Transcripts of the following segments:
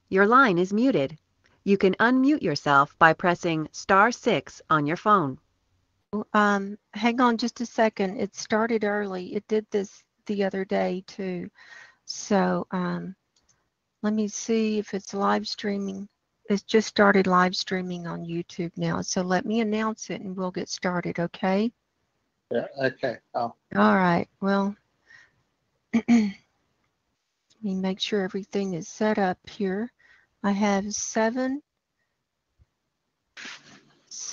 Your line is muted. You can unmute yourself by pressing *6 on your phone. Hang on just a second. It started early. It did this the other day too. So let me see if it's live streaming. It's just started live streaming on YouTube now. So let me announce it and we'll get started, okay? Yeah, okay. Oh. All right. Well, let me make sure everything is set up here. I have seven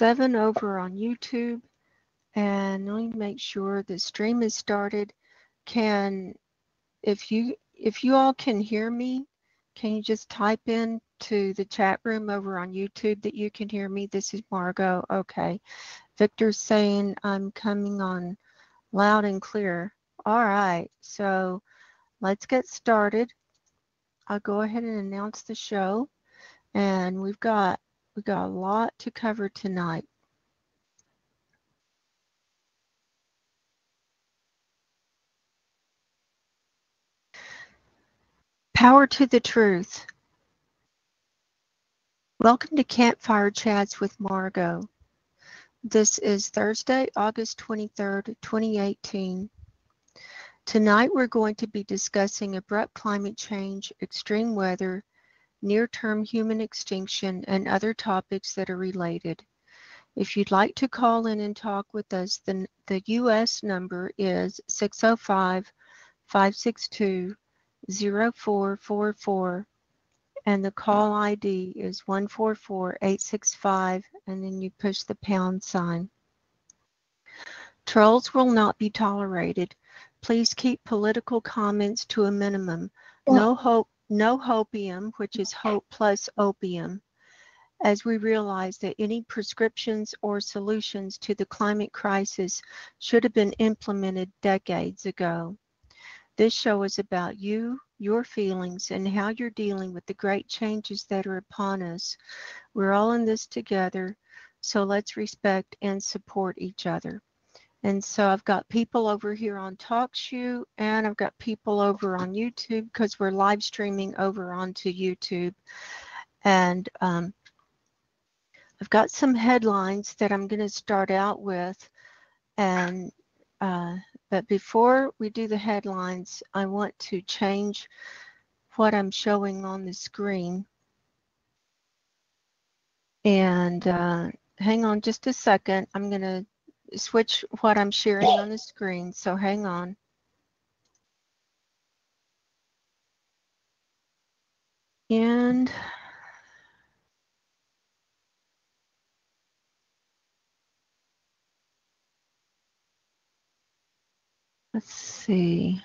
over on YouTube. And let me make sure the stream is started. If you all can hear me, can you just type in to the chat room over on YouTube that you can hear me? This is Margo. Okay. Victor's saying I'm coming on loud and clear. All right. So let's get started. I'll go ahead and announce the show. And we've got a lot to cover tonight. Power to the truth. Welcome to Campfire Chats with Margo. This is Thursday, August 23rd, 2018. Tonight we're going to be discussing abrupt climate change, extreme weather, near-term human extinction, and other topics that are related. If you'd like to call in and talk with us, the U.S. number is 605-562-0444. And the call ID is 144865, and then you push the £. Trolls will not be tolerated. Please keep political comments to a minimum. No hopium, which is hope plus opium, as we realize that any prescriptions or solutions to the climate crisis should have been implemented decades ago. This show is about you, your feelings, and how you're dealing with the great changes that are upon us. We're all in this together, so let's respect and support each other. And so I've got people over here on TalkShoe, and I've got people over on YouTube because we're live streaming over onto YouTube. And I've got some headlines that I'm going to start out with, and but before we do the headlines, I want to change what I'm showing on the screen. And hang on just a second. I'm going to switch what I'm sharing on the screen, so hang on. And let's see.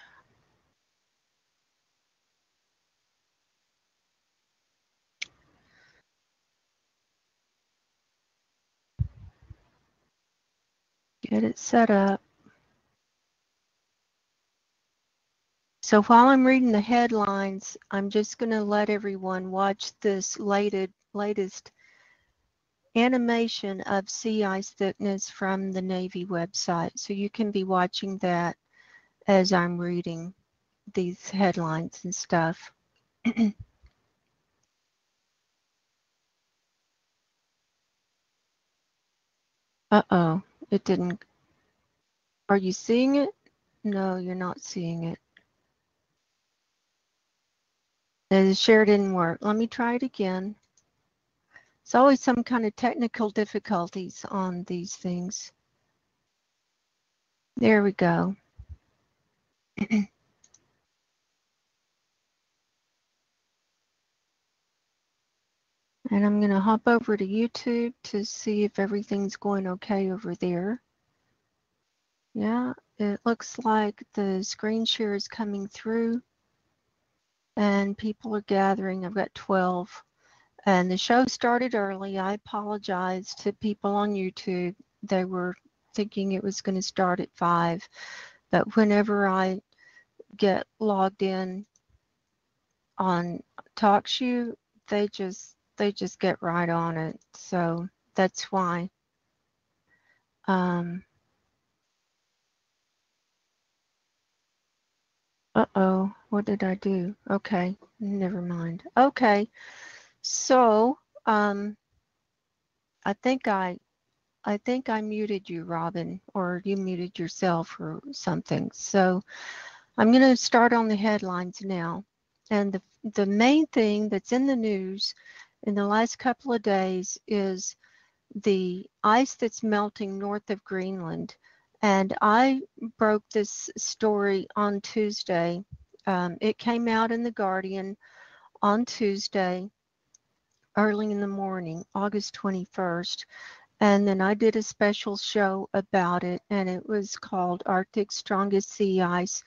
Get it set up. So while I'm reading the headlines, I'm just going to let everyone watch this latest animation of sea ice thickness from the Navy website. So you can be watching that as I'm reading these headlines and stuff. Uh-oh, it didn't. Are you seeing it? No, you're not seeing it. The share didn't work. Let me try it again. It's always some kind of technical difficulties on these things. There we go. And I'm going to hop over to YouTube to see if everything's going okay over there. Yeah, it looks like the screen share is coming through and people are gathering. I've got 12. And the show started early. I apologize to people on YouTube. They were thinking it was going to start at 5. But whenever I get logged in on TalkShoe, they just get right on it. So that's why. Uh-oh, what did I do? Okay, Never mind. Okay. So, I think I muted you, Robin, or you muted yourself or something. So I'm going to start on the headlines now. And the main thing that's in the news in the last couple of days is the ice that's melting north of Greenland. And I broke this story on Tuesday. It came out in The Guardian on Tuesday, early in the morning, August 21st. And then I did a special show about it, and it was called Arctic's Strongest Sea Ice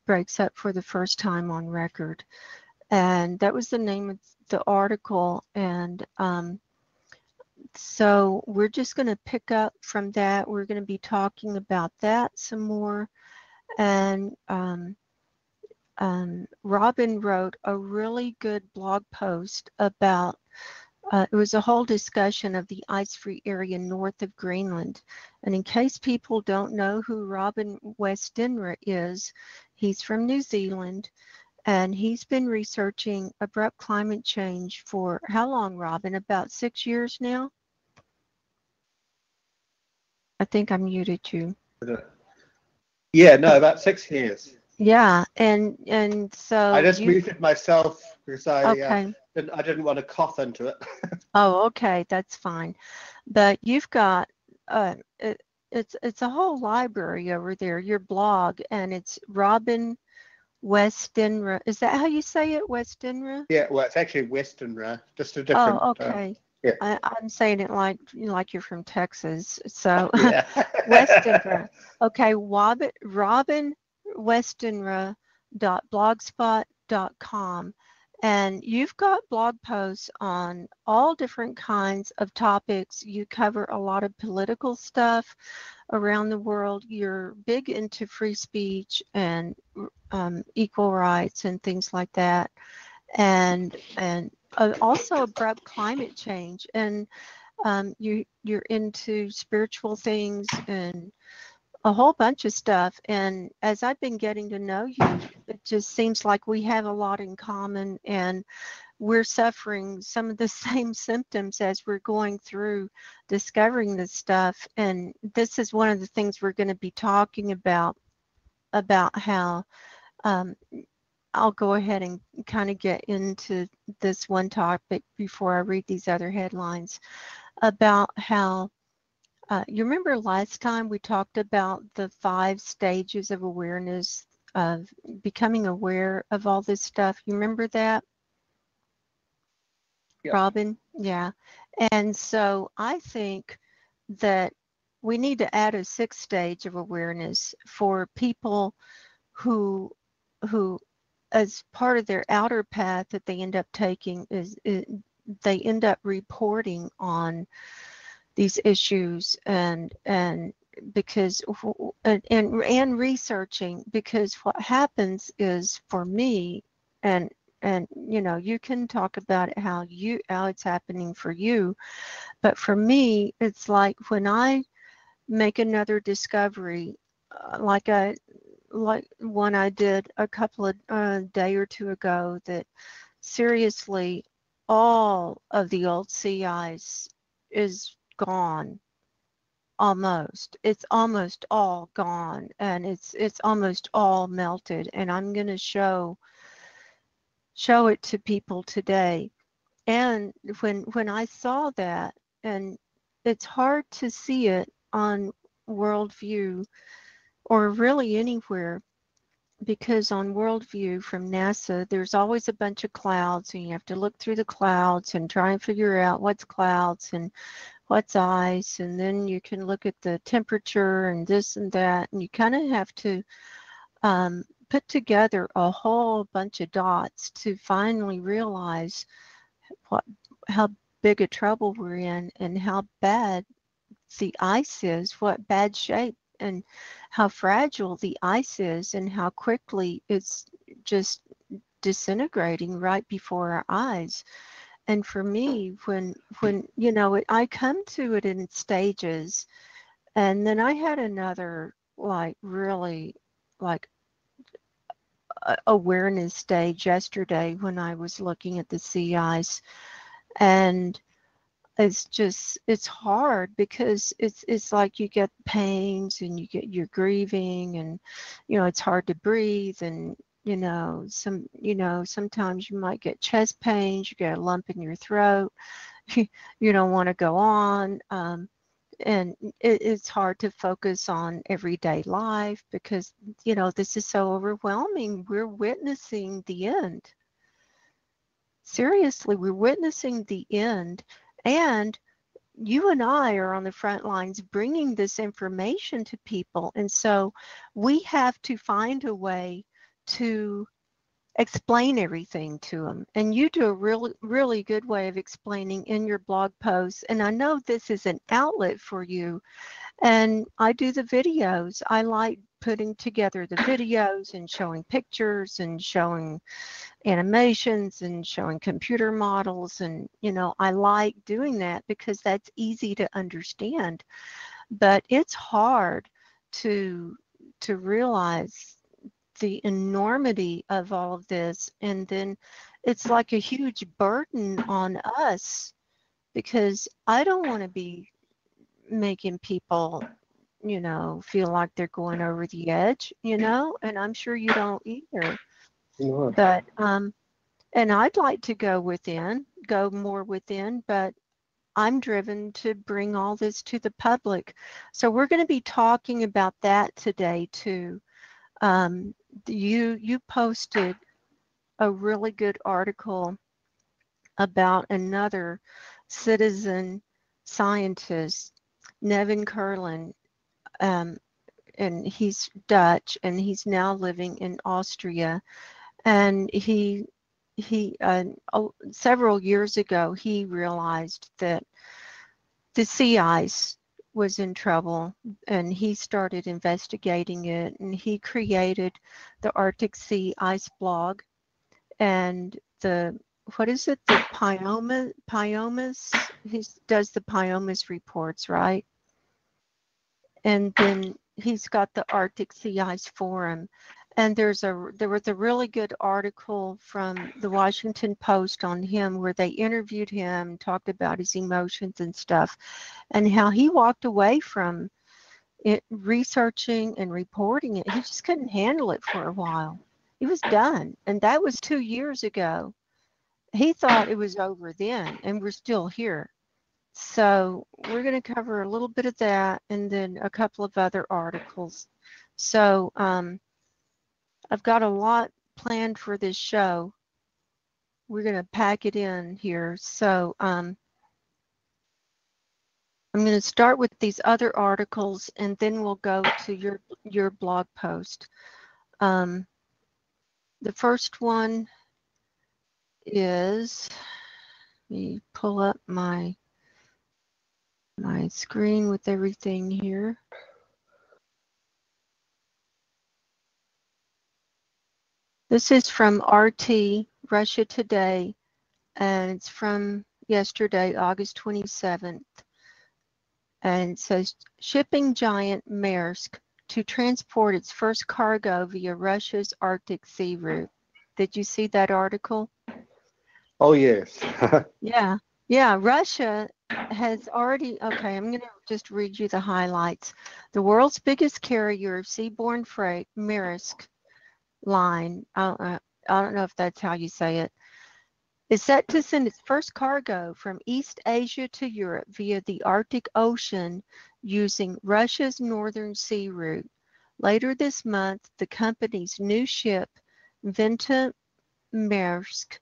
Breaks Up for the First Time on Record. And that was the name of the article. And so we're just going to pick up from that. We're going to be talking about that some more. And Robin wrote a really good blog post about it was a whole discussion of the ice-free area north of Greenland. And in case people don't know who Robin Westenra is, he's from New Zealand, and he's been researching abrupt climate change for how long, Robin? About 6 years now? I think I muted you. Yeah, no, about 6 years. Yeah, and so I just muted myself because okay. I didn't want to cough into it. Oh, okay, that's fine. But you've got it's a whole library over there, your blog, and it's Robin Westenra. Is that how you say it, Westenra? Yeah, well, it's actually Westenra, just a different. Oh, okay. Yeah. I'm saying it like you're from Texas. So Yeah. Westenra. Okay, Robin Westenra.blogspot.com. And you've got blog posts on all different kinds of topics. You cover a lot of political stuff around the world. You're big into free speech and equal rights and things like that. And also abrupt climate change. And you're into spiritual things and a whole bunch of stuff. And as I've been getting to know you, it just seems like we have a lot in common, and we're suffering some of the same symptoms as we're going through discovering this stuff. And this is one of the things we're going to be talking about how I'll go ahead and kind of get into this one topic before I read these other headlines about how you remember last time we talked about the 5 stages of awareness of becoming aware of all this stuff. You remember that, Yeah. Robin? Yeah. And so I think that we need to add a 6th stage of awareness for people who as part of their outer path that they end up taking they end up reporting on these issues and because and researching, because what happens is for me, and you can talk about it how it's happening for you, but for me it's like when I make another discovery, like one I did a couple of day or two ago, that seriously all of the old sea ice is gone. Almost, it's almost all gone, and it's almost all melted, and I'm going to show it to people today. And when I saw that, and it's hard to see it on Worldview or really anywhere, because on Worldview from NASA, there's always a bunch of clouds, and you have to look through the clouds and try and figure out what's clouds and what's ice, and then you can look at the temperature and this and that, and you kind of have to put together a whole bunch of dots to finally realize how big a trouble we're in and how bad the ice is, what bad shape, and how fragile the ice is, and how quickly it's just disintegrating right before our eyes. And for me, when I come to it in stages, and then I had another like really like awareness stage yesterday when I was looking at the sea ice, and it's hard because it's like you get pains and you're grieving, and it's hard to breathe, and sometimes you might get chest pains, you get a lump in your throat, you don't want to go on, and it's hard to focus on everyday life because this is so overwhelming. We're witnessing the end. Seriously, we're witnessing the end, and you and I are on the front lines bringing this information to people, and so we have to find a way to explain everything to them. And you do a really, really good way of explaining in your blog posts, and I know this is an outlet for you. And I do the videos. I like putting together the videos and showing pictures and showing animations and showing computer models, and I like doing that because that's easy to understand. But it's hard to realize the enormity of all of this, and then it's like a huge burden on us because I don't want to be making people feel like they're going over the edge, and I'm sure you don't either. No. But and I'd like to go more within, but I'm driven to bring all this to the public. So we're going to be talking about that today too. You posted a really good article about another citizen scientist, Nevin Kurland, and he's Dutch, and he's now living in Austria. And he several years ago, he realized that the sea ice was in trouble, and he started investigating it, and he created the Arctic Sea Ice blog and the Pyomas. He does the Pyomas reports, right? And then he's got the Arctic Sea Ice Forum. And there was a really good article from the Washington Post on him where they interviewed him, talked about his emotions and stuff, and how he walked away from it, researching and reporting it. He just couldn't handle it for a while. He was done, and that was 2 years ago. He thought it was over then, and we're still here. So we're going to cover a little bit of that and then a couple of other articles. So I've got a lot planned for this show. We're going to pack it in here. So I'm going to start with these other articles, and then we'll go to your blog post. The first one is, let me pull up my screen with everything here. This is from RT, Russia Today, and it's from yesterday, August 27th. And it says, shipping giant Maersk to transport its first cargo via Russia's Arctic Sea route. Did you see that article? Oh, yes. Yeah, Russia has already, okay, I'm going to just read you the highlights. The world's biggest carrier of seaborne freight, Maersk Line, I don't know if that's how you say it, is set to send its first cargo from East Asia to Europe via the Arctic Ocean using Russia's Northern Sea route. Later this month, the company's new ship, Venta Maersk,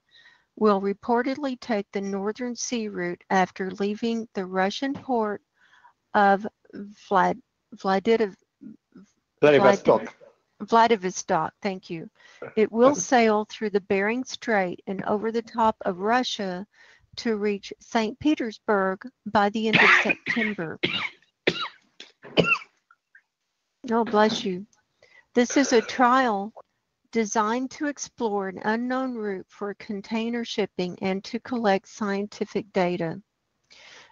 will reportedly take the Northern Sea route after leaving the Russian port of Vladivostok, thank you. It will sail through the Bering Strait and over the top of Russia to reach St. Petersburg by the end of September. Oh, bless you. This is a trial designed to explore an unknown route for container shipping and to collect scientific data.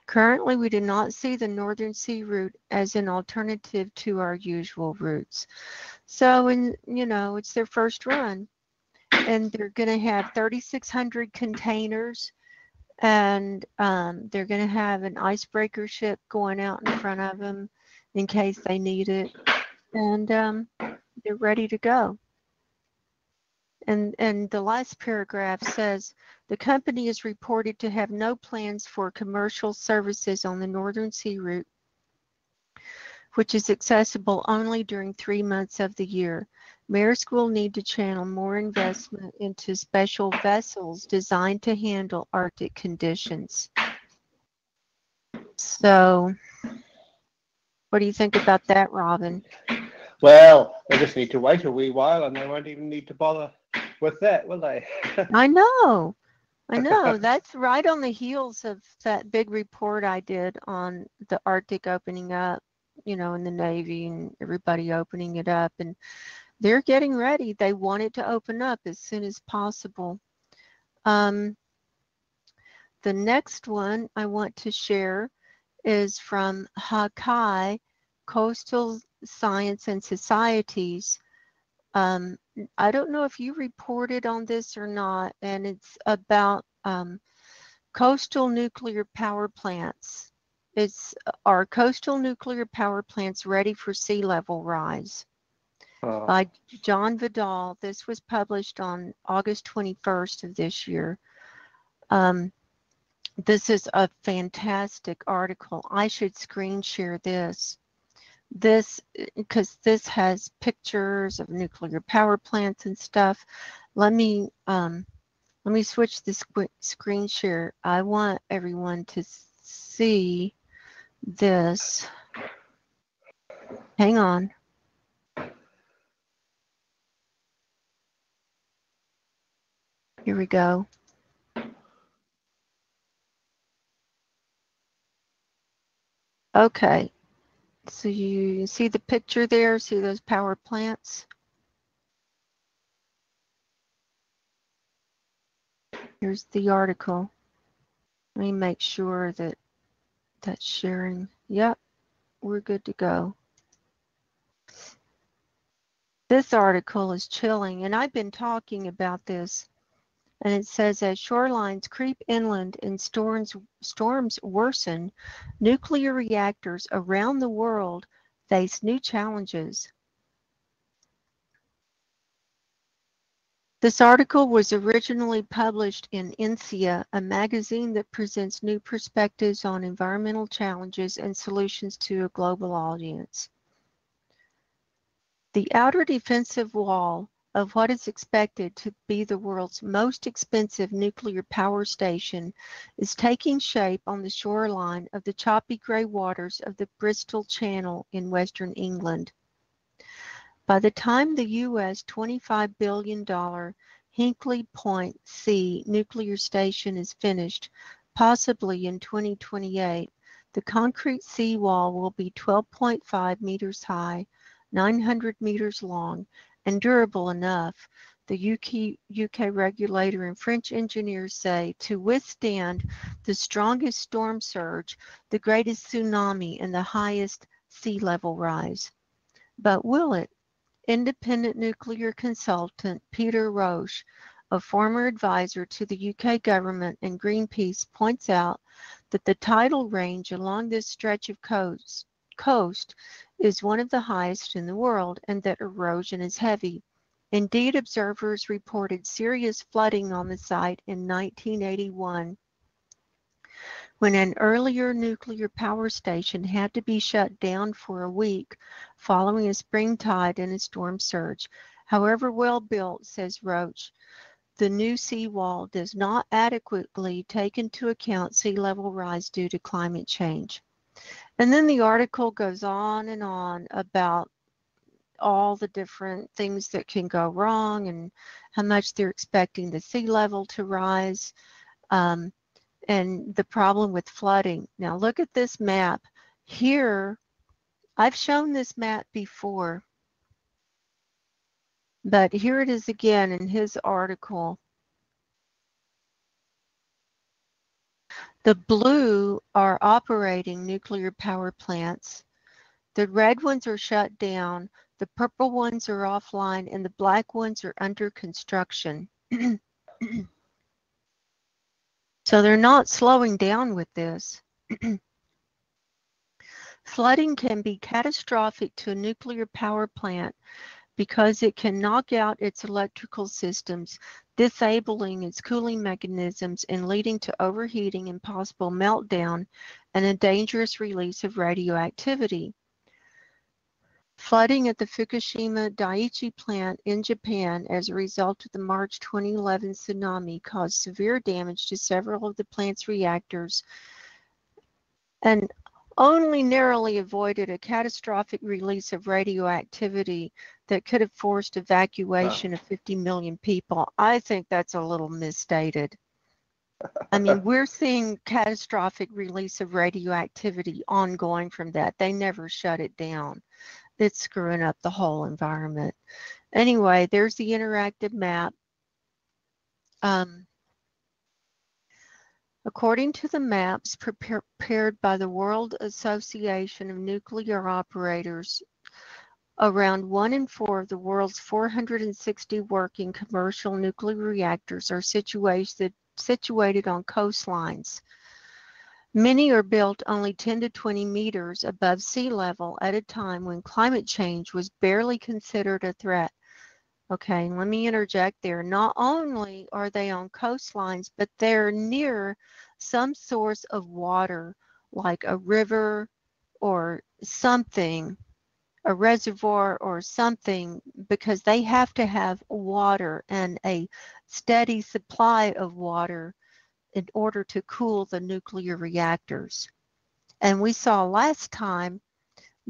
Currently, we do not see the Northern Sea route as an alternative to our usual routes. So, it's their first run. and they're going to have 3,600 containers, and they're going to have an icebreaker ship going out in front of them in case they need it, and they're ready to go. And the last paragraph says, the company is reported to have no plans for commercial services on the Northern Sea Route, which is accessible only during 3 months of the year. Maersk will need to channel more investment into special vessels designed to handle Arctic conditions. So, what do you think about that, Robin? Well, they just need to wait a wee while and they won't even need to bother with that, will they? I know. That's right on the heels of that big report I did on the Arctic opening up, in the Navy and everybody opening it up. And they're getting ready. They want it to open up as soon as possible. The next one I want to share is from Hakai, Coastal Science and Societies. I don't know if you reported on this or not, and it's about coastal nuclear power plants. Are coastal nuclear power plants ready for sea level rise? By John Vidal. This was published on August 21st of this year. This is a fantastic article. I should screen share this. Because this has pictures of nuclear power plants and stuff. Let me switch this screen share. I want everyone to see this. Hang on. Here we go. Okay. So you see the picture there? See those power plants? Here's the article. Let me make sure that that's sharing. Yep, we're good to go. This article is chilling, and I've been talking about this. And it says, as shorelines creep inland and storms worsen, nuclear reactors around the world face new challenges. This article was originally published in INSEA, a magazine that presents new perspectives on environmental challenges and solutions to a global audience. The outer defensive wall of what is expected to be the world's most expensive nuclear power station is taking shape on the shoreline of the choppy grey waters of the Bristol Channel in western England. By the time the US $25 billion Hinkley Point C nuclear station is finished, possibly in 2028, the concrete seawall will be 12.5 meters high, 900 meters long, and durable enough, the UK regulator and French engineers say, to withstand the strongest storm surge, the greatest tsunami, and the highest sea level rise. But will it? Independent nuclear consultant Peter Roche, a former advisor to the UK government and Greenpeace, points out that the tidal range along this stretch of coast is one of the highest in the world and that erosion is heavy. Indeed, observers reported serious flooding on the site in 1981 when an earlier nuclear power station had to be shut down for a week following a spring tide and a storm surge. However well built, says Roche, the new seawall does not adequately take into account sea level rise due to climate change. And then the article goes on and on about all the different things that can go wrong and how much they're expecting the sea level to rise, and the problem with flooding. Now look at this map. Here, I've shown this map before, but here it is again in his article. The blue are operating nuclear power plants. The red ones are shut down. The purple ones are offline, and the black ones are under construction. So they're not slowing down with this. Flooding can be catastrophic to a nuclear power plant because it can knock out its electrical systems, disabling its cooling mechanisms and leading to overheating and possible meltdown and a dangerous release of radioactivity. Flooding at the Fukushima Daiichi plant in Japan as a result of the March 2011 tsunami caused severe damage to several of the plant's reactors and only narrowly avoided a catastrophic release of radioactivity that could have forced evacuation of 50 million people. I think that's a little misstated. I mean, we're seeing catastrophic release of radioactivity ongoing from that. They never shut it down. It's screwing up the whole environment. Anyway, there's the interactive map. According to the maps prepared by the World Association of Nuclear Operators, around 1 in 4 of the world's 460 working commercial nuclear reactors are situated on coastlines. Many are built only 10 to 20 meters above sea level at a time when climate change was barely considered a threat. Okay, let me interject there. Not only are they on coastlines, but they're near some source of water, like a river or something, a reservoir or something, because they have to have water and a steady supply of water in order to cool the nuclear reactors. And we saw last time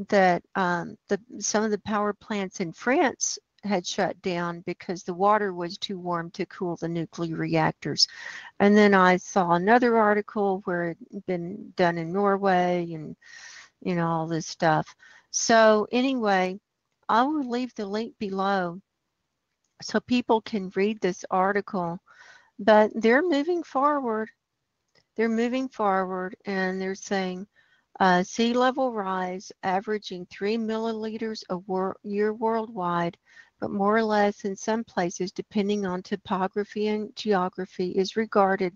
that some of the power plants in France had shut down because the water was too warm to cool the nuclear reactors. And then I saw another article where it had been done in Norway and, you know, all this stuff. So anyway, I will leave the link below so people can read this article. But they're moving forward. They're moving forward, and they're saying sea level rise averaging 3 milliliters a year worldwide, but more or less in some places, depending on topography and geography, is regarded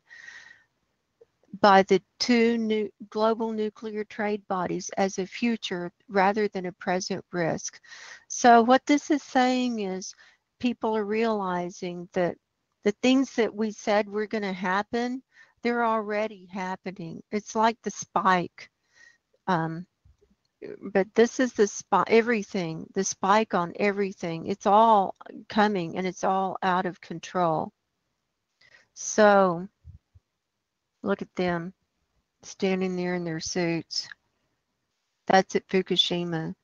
by the two global nuclear trade bodies as a future rather than a present risk. So what this is saying is people are realizing that the things that we said were going to happen, they're already happening. It's like the spike. But this is the spike on everything. It's all coming and it's all out of control. So look at them standing there in their suits. That's at Fukushima.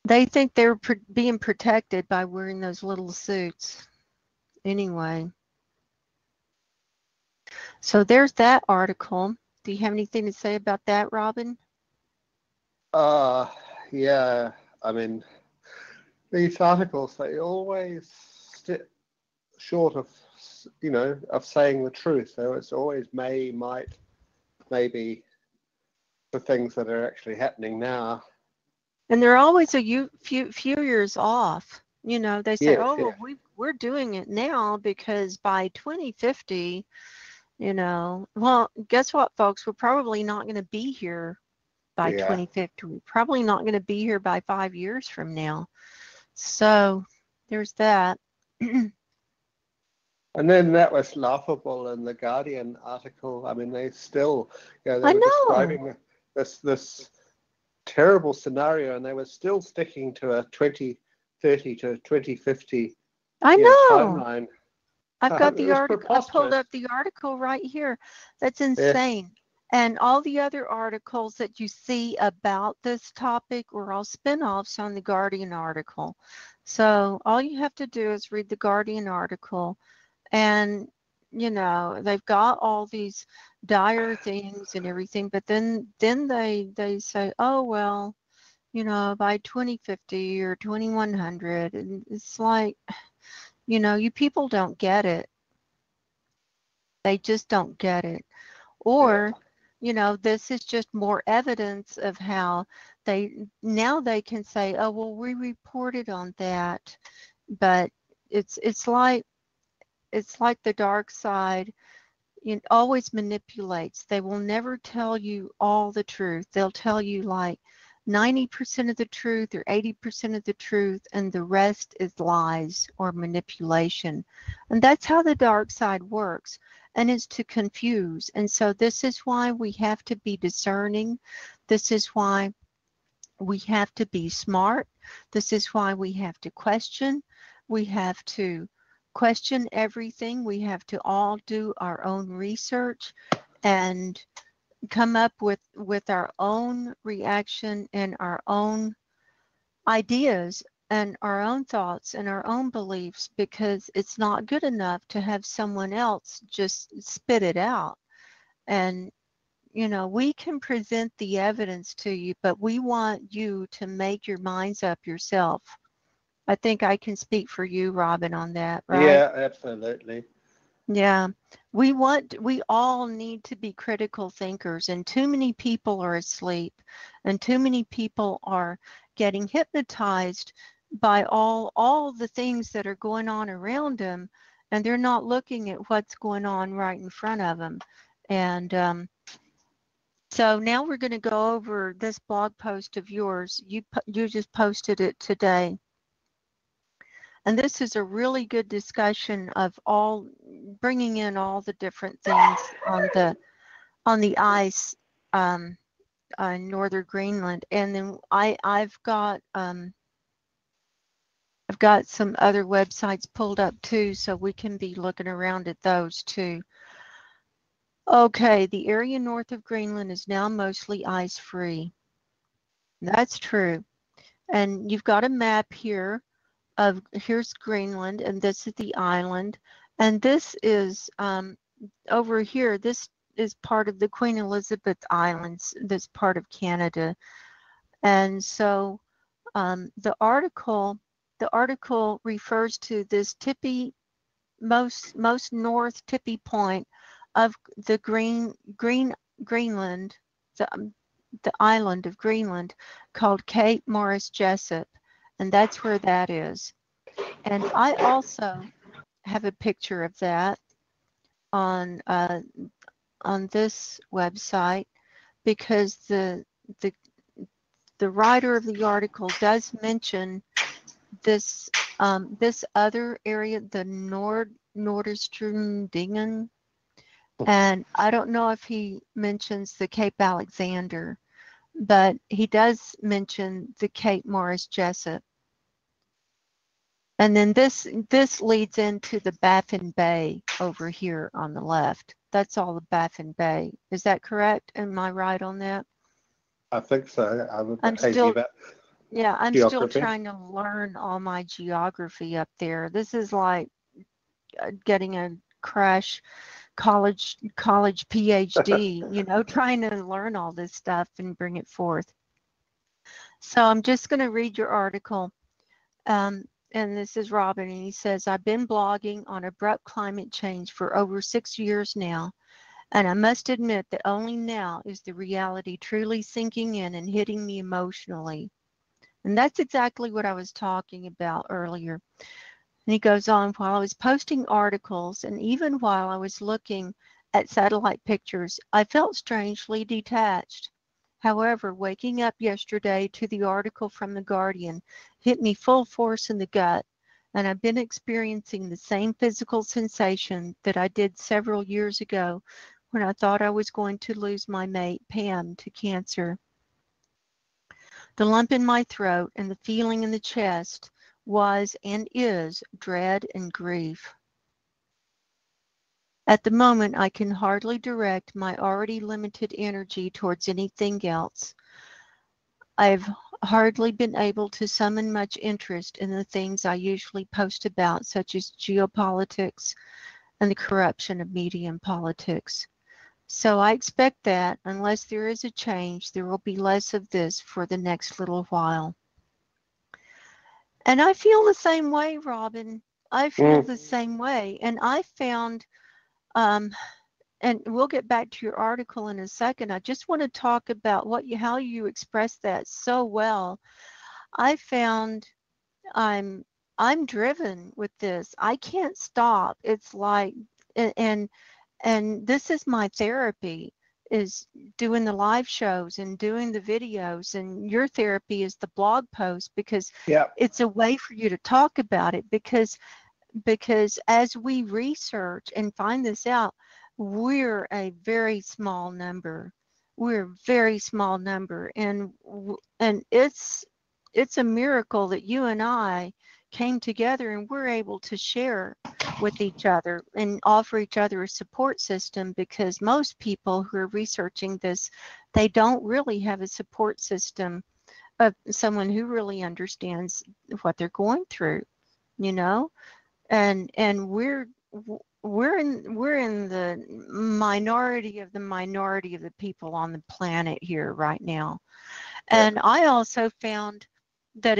They think they're being protected by wearing those little suits. Anyway. So there's that article. Do you have anything to say about that, Robin? Yeah. I mean, these articles, they always sit short of, of saying the truth. So it's always may, might, maybe the things that are actually happening now. And they're always a few years off. You know, they say, well, we're doing it now because by 2050, you know, well, guess what, folks? We're probably not going to be here by 2050. We're probably not going to be here by 5 years from now. So there's that. And then that was laughable in the Guardian article. I mean, they still, they were describing this terrible scenario, and they were still sticking to a 2030 to 2050 timeline. I've got the article. I pulled up the article right here. That's insane. And all the other articles that you see about this topic were all spin-offs on the Guardian article. So all you have to do is read the Guardian article, and you know, they've got all these dire things and everything, but then they say, oh well, you know, by 2050 or 2100, and it's like, you know, you people don't get it. They just don't get it. Or this is just more evidence of how they can say, oh, well, we reported on that. But it's like the dark side, it always manipulates. They will never tell you all the truth. They'll tell you like 90% of the truth or 80% of the truth, and the rest is lies or manipulation. And that's how the dark side works, and is to confuse. And so this is why we have to be discerning. This is why we have to be smart. This is why we have to question. We have to question everything. We have to all do our own research and come up with our own reaction and our own ideas and our own thoughts and our own beliefs, because it's not good enough to have someone else just spit it out. And we can present the evidence to you, but we want you to make your minds up yourself. I think I can speak for you, Robin, on that, right? Yeah, absolutely. Yeah. We all need to be critical thinkers, and too many people are asleep, and too many people are getting hypnotized by all the things that are going on around them, and they're not looking at what's going on right in front of them. And so now we're going to go over this blog post of yours. You just posted it today. And this is a really good discussion of bringing in all the different things on the ice in northern Greenland. And then I've got some other websites pulled up too, so we can be looking around at those too. Okay, the area north of Greenland is now mostly ice-free. That's true. And you've got a map here here's Greenland, and this is the island. And this is over here, this is part of the Queen Elizabeth Islands, this part of Canada. And so the article refers to this most north tippy point of the Greenland, the island of Greenland, called Cape Maersk Jesup, and that's where that is. And I also have a picture of that on this website, because the writer of the article does mention this this other area, the Norderströmdingen, and I don't know if he mentions the Cape Alexander, but he does mention the Cape Maersk Jesup. And then this leads into the Baffin Bay over here on the left. That's all the Baffin Bay. Is that correct? Am I right on that? I think so. I'm still trying to learn all my geography up there. This is like getting a crash college PhD, trying to learn all this stuff and bring it forth. So I'm just going to read your article. And this is Robin, and he says, I've been blogging on abrupt climate change for over 6 years now, and I must admit that only now is the reality truly sinking in and hitting me emotionally. And that's exactly what I was talking about earlier. And he goes on, while I was posting articles, and even while I was looking at satellite pictures, I felt strangely detached. However, waking up yesterday to the article from The Guardian hit me full force in the gut, and I've been experiencing the same physical sensation that I did several years ago when I thought I was going to lose my mate, Pam, to cancer. The lump in my throat and the feeling in the chest was and is dread and grief. At the moment, I can hardly direct my already limited energy towards anything else. I've hardly been able to summon much interest in the things I usually post about, such as geopolitics and the corruption of media and politics. So I expect that, unless there is a change, there will be less of this for the next little while. And I feel the same way, Robin. I feel the same way. And I found and we'll get back to your article in a second. I just want to talk about how you express that so well. I found I'm driven with this. I can't stop. It's like, and this is my therapy, is doing the live shows and doing the videos, and your therapy is the blog post, because it's a way for you to talk about it, because as we research and find this out, we're a very small number. We're a very small number, and it's a miracle that you and I came together and we're able to share with each other and offer each other a support system, because most people who are researching this, they don't really have a support system of someone who really understands what they're going through, you know. And we're in the minority of the people on the planet here right now. And I also found that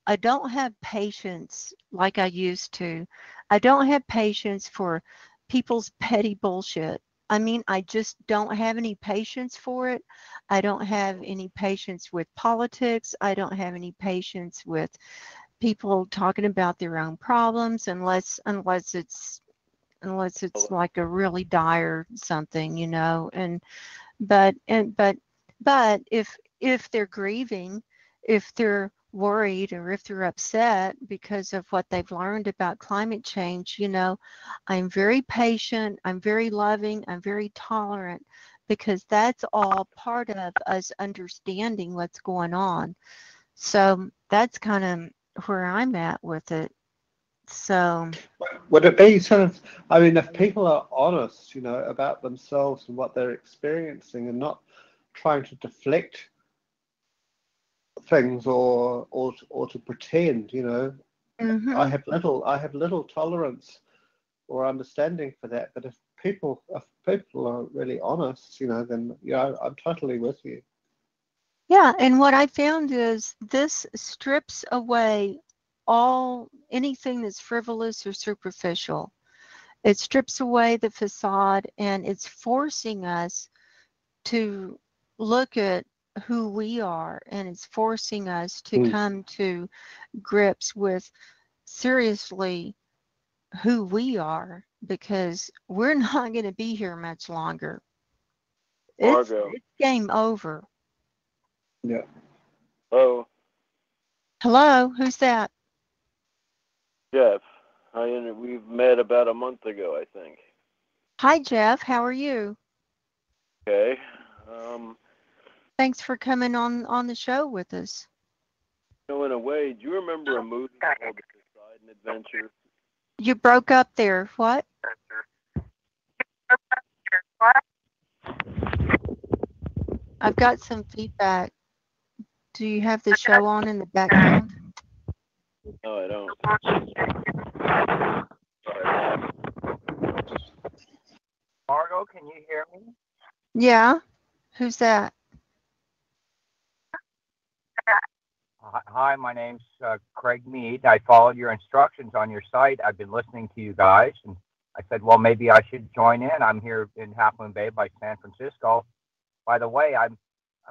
I don't have patience like I used to. I don't have patience for people's petty bullshit. I mean, I just don't have any patience for it. I don't have any patience with politics. I don't have any patience with people talking about their own problems, unless it's like a really dire something, you know. And but if they're grieving, if they're worried, or if they're upset because of what they've learned about climate change, you know, I'm very patient, I'm very loving, I'm very tolerant, because that's all part of us understanding what's going on. So that's kind of where I'm at with it. So would it be sort of, I mean, if people are honest, you know, about themselves and what they're experiencing, and not trying to deflect things or to pretend, you know, I have little tolerance or understanding for that. But if people are really honest, you know, then yeah, I'm totally with you. yeah, and what I found is this strips away anything that's frivolous or superficial. It strips away the facade, and it's forcing us to look at who we are, and it's forcing us to come to grips with seriously who we are, because we're not going to be here much longer. It's game over. Yeah. Hello. Hello, who's that? Jeff. We've met about a month ago, I think. Hi, Jeff. How are you? Okay. Thanks for coming on the show with us. You know, in a way, do you remember a movie called The Poseidon Adventure? You broke up there. What? I've got some feedback. Do you have the show on in the background? No, I don't. Margo, can you hear me? Yeah. Who's that? Hi, my name's Craig Mead. I followed your instructions on your site. I've been listening to you guys, and I said, well, maybe I should join in. I'm here in Half Moon Bay by San Francisco. By the way, I'm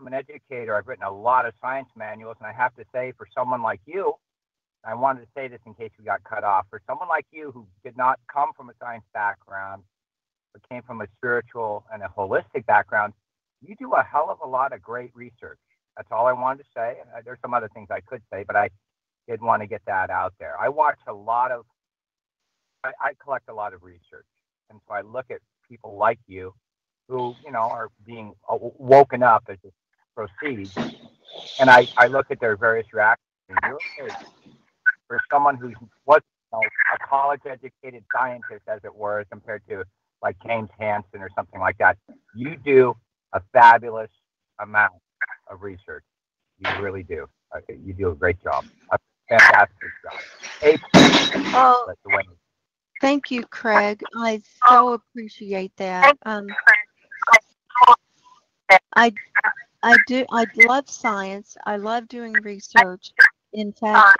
an educator. I've written a lot of science manuals, and I have to say, for someone like you, I wanted to say this in case we got cut off, for someone like you who did not come from a science background, but came from a spiritual and a holistic background, you do a hell of a lot of great research. That's all I wanted to say. There's some other things I could say, but I did want to get that out there. I collect a lot of research. And so I look at people like you who, you know, are being woken up as it proceeds. And I look at their various reactions. For someone who was, you know, a college-educated scientist, as it were, compared to like James Hansen or something like that, you do a fabulous amount of research. You really do. You do a great job. A fantastic job. Oh, thank you, Craig. I so appreciate that. I love science. I love doing research. In fact,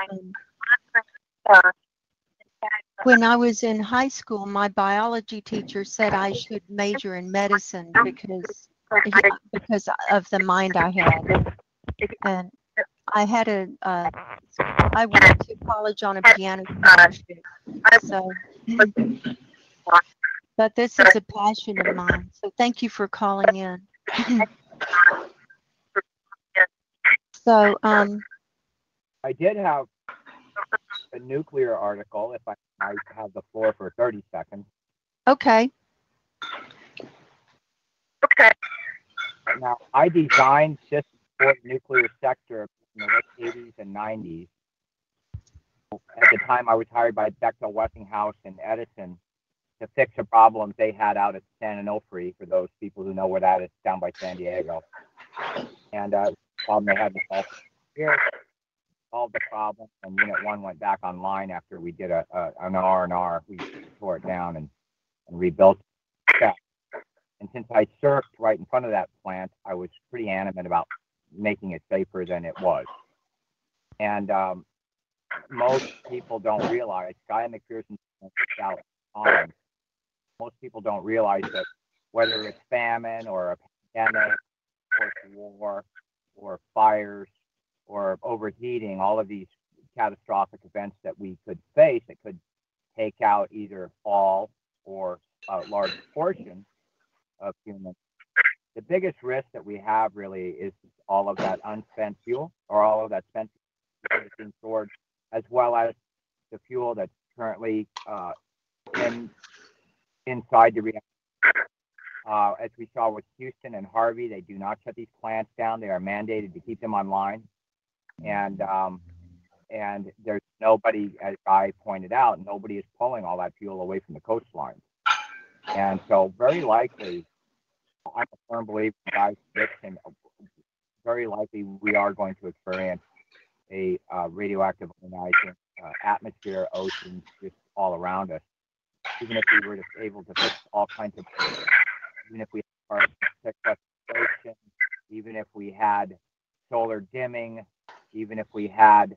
When I was in high school, my biology teacher said I should major in medicine because of the mind I had. And I had I went to college on a piano scholarship. So, but this is a passion of mine. So thank you for calling in. So, I did have a nuclear article, if I might have the floor for 30 seconds. okay. Now, I designed systems for the nuclear sector in the late 80s and 90s. At the time, I was hired by Bechtel Westinghouse and Edison to fix a problem they had out at San Onofre, for those people who know where that is, down by San Diego. And the problem they had to solve here, solved the problem, and Unit 1 went back online after we did an R&R. We tore it down and rebuilt it. And since I surfed right in front of that plant, I was pretty adamant about making it safer than it was. And most people don't realize, Guy McPherson out on, most people don't realize that whether it's famine or a pandemic or war or fires or overheating, all of these catastrophic events that we could face that could take out either all or a large portion of humans. The biggest risk that we have really is all of that unspent fuel, or all of that spent fuel that's being stored, as well as the fuel that's currently inside the reactor. As we saw with Houston and Harvey, they do not shut these plants down. They are mandated to keep them online. And there's nobody, as I pointed out, nobody is pulling all that fuel away from the coastline. And so very likely, I'm a firm believer in Guy's prediction, very likely we are going to experience a radioactive ionizing atmosphere, oceans, just all around us. Even if we were able to fix all kinds of, even if we had sequestration, even if we had solar dimming, even if we had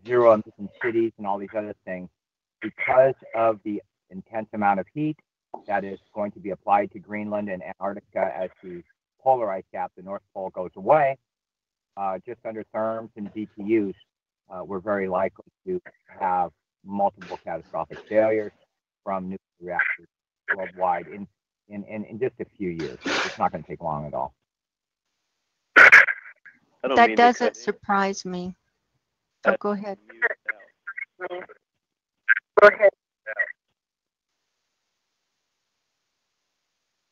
zero emission cities and all these other things, because of the intense amount of heat that is going to be applied to Greenland and Antarctica as the polar ice cap, the North Pole, goes away, just under therms and BTUs, we're very likely to have multiple catastrophic failures from nuclear reactors worldwide in just a few years. It's not going to take long at all. That doesn't surprise me. Oh, go ahead. Go ahead.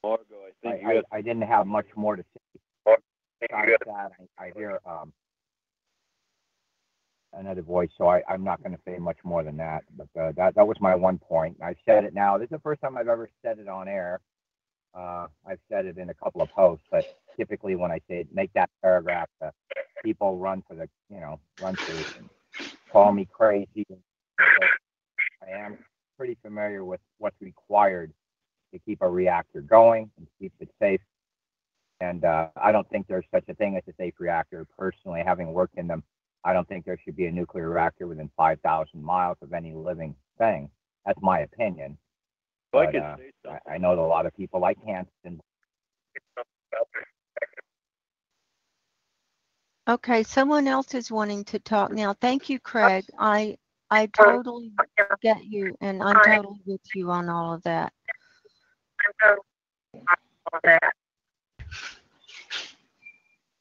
Margo, I think I didn't have much more to say. Besides that, I hear another voice, so I'm not going to say much more than that. But that was my one point. I said it now. This is the first time I've ever said it on air. I've said it in a couple of posts, but typically when I say it, make that paragraph, people run for it and call me crazy. I am pretty familiar with what's required to keep a reactor going and keep it safe. And I don't think there's such a thing as a safe reactor. Personally, having worked in them, I don't think there should be a nuclear reactor within 5,000 miles of any living thing. That's my opinion. But I know that a lot of people like Hanson. Okay, someone else is wanting to talk now. Thank you, Craig. I totally get you, and I'm totally with you on all of that.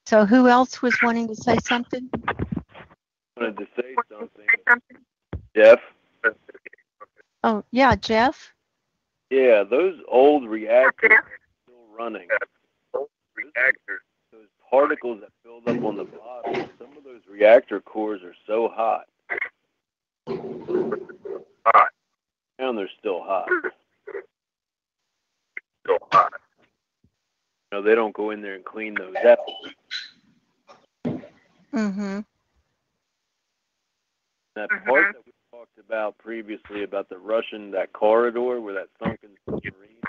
So who else was wanting to say something? I wanted to say something. Jeff? Oh, yeah, Jeff? Yeah, those old reactors are still running. Those particles that build up on the bottom, some of those reactor cores are so hot. And they're still hot. They don't go in there and clean those out. Mm-hmm. That part that we talked about previously about the Russian, that corridor where that sunken submarine.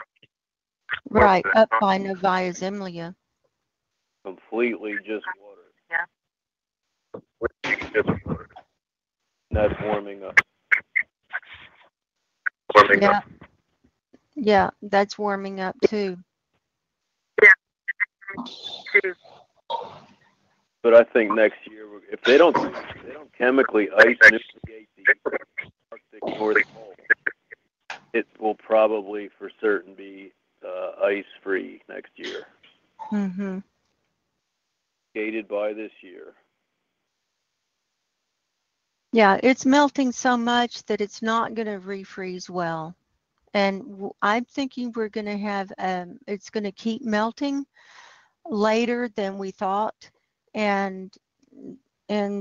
Right, up by Novaya Zemlya. Completely just water. Yeah. That's warming up. Yeah, yeah, that's warming up too. But I think next year, if they don't chemically ice nucleate the Arctic North Pole, it will probably for certain be ice-free next year. Mm-hmm. Gated by this year. Yeah, it's melting so much that it's not going to refreeze well. And I'm thinking we're going to have, it's going to keep melting later than we thought. And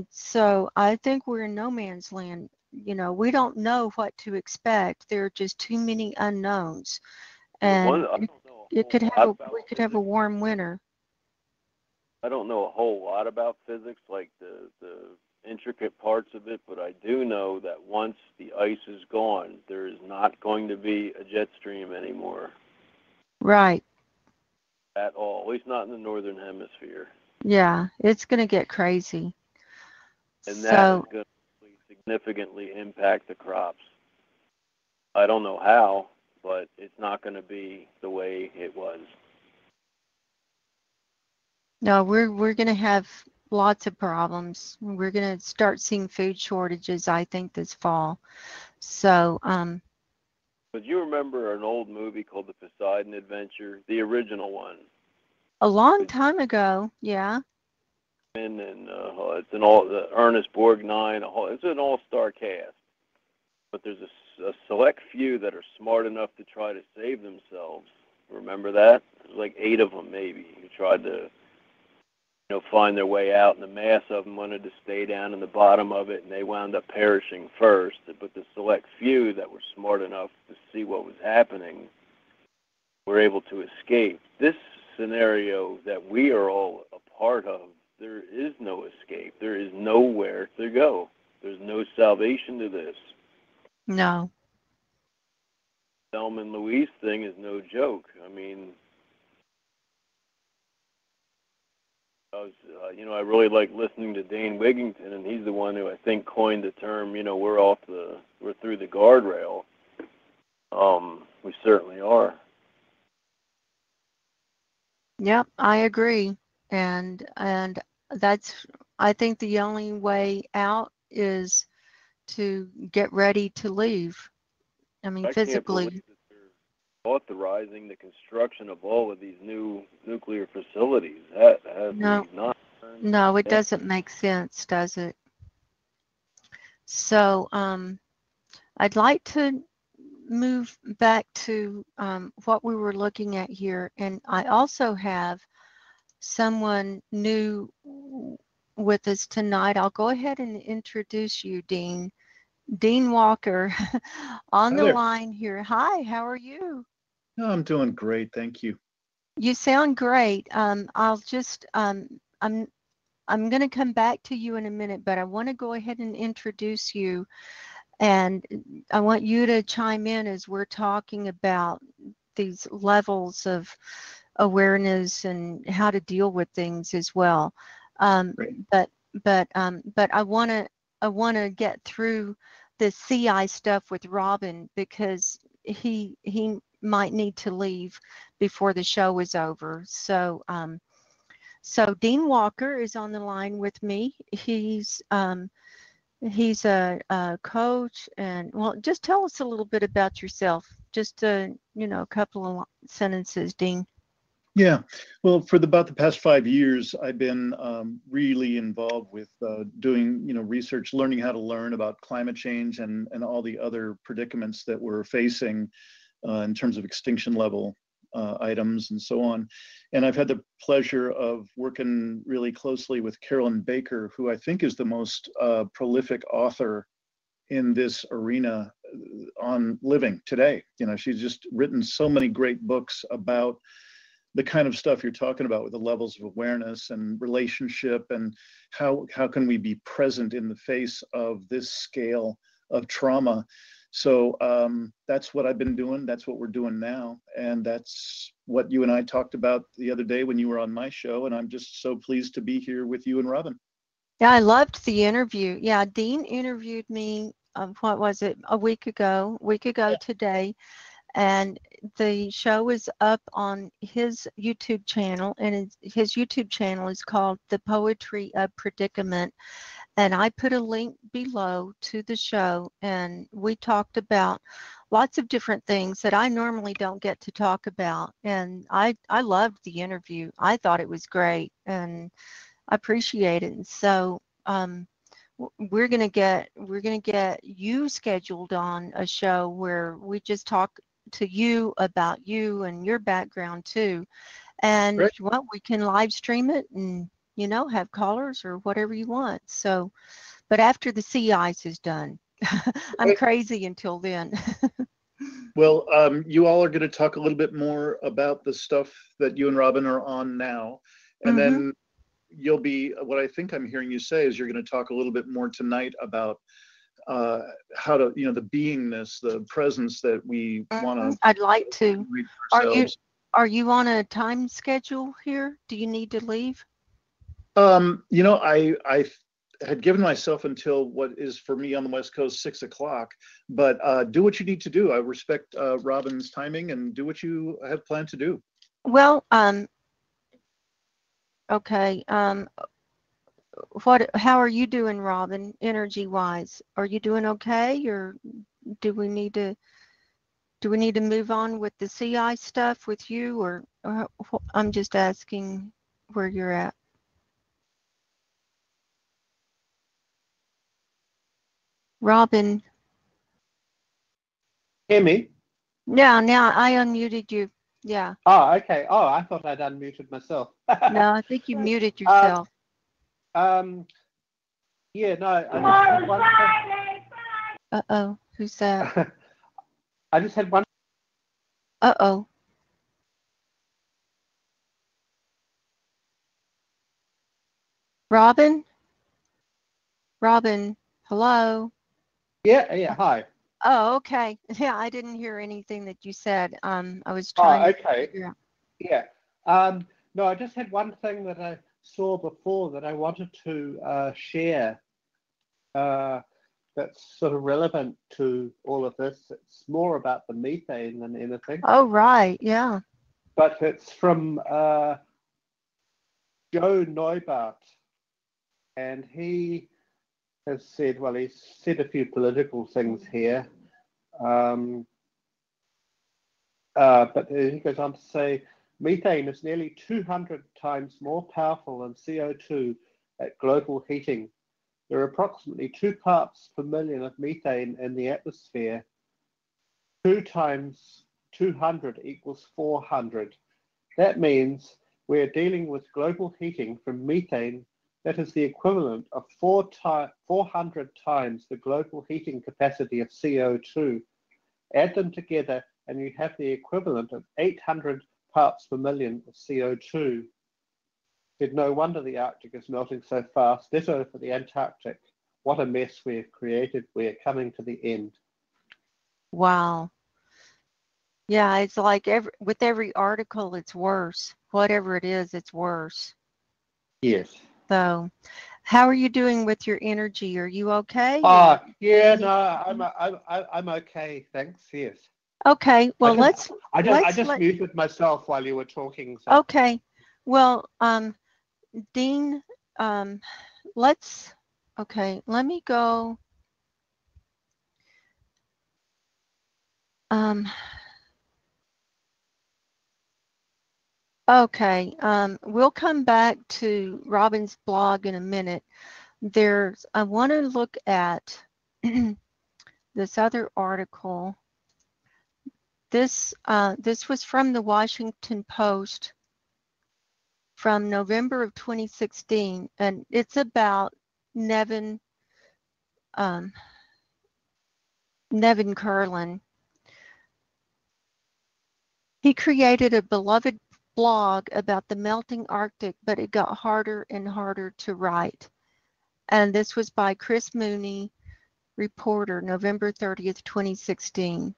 so I think we're in no man's land. You know, we don't know what to expect. There are just too many unknowns. And we could have a warm winter. I don't know a whole lot about physics, like the intricate parts of it, but I do know that once the ice is gone, there is not going to be a jet stream anymore. Right. At all, at least not in the northern hemisphere. Yeah, it's going to get crazy. And that is going to significantly impact the crops. I don't know how, but it's not going to be the way it was. No, we're going to have lots of problems. We're going to start seeing food shortages, I think, this fall. So, But you remember an old movie called The Poseidon Adventure, the original one? A long time ago, yeah. And it's an Ernest Borgnine. It's an all-star cast. But there's a select few that are smart enough to try to save themselves. Remember that? There's like 8 of them maybe who tried to, find their way out, and the mass of them wanted to stay down in the bottom of it, and they wound up perishing first. But the select few that were smart enough to see what was happening were able to escape. This scenario that we are all a part of, there is no escape. There is nowhere to go. There's no salvation to this. No. Thelma and Louise thing is no joke. I mean, I really like listening to Dane Wigington, and he's the one who I think coined the term, we're through the guardrail. We certainly are. Yep, I agree. And that's, I think the only way out is to get ready to leave. I mean, physically. I can't believe that they're authorizing the construction of all of these new nuclear facilities. That has No, it doesn't make sense, does it? So I'd like to move back to what we were looking at here. And I also have someone new with us tonight. I'll go ahead and introduce you, Dean. Dean Walker on the line here. Hi, how are you? No, I'm doing great, thank you. You sound great. I'll just I'm going to come back to you in a minute, but I want to go ahead and introduce you, and I want you to chime in as we're talking about these levels of awareness and how to deal with things as well. But I want to get through the CI stuff with Robin, because he might need to leave before the show is over. So Dean Walker is on the line with me. He's a coach, and well, just tell us a little bit about yourself. Just a couple of sentences, Dean. Yeah, well, for about the past 5 years, I've been really involved with doing research, learning how to learn about climate change and all the other predicaments that we're facing in terms of extinction level items and so on. And I've had the pleasure of working really closely with Carolyn Baker, who I think is the most prolific author in this arena on living today. She's just written so many great books about the kind of stuff you're talking about with the levels of awareness and relationship, and how can we be present in the face of this scale of trauma. So that's what I've been doing. That's what we're doing now. And that's what you and I talked about the other day when you were on my show. And I'm just so pleased to be here with you and Robin. Yeah, I loved the interview. Yeah, Dean interviewed me what was it, a week ago today, and the show is up on his YouTube channel, and his YouTube channel is called The Poetry of Predicament. And I put a link below to the show, and we talked about lots of different things that I normally don't get to talk about. And I loved the interview. I thought it was great, and I appreciate it. And so we're gonna get you scheduled on a show where we just talk to you about you and your background too. And Great. if you want, we can live stream it and have callers or whatever you want. So, but after the sea ice is done, I'm crazy until then. Well, you all are going to talk a little bit more about the stuff that you and Robin are on now, and then you'll be, what I think I'm hearing you say is you're going to talk a little bit more tonight about how to, the beingness, the presence that we want to. I'd like to. Are you on a time schedule here? Do you need to leave? I had given myself until what is for me on the West Coast 6 o'clock, but do what you need to do. I respect Robin's timing, and do what you have planned to do. Well, okay. How are you doing, Robin, energy wise? Are you doing okay, or do we need to move on with the CI stuff with you, or I'm just asking where you're at. Robin. Hear me? Yeah, now I unmuted you. Yeah. Oh, okay. Oh, I thought I'd unmuted myself. No, I think you muted yourself. Yeah, no, I just had one thing. Uh-oh, who's that? I just had one. Uh-oh. Robin? Robin, hello? Yeah, hi. Oh, okay. Yeah, I didn't hear anything that you said. I was trying to figure out. Yeah. No, I just had one thing that I saw before that I wanted to share that's sort of relevant to all of this. It's more about the methane than anything. Oh, right, yeah. But it's from Joe Neubart, and he has said, well, he's said a few political things here, but he goes on to say, methane is nearly 200 times more powerful than CO2 at global heating. There are approximately 2 parts per million of methane in the atmosphere. 2 times 200 equals 400. That means we're dealing with global heating from methane that is the equivalent of 400 times the global heating capacity of CO2. Add them together and you have the equivalent of 800 parts per million of CO2. Said, no wonder the Arctic is melting so fast. Ditto for the Antarctic. What a mess we've created. We're coming to the end. Wow. Yeah, it's like with every article, it's worse. Whatever it is, it's worse. Yes. So, how are you doing with your energy? Are you okay? Yeah, no, I'm okay. Thanks. Yes. Okay. Well, I just muted myself while you were talking. So. Okay. Well, Dean, let me go. Okay, we'll come back to Robin's blog in a minute. I want to look at this other article. This was from the Washington Post from November of 2016, and it's about Nevin Curlin. He created a beloved blog about the melting Arctic, but it got harder and harder to write. And this was by Chris Mooney, reporter, November 30th, 2016.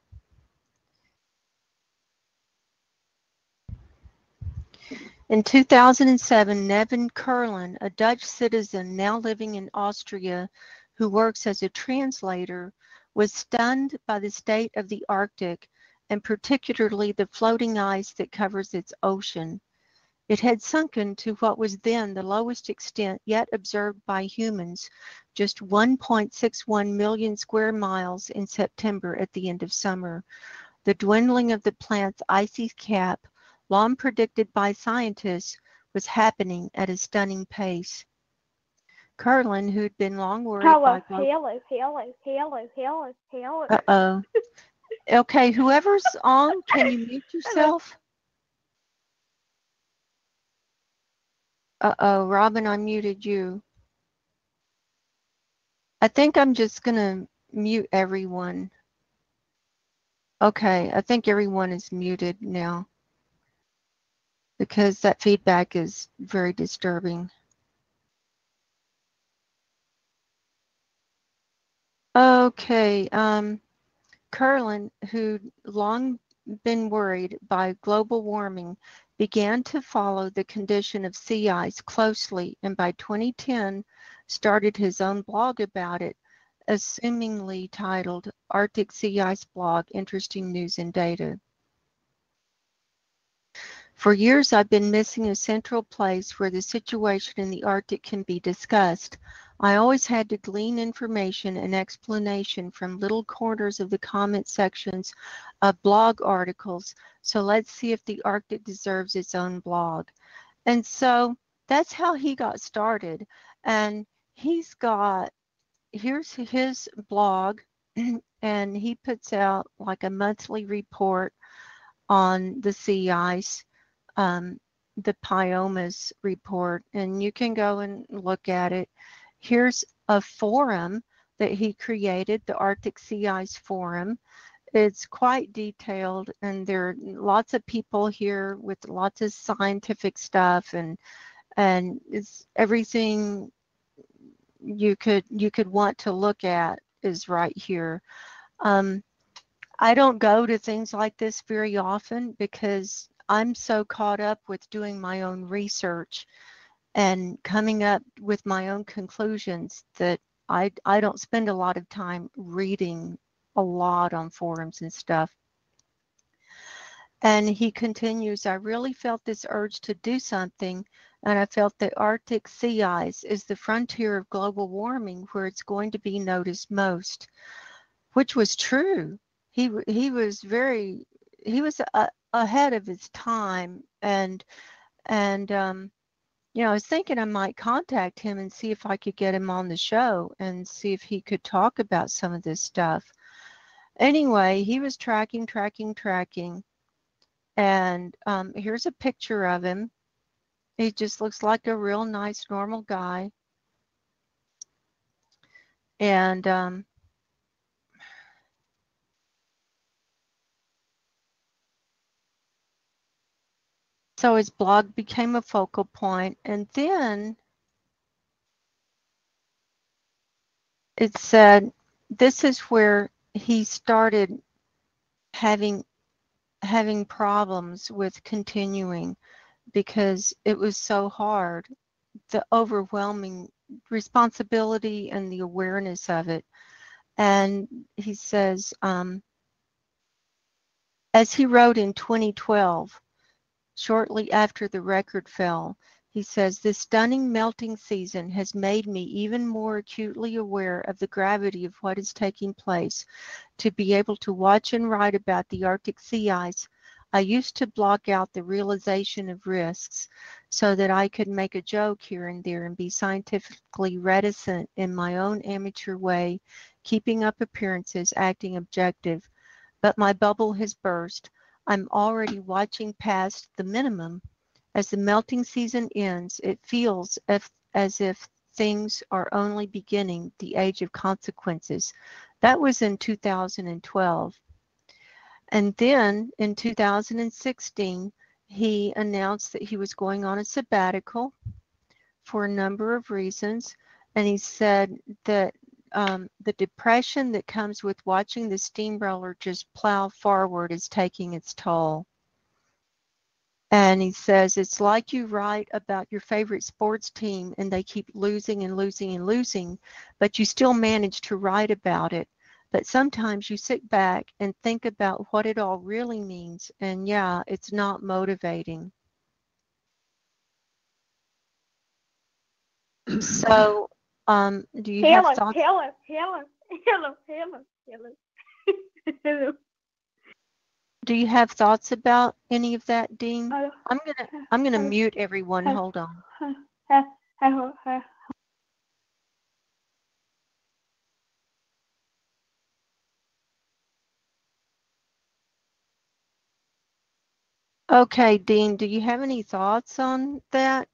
In 2007, Nevin Curlin, a Dutch citizen now living in Austria, who works as a translator, was stunned by the state of the Arctic, and particularly the floating ice that covers its ocean. It had sunken to what was then the lowest extent yet observed by humans, just 1.61 million square miles in September at the end of summer. The dwindling of the planet's icy cap, long predicted by scientists, was happening at a stunning pace. Curlin, who'd been long worried by... Hello. Uh-oh. Okay, whoever's on, can you mute yourself? Uh-oh, Robin, I muted you. I think I'm just going to mute everyone. Okay, I think everyone is muted now because that feedback is very disturbing. Okay, Curlin, who'd long been worried by global warming, began to follow the condition of sea ice closely, and by 2010 started his own blog about it, assumingly titled Arctic Sea Ice Blog, Interesting News and Data. For years, I've been missing a central place where the situation in the Arctic can be discussed. I always had to glean information and explanation from little corners of the comment sections of blog articles. So let's see if the Arctic deserves its own blog. And so that's how he got started. And he's got, here's his blog, and he puts out like a monthly report on the sea ice. The Pyomas report, and you can go and look at it. Here's a forum that he created, the Arctic Sea Ice Forum. It's quite detailed, and there are lots of people here with lots of scientific stuff, and it's everything you could want to look at is right here. I don't go to things like this very often because I'm so caught up with doing my own research and coming up with my own conclusions that I don't spend a lot of time reading a lot on forums and stuff. And he continues, I really felt this urge to do something, and I felt the Arctic sea ice is the frontier of global warming where it's going to be noticed most, which was true. He was ahead of his time, and you know, I was thinking I might contact him and see if I could get him on the show and see if he could talk about some of this stuff. Anyway, he was tracking, and here's a picture of him. He just looks like a real nice, normal guy. And so his blog became a focal point, and then it said this is where he started having problems with continuing because it was so hard, the overwhelming responsibility and the awareness of it. And he says, as he wrote in 2012, shortly after the record fell, he says, this stunning melting season has made me even more acutely aware of the gravity of what is taking place. To be able to watch and write about the Arctic sea ice, I used to block out the realization of risks so that I could make a joke here and there and be scientifically reticent in my own amateur way, keeping up appearances, acting objective. But my bubble has burst. I'm already watching past the minimum. As the melting season ends, it feels as if things are only beginning, the age of consequences. That was in 2012. And then in 2016, he announced that he was going on a sabbatical for a number of reasons. And he said that the depression that comes with watching the steamroller just plow forward is taking its toll. And he says, it's like you write about your favorite sports team and they keep losing and losing and losing, but you still manage to write about it. But sometimes you sit back and think about what it all really means. And yeah, it's not motivating. So, do you have thoughts? Hello. Do you have thoughts about any of that, Dean? Hello. I'm gonna mute everyone. Hold on. Okay, Dean, do you have any thoughts on that?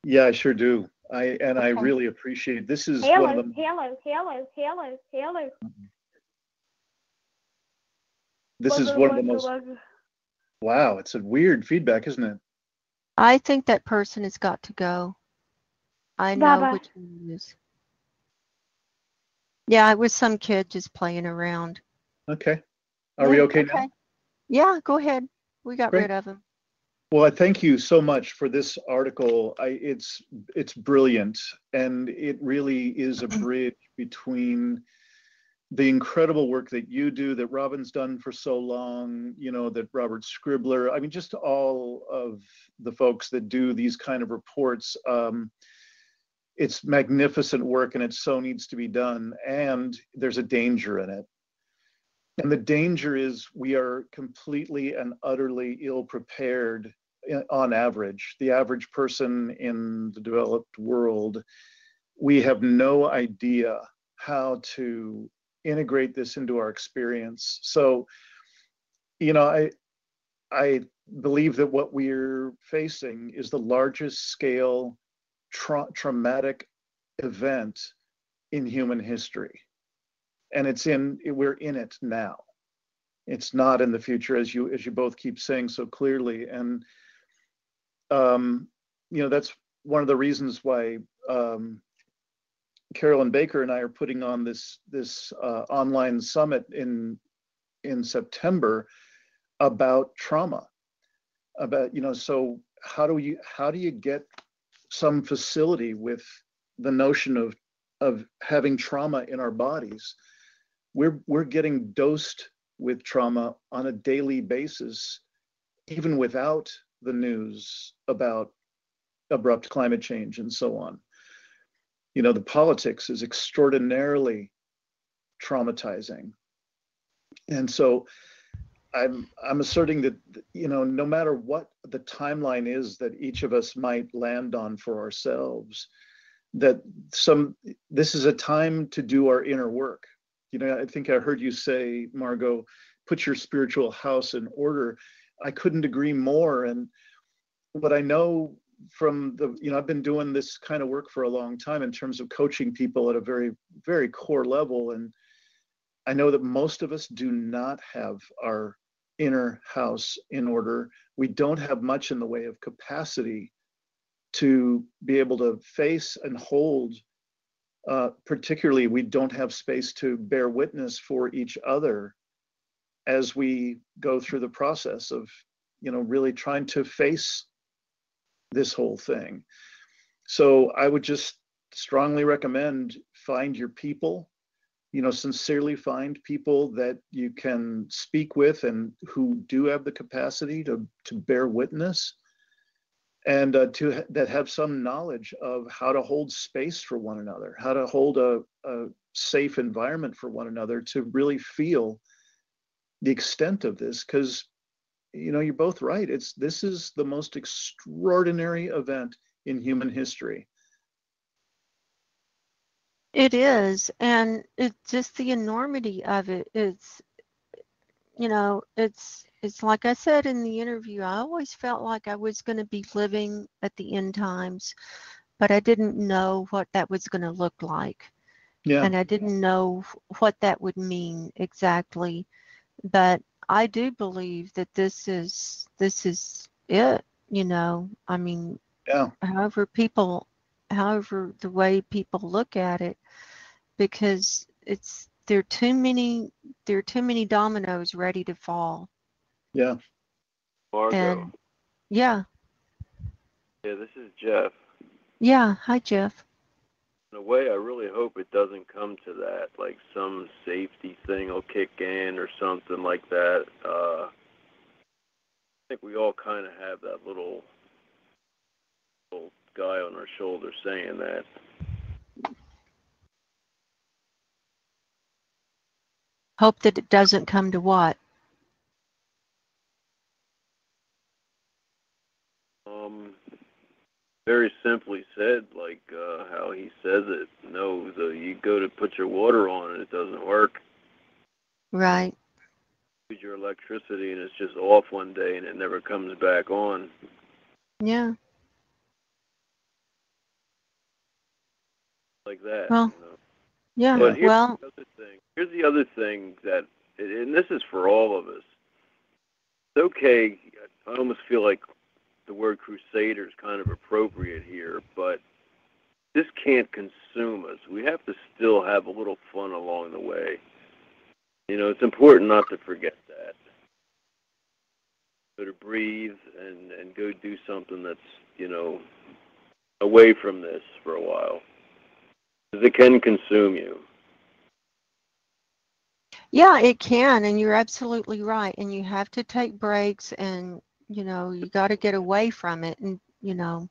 Yeah, I sure do. I Okay. really appreciate this. Is one of them. Hello. This is one of the most. Wow, it's a weird feedback, isn't it? I think that person has got to go. I know Baba. which one it is. Yeah, it was some kid just playing around. Okay. Are we okay now? Yeah, go ahead. We got rid of him. Well, I thank you so much for this article. It's brilliant, and it really is a bridge between the incredible work that you do, that Robin's done for so long, you know, that Robert Scribbler, I mean, just all of the folks that do these kind of reports. It's magnificent work, and it so needs to be done. And there's a danger in it. And the danger is we are completely and utterly ill-prepared on average. The average person in the developed world, we have no idea how to integrate this into our experience. So, you know, I believe that what we're facing is the largest scale traumatic event in human history. And we're in it now. It's not in the future, as you both keep saying so clearly. And you know, that's one of the reasons why Carolyn Baker and I are putting on this online summit in September about trauma. About, you know, so how do you get some facility with the notion of having trauma in our bodies? We're getting dosed with trauma on a daily basis, even without the news about abrupt climate change and so on. You know, the politics is extraordinarily traumatizing. And so I'm asserting that, you know, no matter what the timeline is that each of us might land on for ourselves, that this is a time to do our inner work. You know, I think I heard you say, Margo, put your spiritual house in order. I couldn't agree more. And what I know from you know, I've been doing this kind of work for a long time in terms of coaching people at a very, very core level. And I know that most of us do not have our inner house in order. We don't have much in the way of capacity to be able to face and hold. Particularly, we don't have space to bear witness for each other as we go through the process of, you know, really trying to face this whole thing. So I would just strongly recommend find your people, you know, sincerely find people that you can speak with and who do have the capacity to bear witness, and that have some knowledge of how to hold space for one another, how to hold a safe environment for one another to really feel the extent of this. Because, you know, you're both right. This is the most extraordinary event in human history. It is, and it's just the enormity of it. It's, you know, it's like I said in the interview, I always felt like I was going to be living at the end times, but I didn't know what that was going to look like. Yeah. And I didn't know what that would mean exactly. But I do believe that this is it, you know. I mean, yeah. however the way people look at it, because there are too many dominoes ready to fall. Yeah. Margo. And Yeah. Yeah, this is Jeff. Yeah. Hi, Jeff. In a way, I really hope it doesn't come to that, like some safety thing will kick in or something like that. I think we all kind of have that little guy on our shoulder saying that. Hope that it doesn't come to what? Very simply said, like how he says it. No, you go to put your water on and it doesn't work. Right. Use your electricity and it's just off one day and it never comes back on. Yeah. Like that. Well, You know? yeah. But here's Well, the other thing. Here's the other thing that, and this is for all of us. It's okay. I almost feel like the word crusader is kind of appropriate here, but this can't consume us. We have to still have a little fun along the way. You know, it's important not to forget that. So to breathe and go do something that's, you know, away from this for a while. Because it can consume you. yeah, it can, and you're absolutely right. And you have to take breaks, and you know, you got to get away from it, and you know.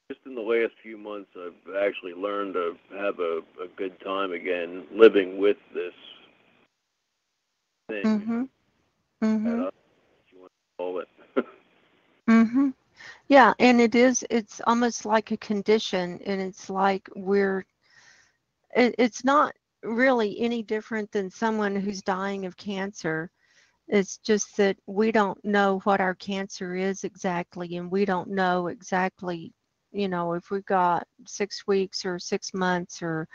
Just in the last few months, I've actually learned to have a good time again living with this thing. Mhm. Mhm. What you want to call it. Mhm. Yeah, and it's almost like a condition, and it's like it's not really any different than someone who's dying of cancer. It's just that we don't know what our cancer is exactly, and we don't know exactly, you know, if we've got 6 weeks or 6 months or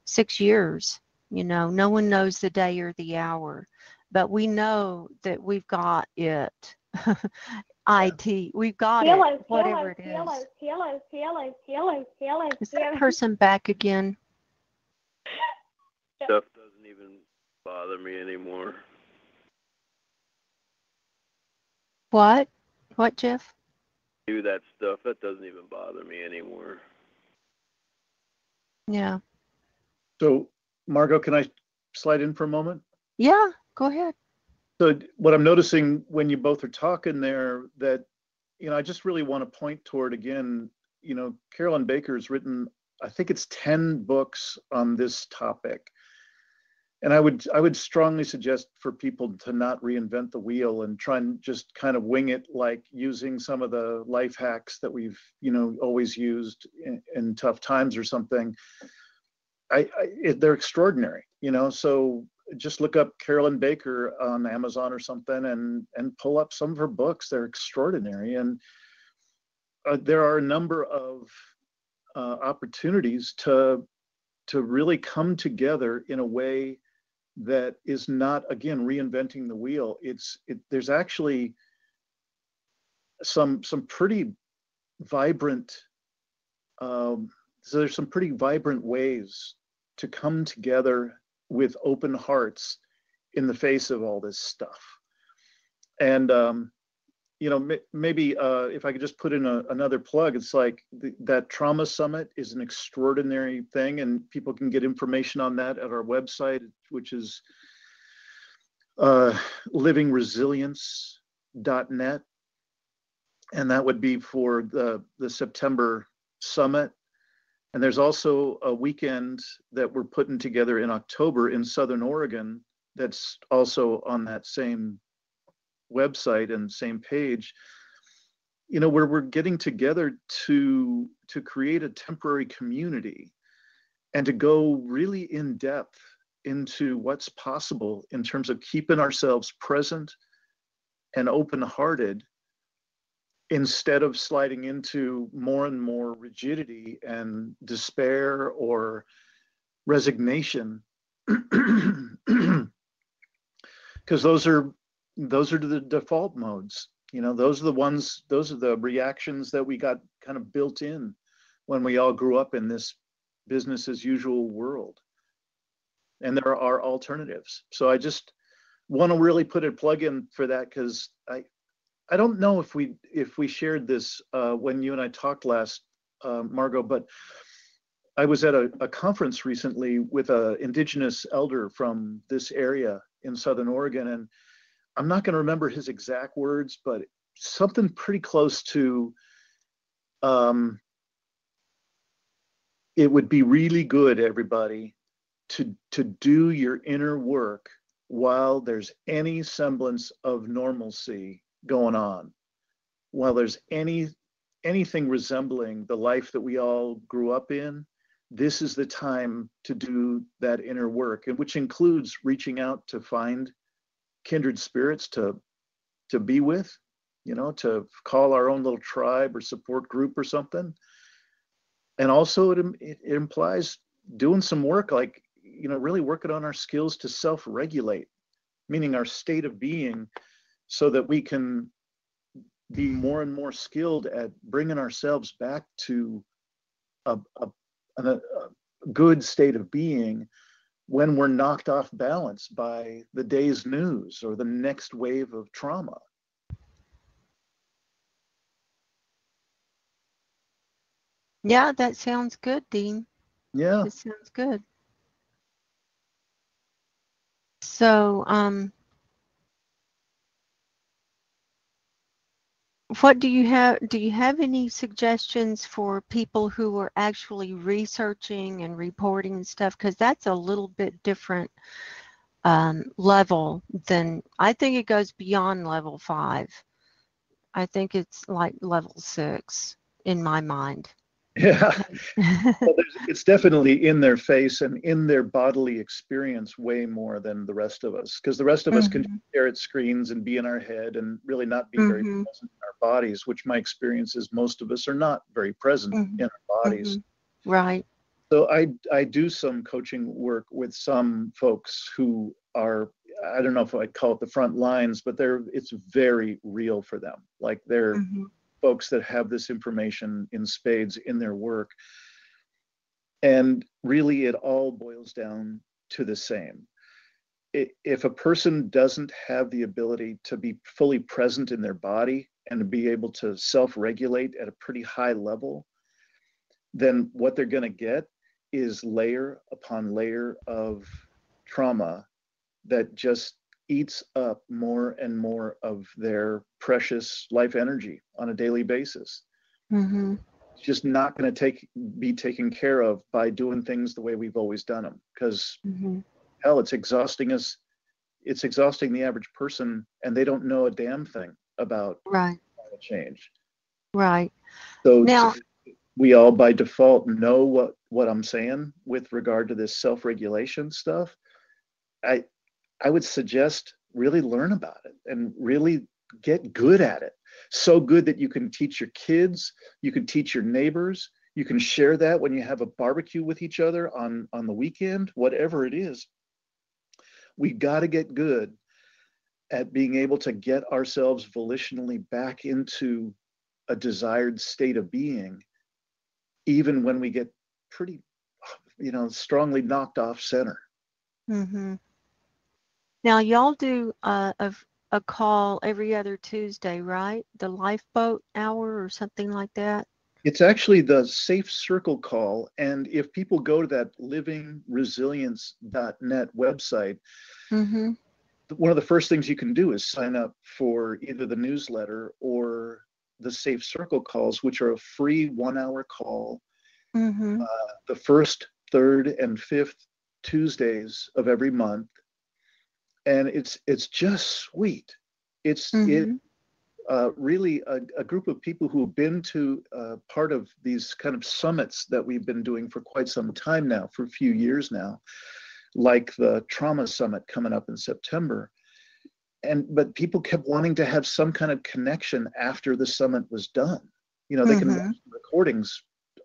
6 years. You know, no one knows the day or the hour, but we know that we've got it. We've got it, whatever it is. Is that person back again? Stuff doesn't even bother me anymore. What? What, Jeff? Do that stuff, that doesn't even bother me anymore. Yeah. So, Margo, can I slide in for a moment? Yeah, go ahead. So what I'm noticing when you both are talking there, that, you know, I just really want to point toward, again, you know, Carolyn Baker's written, I think it's 10 books on this topic. And I would strongly suggest for people to not reinvent the wheel and try and just kind of wing it, like using some of the life hacks that we've, you know, always used in tough times or something. They're extraordinary, you know. So just look up Carolyn Baker on Amazon or something and pull up some of her books. They're extraordinary. And there are a number of opportunities to really come together in a way that is not, again, reinventing the wheel. There's actually some pretty vibrant so there's some pretty vibrant ways to come together with open hearts in the face of all this stuff. And you know, maybe if I could just put in another plug, it's like that trauma summit is an extraordinary thing, and people can get information on that at our website, which is livingresilience.net, and that would be for the September summit. And there's also a weekend that we're putting together in October in Southern Oregon that's also on that same website and same page, you know, where we're getting together to create a temporary community and to go really in depth into what's possible in terms of keeping ourselves present and open-hearted, instead of sliding into more and more rigidity and despair or resignation, because those are the default modes. You know, those are the reactions that we got kind of built in when we all grew up in this business as usual world. And there are alternatives. So I just want to really put a plug in for that, because I don't know if we shared this when you and I talked last, Margo, but I was at a conference recently with an indigenous elder from this area in Southern Oregon, and I'm not going to remember his exact words, but something pretty close to, it would be really good, everybody, to do your inner work while there's any semblance of normalcy going on, while there's anything resembling the life that we all grew up in. This is the time to do that inner work, and which includes reaching out to find kindred spirits to be with, to call our own little tribe or support group or something. And also it implies doing some work, like, really working on our skills to self-regulate, meaning our state of being, so that we can be more and more skilled at bringing ourselves back to a good state of being when we're knocked off balance by the day's news or the next wave of trauma. Yeah, that sounds good, Dean. Yeah. That sounds good. So, what do you have? Do you have any suggestions for people who are actually researching and reporting and stuff? Because that's a little bit different level than, I think it goes beyond level 5. I think it's like level 6 in my mind. Yeah. Well, it's definitely in their face and in their bodily experience way more than the rest of us, because the rest of us can stare at screens and be in our head and really not be very present in our bodies, which my experience is most of us are not very present in our bodies. Right. So I do some coaching work with some folks who are, I don't know if I'd call it the front lines, but it's very real for them. Like they're folks that have this information in spades in their work. And really it all boils down to the same. If a person doesn't have the ability to be fully present in their body and to be able to self-regulate at a pretty high level, then what they're going to get is layer upon layer of trauma that just eats up more and more of their precious life energy on a daily basis. It's just not going to be taken care of by doing things the way we've always done them, because hell, it's exhausting us. It's exhausting the average person, and they don't know a damn thing about climate change. Right. So now, we all by default know what I'm saying with regard to this self-regulation stuff. I would suggest really learn about it and really get good at it. So good that you can teach your kids, you can teach your neighbors, you can share that when you have a barbecue with each other on the weekend, whatever it is. We got to get good at being able to get ourselves volitionally back into a desired state of being, even when we get pretty, strongly knocked off center. Now, y'all do a call every other Tuesday, right? The lifeboat hour or something like that? It's actually the Safe Circle call. And if people go to that livingresilience.net website, one of the first things you can do is sign up for either the newsletter or the Safe Circle calls, which are a free 1-hour call, the first, third, and fifth Tuesdays of every month. And it's just sweet. It's really a group of people who have been to part of these kind of summits that we've been doing for quite some time now, for a few years now, like the Trauma Summit coming up in September. But people kept wanting to have some kind of connection after the summit was done. They can watch the recordings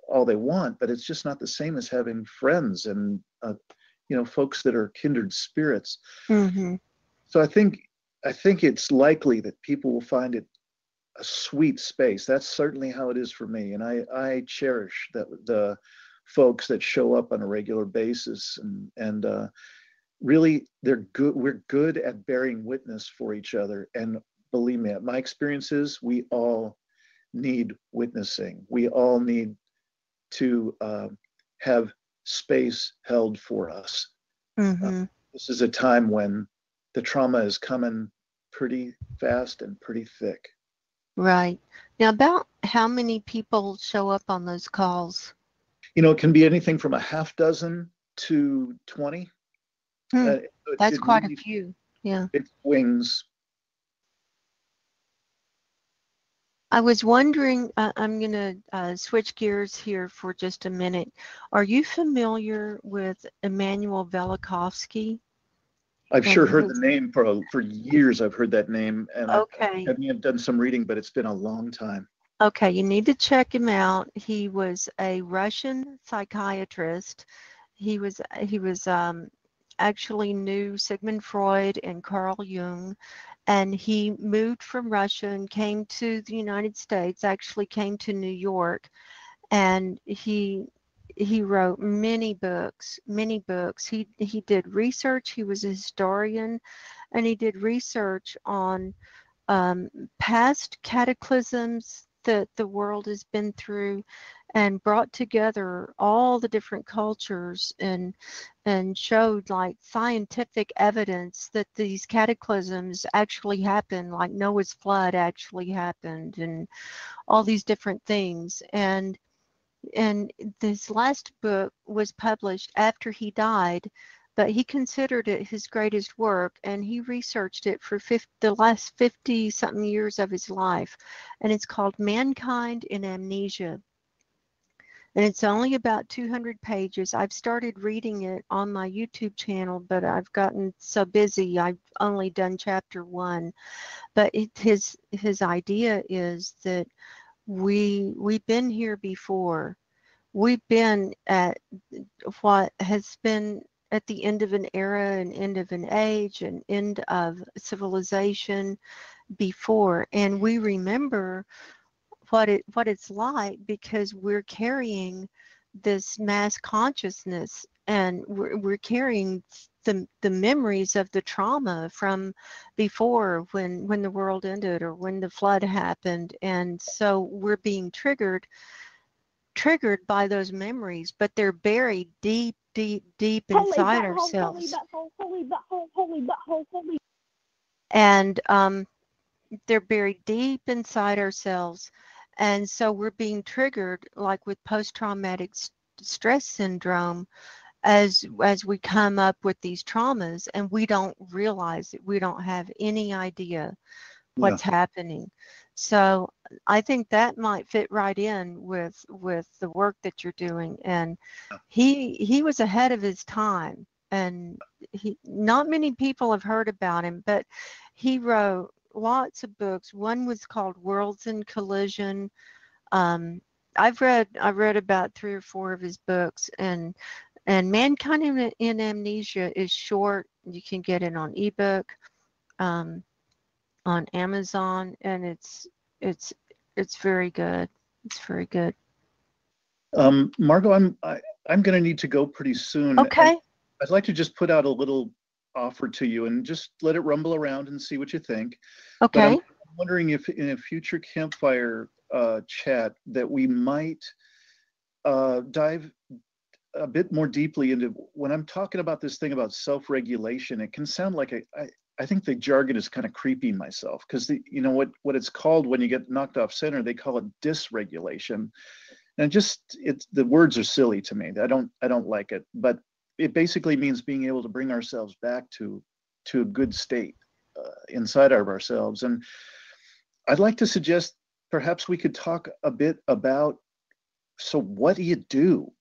all they want, but it's just not the same as having friends and folks that are kindred spirits. So I think it's likely that people will find it a sweet space. That's certainly how it is for me. And I cherish that the folks that show up on a regular basis and really they're good. We're good at bearing witness for each other. And believe me, my experience is we all need witnessing. We all need to have space held for us. Mm-hmm. This is a time when the trauma is coming pretty fast and pretty thick. Right. Now, about how many people show up on those calls? It can be anything from a half dozen to 20. That's quite a few. Yeah. It swings. I was wondering, I'm going to switch gears here for just a minute. Are you familiar with Immanuel Velikovsky? I've sure heard the name for years. I've heard that name, and okay. I've done some reading, but it's been a long time. Okay, you need to check him out. He was a Russian psychiatrist. He was actually knew Sigmund Freud and Carl Jung, and he moved from Russia and came to the United States, actually came to New York, and he wrote many books. He did research. He was a historian, and he did research on past cataclysms that the world has been through, and brought together all the different cultures and showed like scientific evidence that these cataclysms actually happened, like Noah's flood actually happened, and all these different things. And this last book was published after he died, but he considered it his greatest work, and he researched it for the last 50-something years of his life. And it's called Mankind in Amnesia. And it's only about 200 pages. I've started reading it on my YouTube channel, but I've gotten so busy, I've only done chapter 1. But his idea is that we've been here before. We've been at what has been at the end of an era, an end of an age, an end of civilization before, and we remember what it's like because we're carrying this mass consciousness, and we're carrying the memories of the trauma from before, when the world ended or when the flood happened, and so we're being triggered by those memories, but they're buried deep inside ourselves. Holy butthole. And they're buried deep inside ourselves, and so we're being triggered, like with post-traumatic stress syndrome, as we come up with these traumas, and we don't realize it. We don't have any idea what's happening. So I think that might fit right in with the work that you're doing. And he was ahead of his time, and not many people have heard about him, but he wrote lots of books. One was called Worlds in Collision. I've read about 3 or 4 of his books, and Mankind in Amnesia is short. You can get it on ebook, on Amazon, and it's very good. It's very good. Margo, I'm going to need to go pretty soon. Okay. I'd like to just put out a little offer to you and just let it rumble around and see what you think. Okay. But I'm wondering if in a future Campfire chat that we might dive a bit more deeply into, when I'm talking about this thing about self-regulation, it can sound like I think the jargon is kind of creeping myself, because what it's called when you get knocked off center, they call it dysregulation, and the words are silly to me. I don't like it, but it basically means being able to bring ourselves back to a good state inside of ourselves. And I'd like to suggest perhaps we could talk a bit about, so what do you do?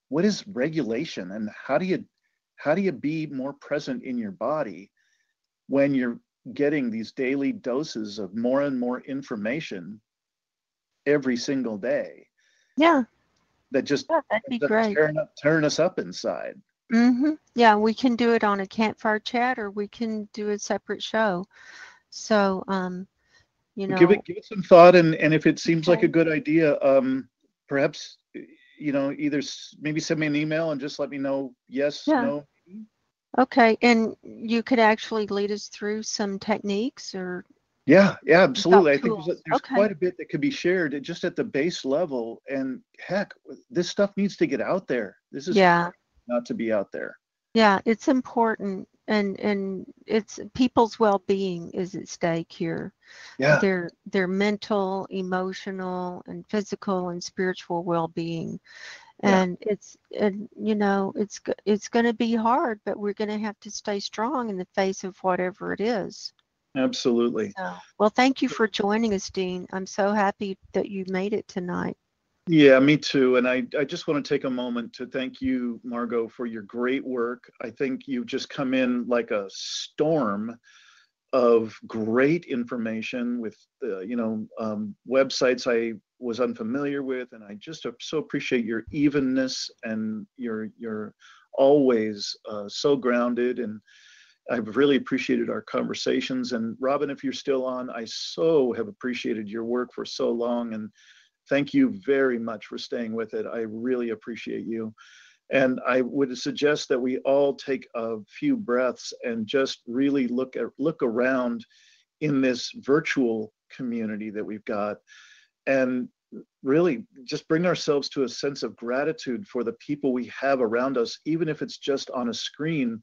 What is regulation, and how do you be more present in your body when you're getting these daily doses of more and more information every single day? Yeah. That just that'd be great. Tearing us up inside. Mm-hmm. Yeah, we can do it on a Campfire chat, or we can do a separate show. So, give it some thought, and if it seems like a good idea, perhaps either maybe send me an email and just let me know yes, no. Okay, and you could actually lead us through some techniques, or Yeah, You've got absolutely. I think tools. there's Okay. quite a bit that could be shared just at the base level. And heck, this stuff needs to get out there. This is Yeah. not to be out there. Yeah, it's important, and it's people's well-being is at stake here. Yeah, Their mental, emotional, and physical and spiritual well-being. And it's going to be hard, but we're going to have to stay strong in the face of whatever it is. absolutely. So, well, thank you for joining us, Dean. I'm so happy that you made it tonight. Yeah, me too. And I just want to take a moment to thank you, Margo, for your great work. I think you've just come in like a storm of great information with, websites I was unfamiliar with. And I just so appreciate your evenness, and you're always so grounded. And I've really appreciated our conversations. And Robin, if you're still on, I so have appreciated your work for so long. And thank you very much for staying with it. I really appreciate you. And I would suggest that we all take a few breaths and just really look around in this virtual community that we've got, and really just bring ourselves to a sense of gratitude for the people we have around us, even if it's just on a screen.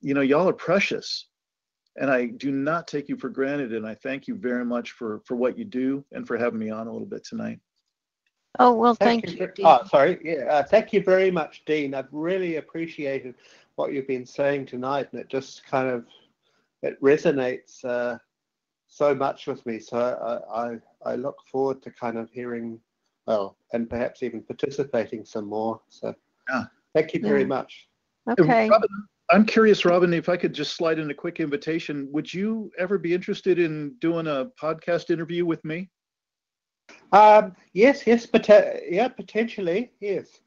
Y'all are precious. And I do not take you for granted. And I thank you very much for what you do and for having me on a little bit tonight. Oh, well, thank you, Dean. Oh, sorry. Yeah, thank you very much, Dean. I've really appreciated what you've been saying tonight, and it just kind of resonates so much with me. So I look forward to kind of hearing, and perhaps even participating some more. So thank you very much. Okay. Robin, I'm curious, Robin, if I could just slide in a quick invitation. Would you ever be interested in doing a podcast interview with me? Yes, potentially, yes.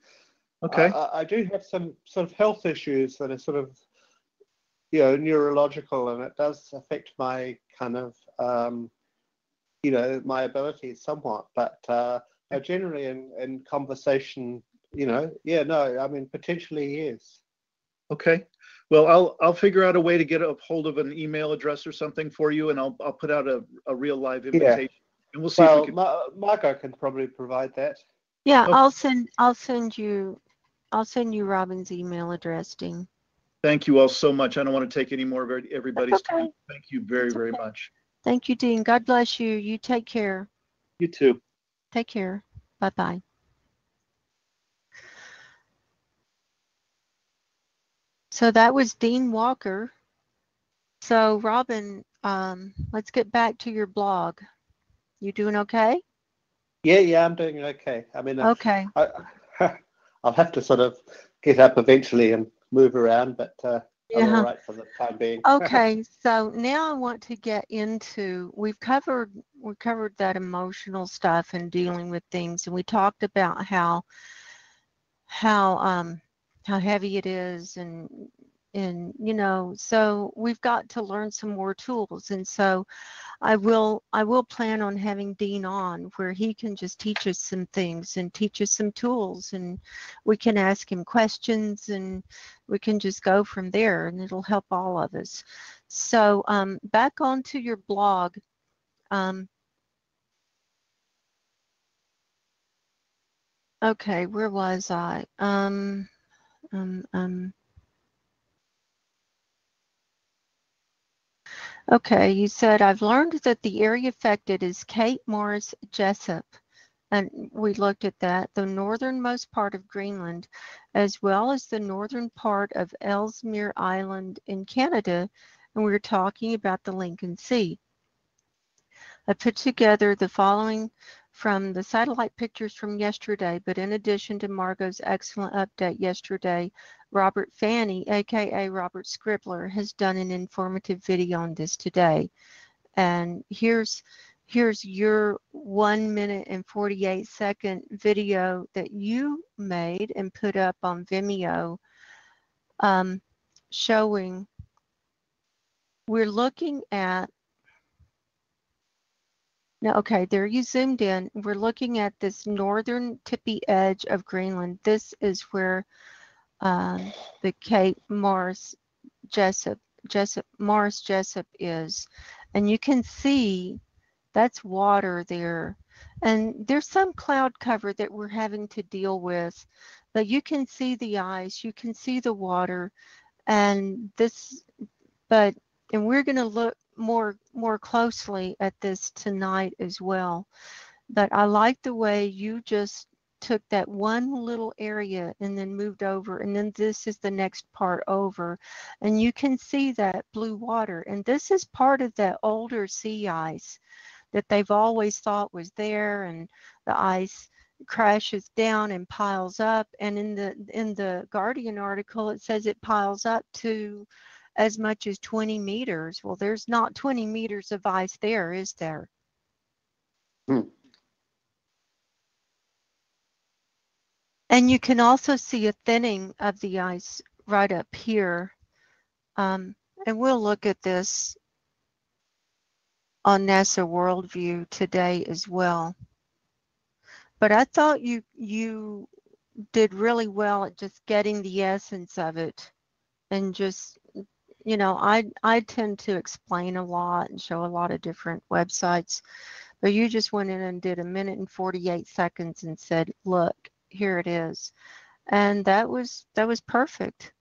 Okay. I do have some sort of health issues that are sort of, neurological, and it does affect my kind of, my abilities somewhat. But generally in conversation, potentially, yes. Okay. Well, I'll figure out a way to get a hold of an email address or something for you, and I'll put out a real live invitation. Yeah. And we'll see if we can. Margo can probably provide that. Yeah, okay. I'll send you Robin's email address, Dean. Thank you all so much. I don't want to take any more of everybody's time. Thank you very, very much. Thank you, Dean. God bless you. You take care. You too. Take care. Bye-bye. So that was Dean Walker. So Robin, let's get back to your blog. You doing okay? Yeah, I'm doing okay. I mean, okay. I'll have to sort of get up eventually and move around, but I'm all right for the time being. Okay, so now I want to get into, we covered that emotional stuff and dealing with things, and we talked about how heavy it is, and so we've got to learn some more tools. And so I will plan on having Dean on, where he can just teach us some things and teach us some tools, and we can ask him questions, and we can just go from there, and it'll help all of us. So back onto your blog. Okay, where was I? Okay, you said, I've learned that the area affected is Cape Morris Jesup, and we looked at that, the northernmost part of Greenland, as well as the northern part of Ellesmere Island in Canada, and we were talking about the Lincoln Sea. I put together the following from the satellite pictures from yesterday, but in addition to Margo's excellent update yesterday, Robert Fanny, aka Robert Scribbler, has done an informative video on this today. And here's your 1 minute and 48-second video that you made and put up on Vimeo, showing, we're looking at, now, okay, there you zoomed in. We're looking at this northern tippy edge of Greenland. This is where the Cape Morris Jesup is. And you can see that's water there. And there's some cloud cover that we're having to deal with, but you can see the ice, you can see the water, and we're going to look more closely at this tonight as well. But I like the way you just took that one little area and then moved over, and then this is the next part over, and you can see that blue water, and this is part of that older sea ice that they've always thought was there, and the ice crashes down and piles up. And in the Guardian article, it says it piles up to as much as 20 meters. Well, there's not 20 meters of ice there, is there? And you can also see a thinning of the ice right up here. And we'll look at this on NASA Worldview today as well. But I thought you did really well at just getting the essence of it, and just, you know, I tend to explain a lot and show a lot of different websites, but you just went in and did 1 minute and 48 seconds and said, look, here it is. And that was perfect.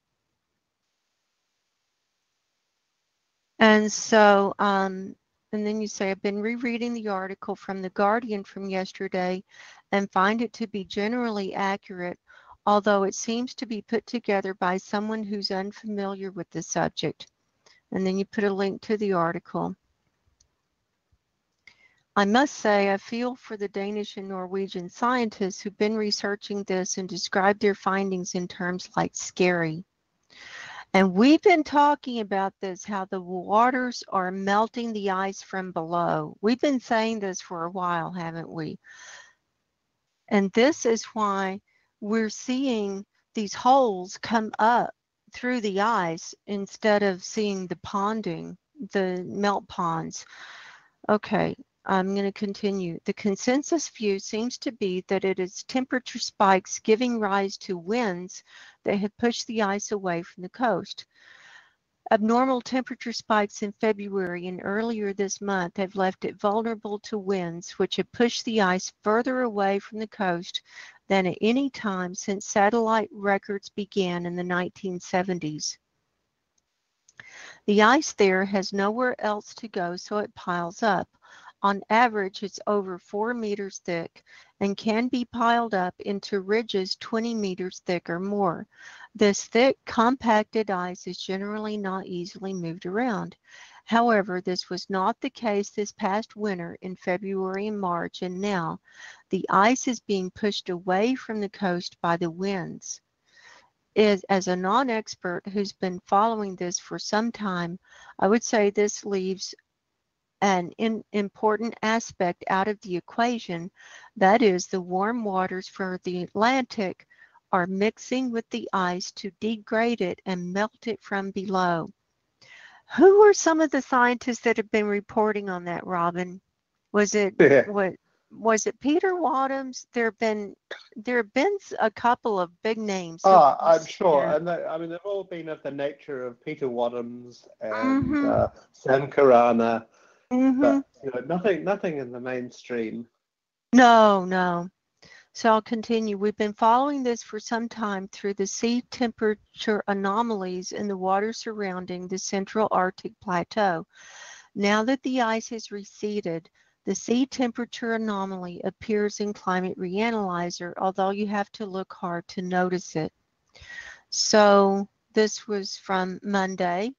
And so and then you say, I've been rereading the article from The Guardian from yesterday and find it to be generally accurate, although it seems to be put together by someone who's unfamiliar with the subject. And then you put a link to the article. I must say, I feel for the Danish and Norwegian scientists who've been researching this and described their findings in terms like scary. And we've been talking about this, how the waters are melting the ice from below. We've been saying this for a while, haven't we? And this is why we're seeing these holes come up through the ice instead of seeing the ponding, the melt ponds. Okay, I'm going to continue. The consensus view seems to be that it is temperature spikes giving rise to winds that have pushed the ice away from the coast. Abnormal temperature spikes in February and earlier this month have left it vulnerable to winds which have pushed the ice further away from the coast than at any time since satellite records began in the 1970s. The ice there has nowhere else to go, so it piles up. On average, it's over 4 meters thick and can be piled up into ridges 20 meters thick or more. This thick, compacted ice is generally not easily moved around. However, this was not the case this past winter in February and March, and now the ice is being pushed away from the coast by the winds. As a non-expert who's been following this for some time, I would say this leaves an important aspect out of the equation, that is, the warm waters for the Atlantic are mixing with the ice to degrade it and melt it from below. Who were some of the scientists that have been reporting on that, Robin? Was it Peter Wadhams? There have been a couple of big names. I'm sure, and I mean they've all been of the nature of Peter Wadhams and Sam Karana. But nothing in the mainstream. No. So I'll continue. We've been following this for some time through the sea temperature anomalies in the water surrounding the central Arctic plateau. Now that the ice has receded, the sea temperature anomaly appears in Climate Reanalyzer, although you have to look hard to notice it. So this was from Monday.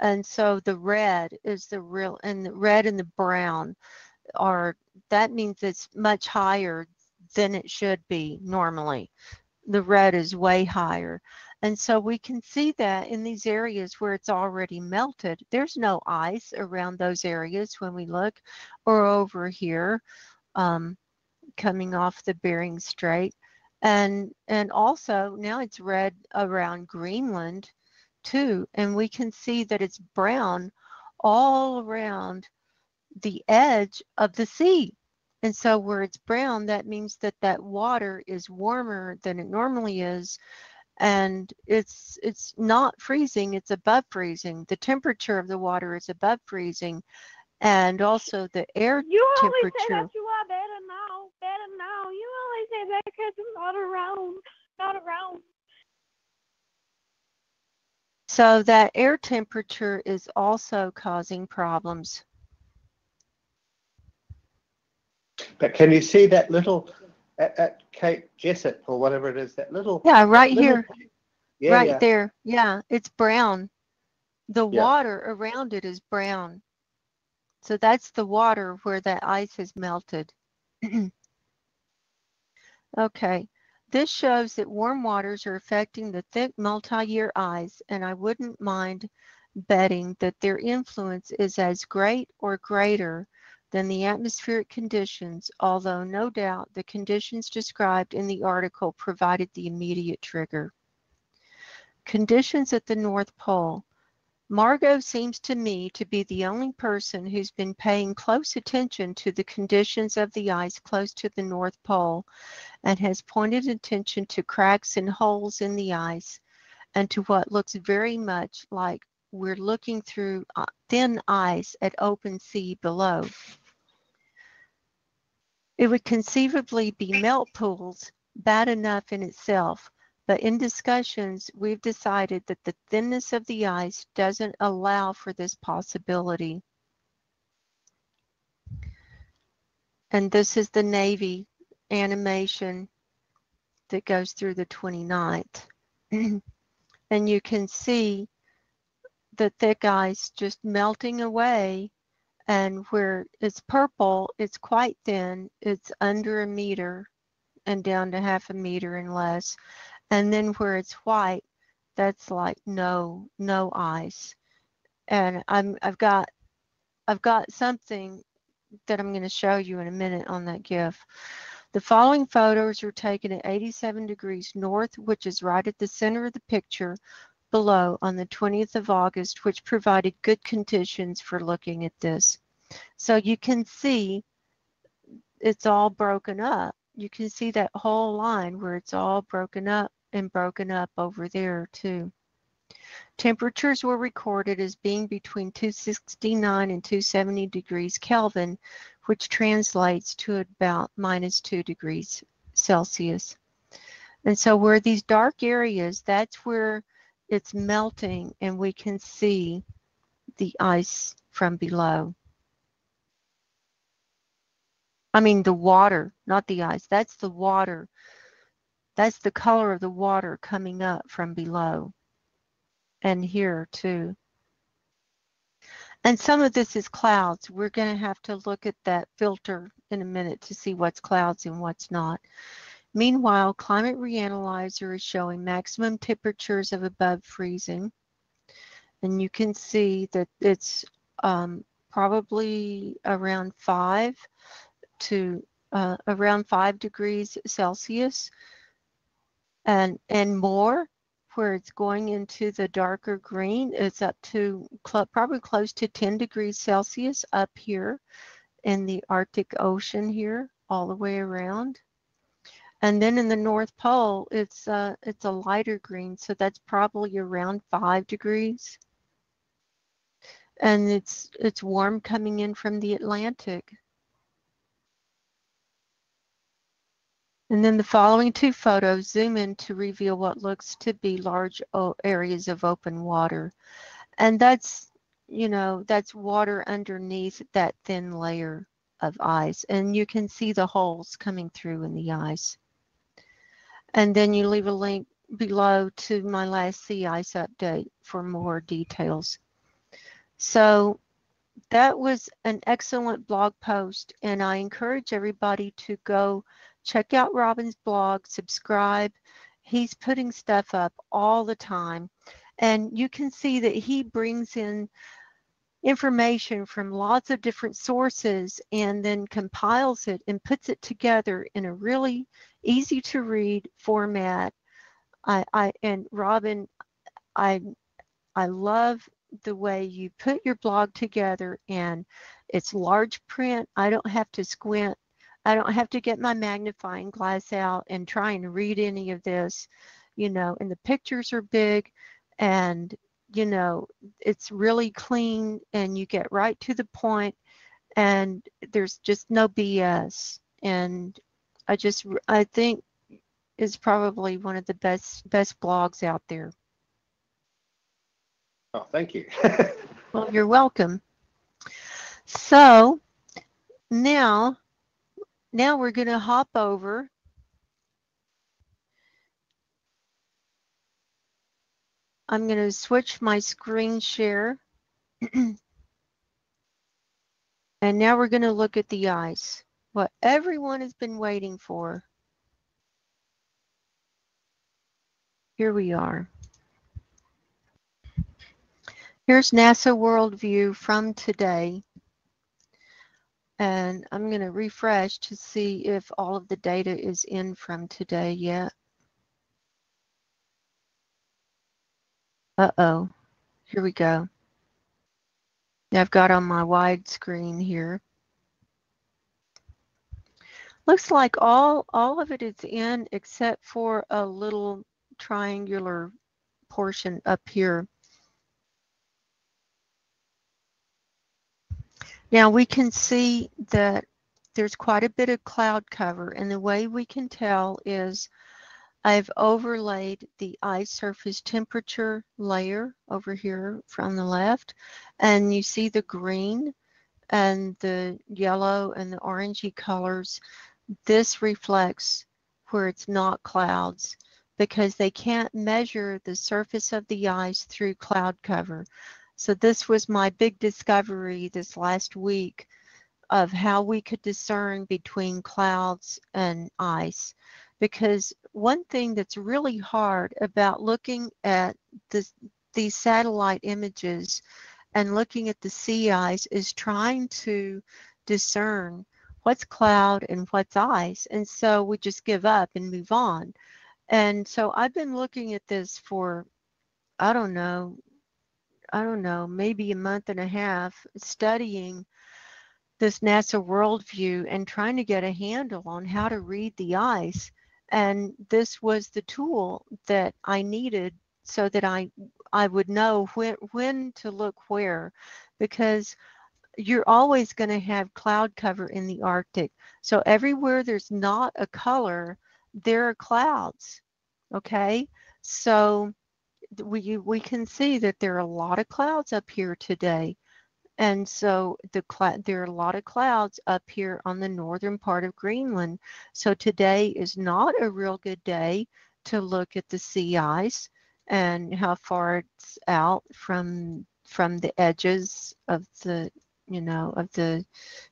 And so the red is the real, and the red and the brown that means it's much higher than it should be normally. The red is way higher. And so we can see that in these areas where it's already melted, there's no ice around those areas when we look, or over here, coming off the Bering Strait. And also now it's red around Greenland too, and we can see that it's brown all around the edge of the sea. And so where it's brown, that means that water is warmer than it normally is, and it's not freezing, it's above freezing. The temperature of the water is above freezing, and also the air You only say temperature. that you are better now. You only say that because I'm not around. So that air temperature is also causing problems. But can you see that little at Cape Jesup or whatever it is? That little. Yeah, right little, here, Yeah, right yeah. there. Yeah, it's brown. The Yeah. water around it is brown. So that's the water where that ice has melted. Okay, this shows that warm waters are affecting the thick multi-year ice, and I wouldn't mind betting that their influence is as great or greater than the atmospheric conditions, although no doubt the conditions described in the article provided the immediate trigger. Conditions at the North Pole. Margo seems to me to be the only person who's been paying close attention to the conditions of the ice close to the North Pole and has pointed attention to cracks and holes in the ice and to what looks very much like we're looking through thin ice at open sea below. It would conceivably be melt pools, bad enough in itself, but in discussions, we've decided that the thinness of the ice doesn't allow for this possibility. And this is the Navy animation that goes through the 29th. And you can see the thick ice just melting away, and where it's purple, it's quite thin. It's under a meter and down to half a meter and less. And then where it's white, that's like no ice. And I've got something that I'm going to show you in a minute on that GIF. The following photos are taken at 87 degrees north, which is right at the center of the picture below on the 20th of August, which provided good conditions for looking at this. So you can see it's all broken up. You can see that whole line where it's all broken up and broken up over there too. Temperatures were recorded as being between 269 and 270 degrees Kelvin, which translates to about -2 degrees Celsius. And so where these dark areas, that's where it's melting and we can see the ice from below. I mean the water, not the ice. That's the water. That's the color of the water coming up from below. And here too. And some of this is clouds. We're going to have to look at that filter in a minute to see what's clouds and what's not. Meanwhile, Climate Reanalyzer is showing maximum temperatures of above freezing. And you can see that it's probably around 5 degrees Celsius and more. Where it's going into the darker green, it's up to probably close to 10 degrees Celsius up here in the Arctic Ocean here, all the way around. And then in the North Pole, it's a lighter green, so that's probably around 5 degrees. And it's warm coming in from the Atlantic. And then the following two photos zoom in to reveal what looks to be large areas of open water. And that's, that's water underneath that thin layer of ice. And you can see the holes coming through in the ice. And then you leave a link below to my last sea ice update for more details. So that was an excellent blog post, and I encourage everybody to go check out Robin's blog, subscribe. He's putting stuff up all the time, and you can see that he brings in information from lots of different sources and then compiles it and puts it together in a really easy to read format. And Robin, I love the way you put your blog together, and it's large print. I don't have to squint. I don't have to get my magnifying glass out and try and read any of this. and the pictures are big, and, it's really clean, and you get right to the point, and there's just no BS. And I think it's probably one of the best blogs out there. Oh, thank you. Well, you're welcome. So now we're going to hop over. I'm going to switch my screen share. And now we're going to look at the ice, what everyone has been waiting for. Here we are. Here's NASA Worldview from today. And I'm going to refresh to see if all of the data is in from today yet. Uh-oh. Here we go. I've got on my wide screen here. Looks like all of it is in except for a little triangular portion up here. Now we can see that there's quite a bit of cloud cover, and the way we can tell is I've overlaid the ice surface temperature layer over here from the left, and you see the green and the yellow and the orangey colors. This reflects where it's not clouds, because they can't measure the surface of the ice through cloud cover. So this was my big discovery this last week of how we could discern between clouds and ice. Because one thing that's really hard about looking at these satellite images and looking at the sea ice is trying to discern what's cloud and what's ice. And so we just give up and move on. And so I've been looking at this for, I don't know, maybe a month and a half, studying this NASA worldview and trying to get a handle on how to read the ice. And this was the tool that I needed so that I would know when to look where, because you're always going to have cloud cover in the Arctic. So everywhere there's not a color, there are clouds. Okay, so we can see that there are a lot of clouds up here today. And so there are a lot of clouds up here on the northern part of Greenland. So today is not a real good day to look at the sea ice and how far it's out from the edges of the of the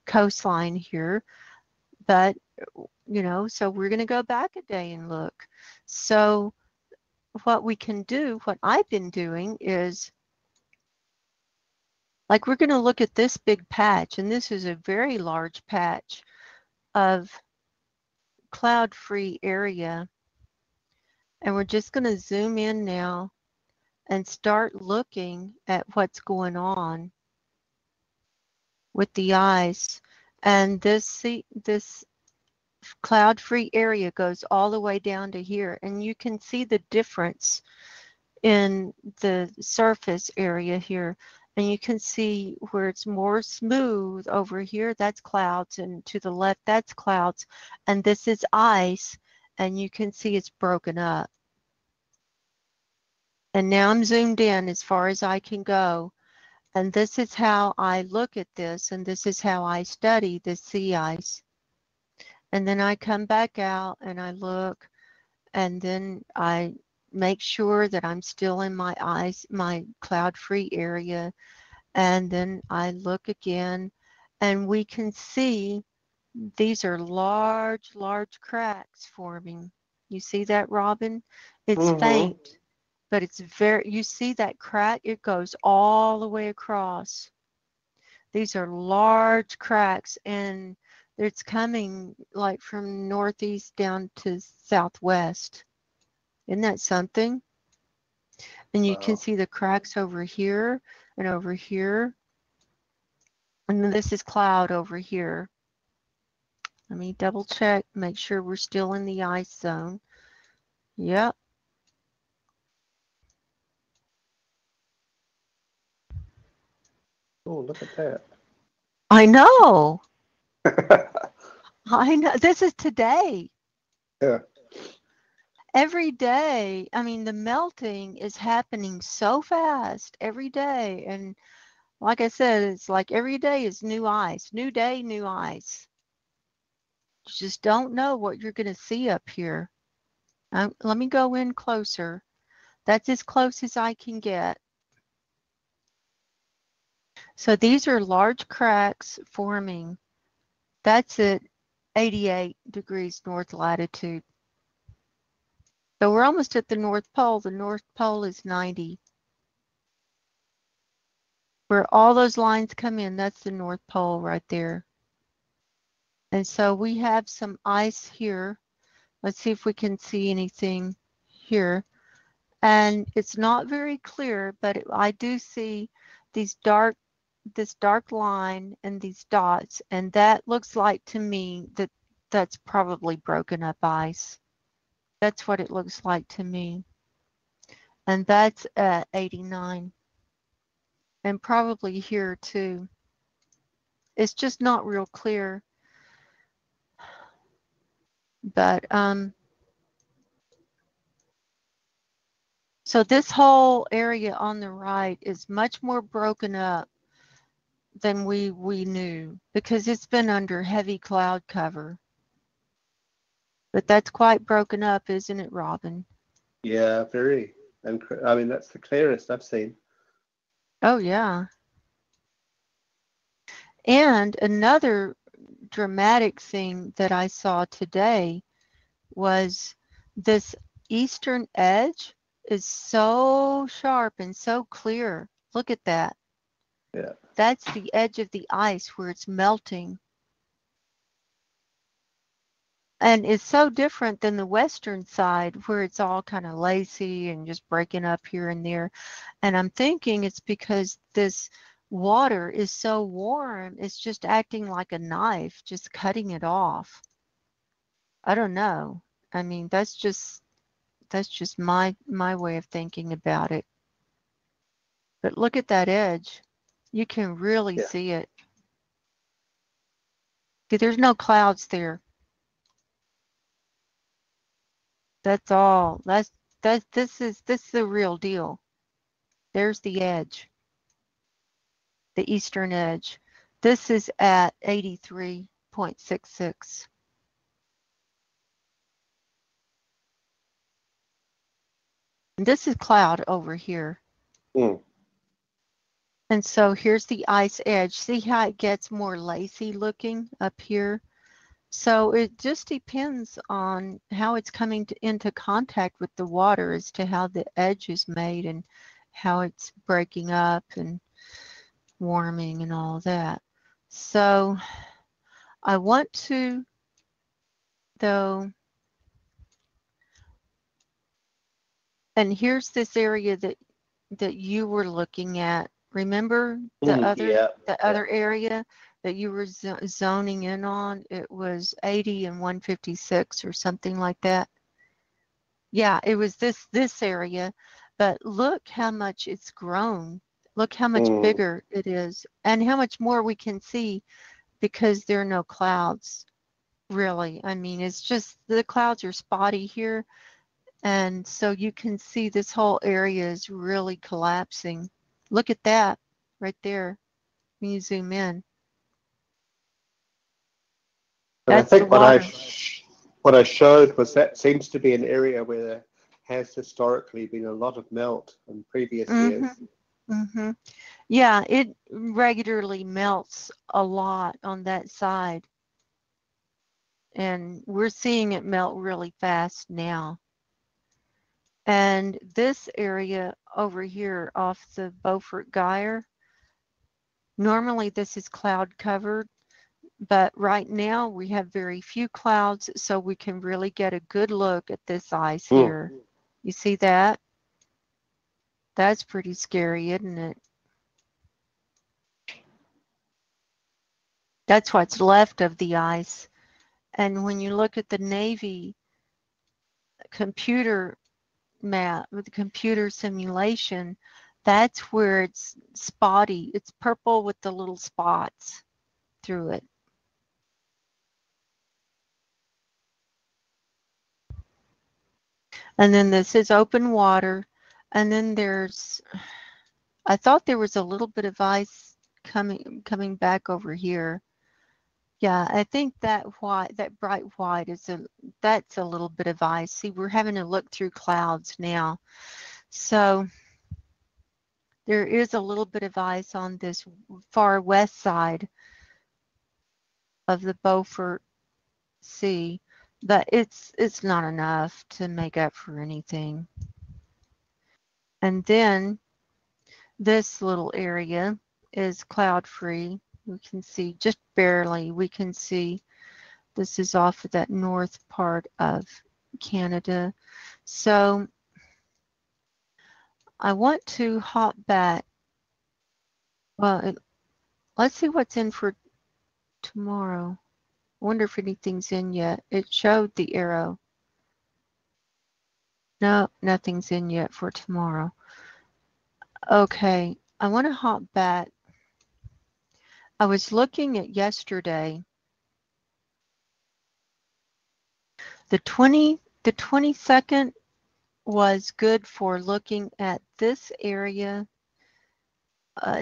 coastline here. But so we're going to go back a day and look. So what we can do, what I've been doing is, like, we're going to look at this big patch, and this is a very large patch of cloud-free area. And we're just going to zoom in now and start looking at what's going on with the ice. And this cloud-free area goes all the way down to here. And you can see the difference in the surface area here. And you can see where it's more smooth over here, that's clouds, and to the left, that's clouds. And this is ice, and you can see it's broken up. And now I'm zoomed in as far as I can go. And this is how I look at this, and this is how I study the sea ice. And then I come back out and I look, and then I make sure that I'm still in my ice, my cloud-free area. And then I look again, and we can see these are large, large cracks forming. You see that, Robin? It's faint, but it's you see that crack? It goes all the way across. These are large cracks, and it's coming like from northeast down to southwest. Isn't that something? And you can see the cracks over here and over here. And then this is cloud over here. Let me double check, make sure we're still in the ice zone. Yep. Oh, look at that. I know. I know. This is today. Yeah. Every day, I mean, the melting is happening so fast every day. And like I said, it's like every day is new ice, new day, new ice. You just don't know what you're going to see up here. Let me go in closer. That's as close as I can get. So these are large cracks forming. That's at 88 degrees north latitude. So we're almost at the North Pole. The North Pole is 90. Where all those lines come in, that's the North Pole right there. And so we have some ice here. Let's see if we can see anything here. And it's not very clear, but I do see this dark line and these dots, and that looks like to me that that's probably broken up ice. That's what it looks like to me. And that's at 89. And probably here too. It's just not real clear. But so this whole area on the right is much more broken up than we knew, because it's been under heavy cloud cover. But that's quite broken up, isn't it, Robin? Yeah, very. And I mean, that's the clearest I've seen. Oh, yeah. And another dramatic thing that I saw today was this eastern edge is so sharp and so clear. Look at that. Yeah. That's the edge of the ice where it's melting. And it's so different than the western side where it's all kind of lacy and just breaking up here and there. And I'm thinking it's because this water is so warm, it's just acting like a knife, just cutting it off. I don't know. I mean, that's just my way of thinking about it. But look at that edge. You can really see it. There's no clouds there. That's all. This is the real deal. There's the edge. The eastern edge. This is at 83.66. And this is cloud over here. Mm. And so here's the ice edge. See how it gets more lacy looking up here? So it just depends on how it's coming into contact with the water as to how the edge is made and how it's breaking up and warming and all that. So I want to, though, and here's this area that you were looking at. Remember the other area that you were zoning in on? It was 80 and 156 or something like that. Yeah, it was this area, but look how much it's grown. Look how much bigger it is, and how much more we can see because there are no clouds, really. I mean, it's just the clouds are spotty here, and so you can see this whole area is really collapsing. Look at that right there when you zoom in. And That's I think the water. what I showed was that seems to be an area where there has historically been a lot of melt in previous years. Mm-hmm. Yeah, it regularly melts a lot on that side. And we're seeing it melt really fast now. And this area over here off the Beaufort Gyre, normally this is cloud covered, but right now we have very few clouds, so we can really get a good look at this ice here. You see that? That's pretty scary, isn't it? That's what's left of the ice. And when you look at the Navy computer map with the computer simulation, That's where it's spotty. It's purple with the little spots through it. And then this is open water. And then there's, I thought there was a little bit of ice coming back over here. Yeah, I think that bright white that's a little bit of ice. See, we're having to look through clouds now. So there is a little bit of ice on this far west side of the Beaufort Sea, but it's not enough to make up for anything. And then this little area is cloud free. We can see just barely, we can see this is off of that north part of Canada. So I want to hop back. Well, let's see what's in for tomorrow. I wonder if anything's in yet. It showed the arrow. No, nothing's in yet for tomorrow. Okay, I want to hop back. I was looking at yesterday. The 22nd was good for looking at this area.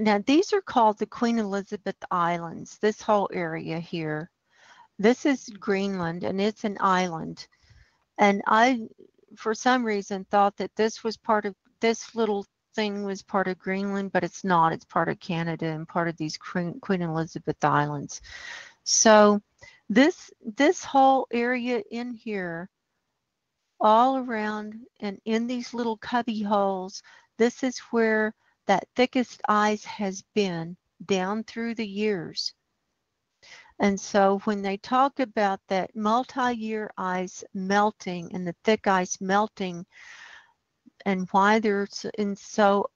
Now these are called the Queen Elizabeth Islands, this whole area here. This is Greenland and it's an island. And I, for some reason, thought that this little thing was part of Greenland, but it's not. It's part of Canada and part of these Queen Elizabeth Islands. So this whole area in here, all around and in these little cubby holes, this is where that thickest ice has been down through the years. And so when they talk about that multi-year ice melting and the thick ice melting, and why they're so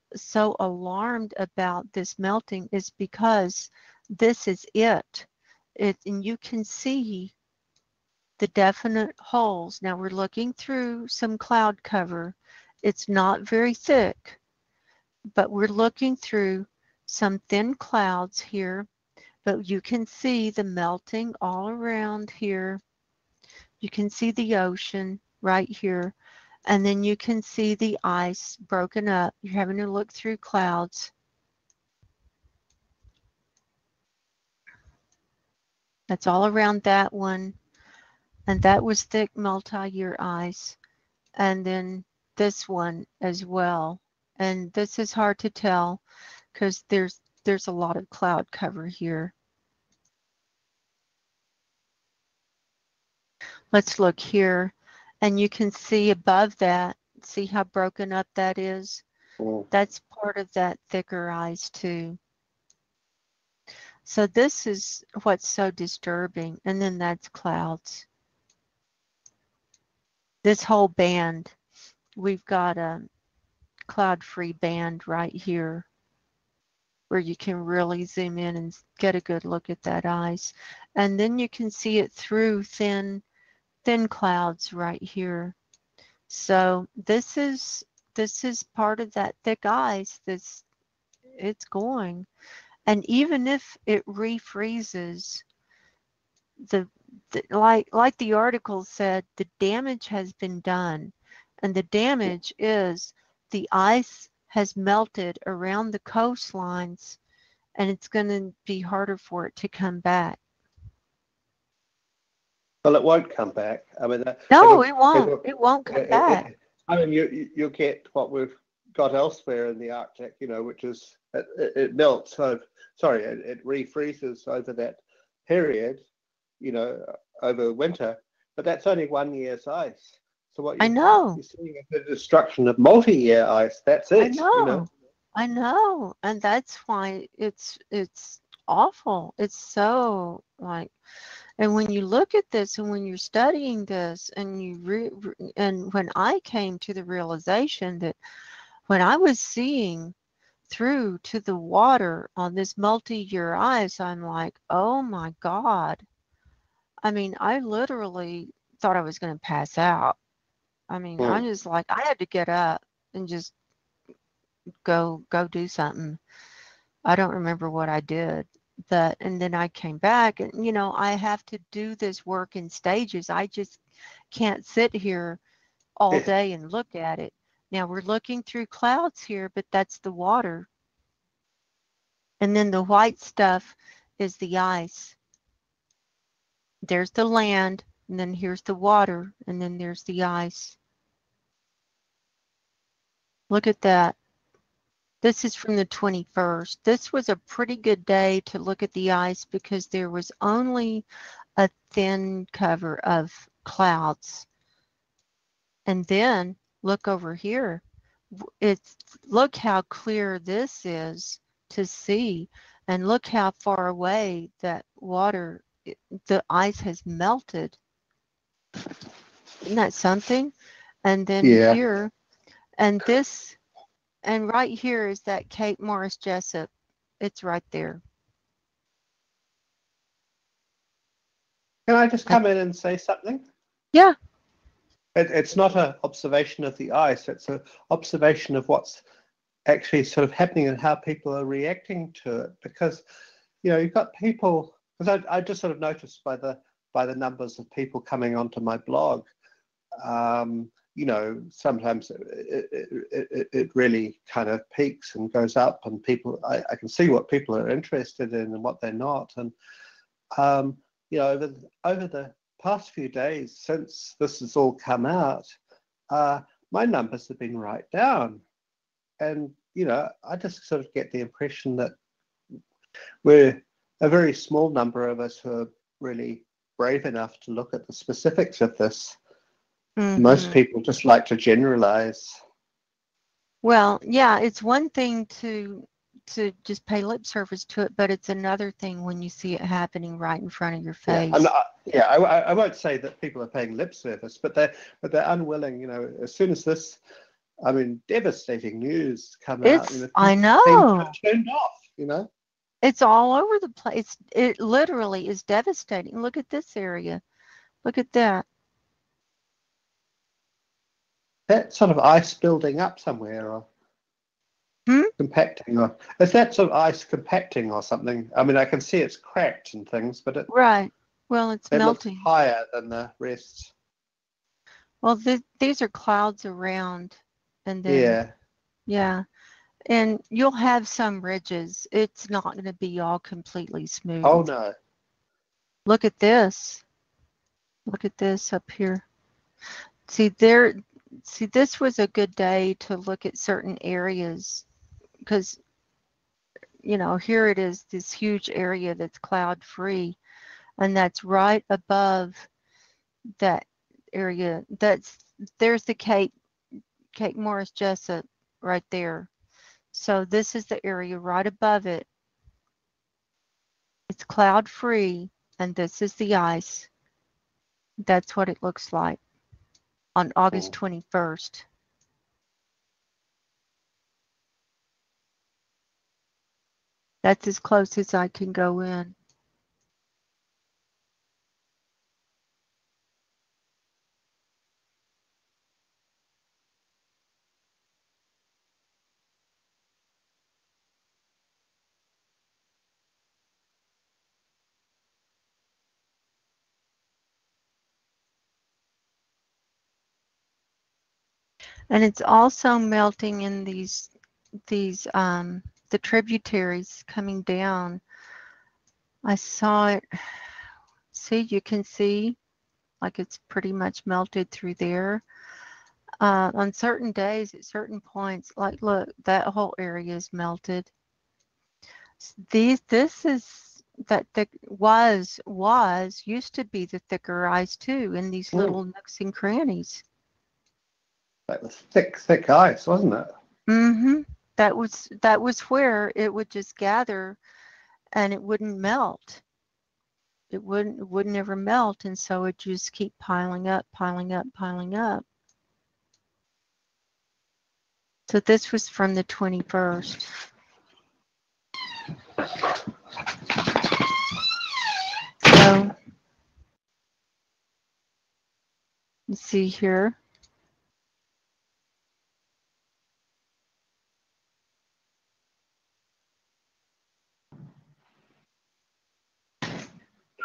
alarmed about this melting is because this is it. And you can see the definite holes. Now we're looking through some cloud cover. It's not very thick, but we're looking through some thin clouds here, but you can see the melting all around here. You can see the ocean right here, and then you can see the ice broken up. You're having to look through clouds. That's all around that one, and that was thick multi-year ice, and then this one as well. And this is hard to tell because there's a lot of cloud cover here. Let's look here, and you can see above that, see how broken up that is? That's part of that thicker ice too. So this is what's so disturbing, and then that's clouds. This whole band, we've got a cloud-free band right here where you can really zoom in and get a good look at that ice. And then you can see it through thin clouds right here. So this is part of that thick ice it's going. And even if it refreezes, like the article said, the damage has been done. And the damage is the ice has melted around the coastlines, and it's going to be harder for it to come back. Well, it won't come back. I mean, no, it won't. It won't come back. I mean, you get what we've got elsewhere in the Arctic, which is it melts. It refreezes over that period, over winter. But that's only 1 year's ice. So what you're seeing is the destruction of multi-year ice. That's it. I know, and that's why it's awful. It's so and when you look at this and when you're studying this, and and when I came to the realization that when I was seeing through to the water on this multi-year ice, I'm like, oh my God. I mean, I literally thought I was going to pass out. I mean, I just I had to get up and just go do something. I don't remember what I did. And then I came back, and I have to do this work in stages. I just can't sit here all Yeah. day and look at it. Now we're looking through clouds here, but that's the water. And then the white stuff is the ice. There's the land, and then here's the water, and then there's the ice. Look at that. This is from the 21st. This was a pretty good day to look at the ice because there was only a thin cover of clouds. And then look over here. Look how clear this is to see, and look how far away that water, the ice has melted. Isn't that something? And then Yeah. here, and this, and right here is that Cape Morris Jesup. It's right there. Can I just come in and say something? Yeah. It's not an observation of the ice. It's an observation of what's actually sort of happening and how people are reacting to it. Because, you've got people. Because I just sort of noticed by the numbers of people coming onto my blog. Sometimes it really kind of peaks and goes up, and I can see what people are interested in and what they're not. And over the past few days since this has all come out, my numbers have been right down. And, I just sort of get the impression that we're a very small number of us who are really brave enough to look at the specifics of this. Mm-hmm. Most people just like to generalize. Well, yeah, it's one thing to just pay lip service to it, but it's another thing when you see it happening right in front of your face. I won't say that people are paying lip service, but they're unwilling. As soon as this, devastating news come out, I know, seem to have turned off. It's all over the place. It literally is devastating. Look at this area. Look at that. That sort of ice building up somewhere, or compacting, or is that sort of ice compacting or something? I can see it's cracked and things, but right. Well, it's melting. Looks higher than the rest. Well, these are clouds around, and then yeah, and you'll have some ridges. It's not going to be all completely smooth. Oh no! Look at this. Look at this up here. See, this was a good day to look at certain areas because, here it is, this huge area that's cloud free, and that's right above that area. There's the Cape Morris Jesup right there. So this is the area right above it. It's cloud free, and this is the ice. That's what it looks like on August 21st. That's as close as I can go in. And it's also melting in these the tributaries coming down. I saw it. See, you can see like it's pretty much melted through there. On certain days, at certain points, like look, that whole area is melted. This is that thick used to be the thicker ice too in these little nooks and crannies. That was thick ice, wasn't it? Mm-hmm. That was where it would just gather and it wouldn't melt. It would never melt, and so it just keep piling up. So this was from the 21st. So let's see here.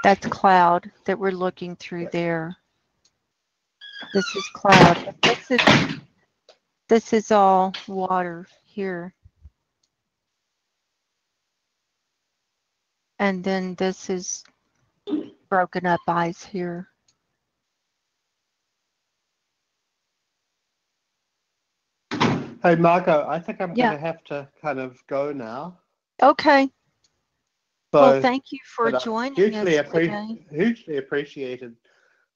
That's cloud that we're looking through there. This is cloud. This is all water here. And then this is broken up ice here. Hey, Margo, I think I'm going to have to kind of go now. Okay. So, well, thank you for joining us today. Hugely appreciated,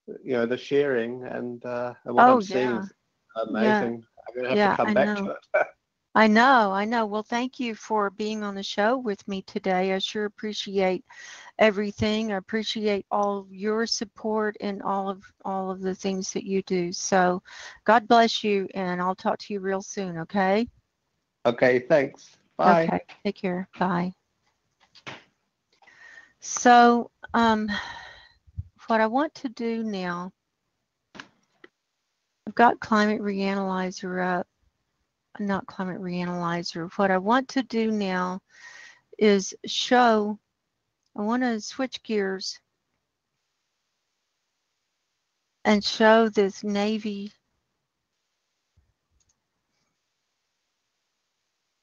the sharing and what I'm seeing is amazing. I'm going to have to come back to it. I know. Well, thank you for being on the show with me today. I sure appreciate everything. I appreciate all your support and all of the things that you do. So God bless you, and I'll talk to you real soon, okay? Okay, thanks. Bye. Okay, take care. Bye. So what I want to do now, I've got Climate Reanalyzer up. Not Climate Reanalyzer. What I want to do now is show, I want to switch gears and show this Navy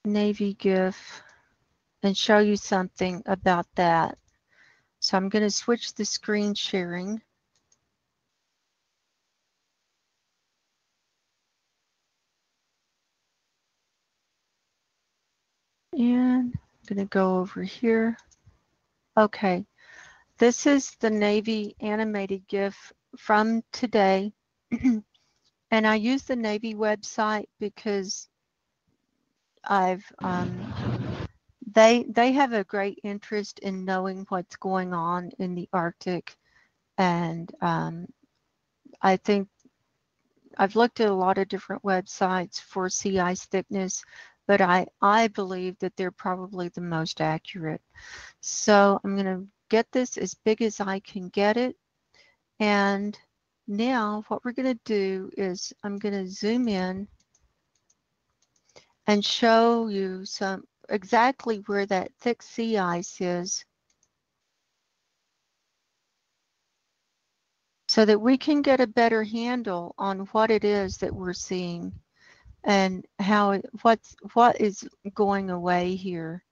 GIF and show you something about that. So I'm going to switch the screen sharing. And I'm going to go over here. Okay, this is the Navy animated GIF from today. And I use the Navy website because they have a great interest in knowing what's going on in the Arctic. And I think I've looked at a lot of different websites for sea ice thickness, but I believe that they're probably the most accurate. So I'm going to get this as big as I can get it. And now what we're going to do is I'm going to zoom in and show you exactly where that thick sea ice is, so that we can get a better handle on what it is that we're seeing and what is going away here.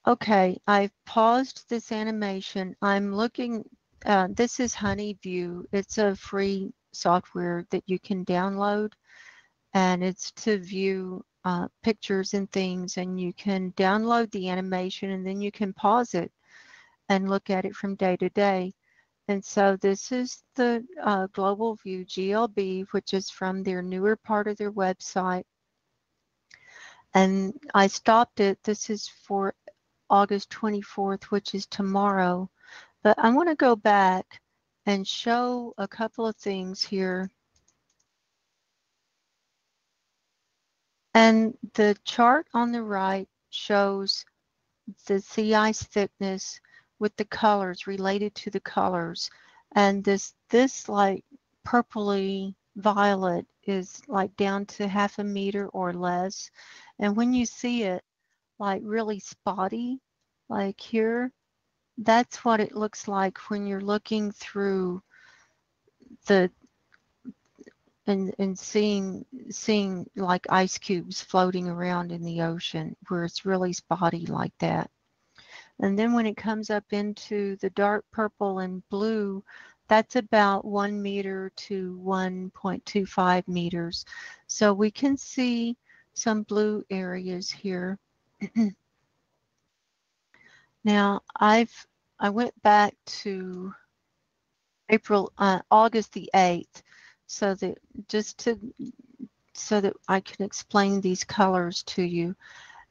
Okay, I've paused this animation. I'm looking, this is Honeyview. It's a free software that you can download, and it's to view pictures and things, and you can download the animation and then you can pause it and look at it from day to day. And so this is the Global View GLB, which is from their newer part of their website. And I stopped it. This is for August 24th, which is tomorrow. But I want to go back and show a couple of things here. And the chart on the right shows the sea ice thickness with the colors, related to the colors. And this like purpley violet is like down to 0.5 meter or less. And when you see it like really spotty, like here, that's what it looks like when you're looking through the and seeing like ice cubes floating around in the ocean, where it's really spotty like that. And then when it comes up into the dark purple and blue, that's about 1 meter to 1.25 meters. So we can see some blue areas here. Now I went back to August the 8th, so that so that I can explain these colors to you.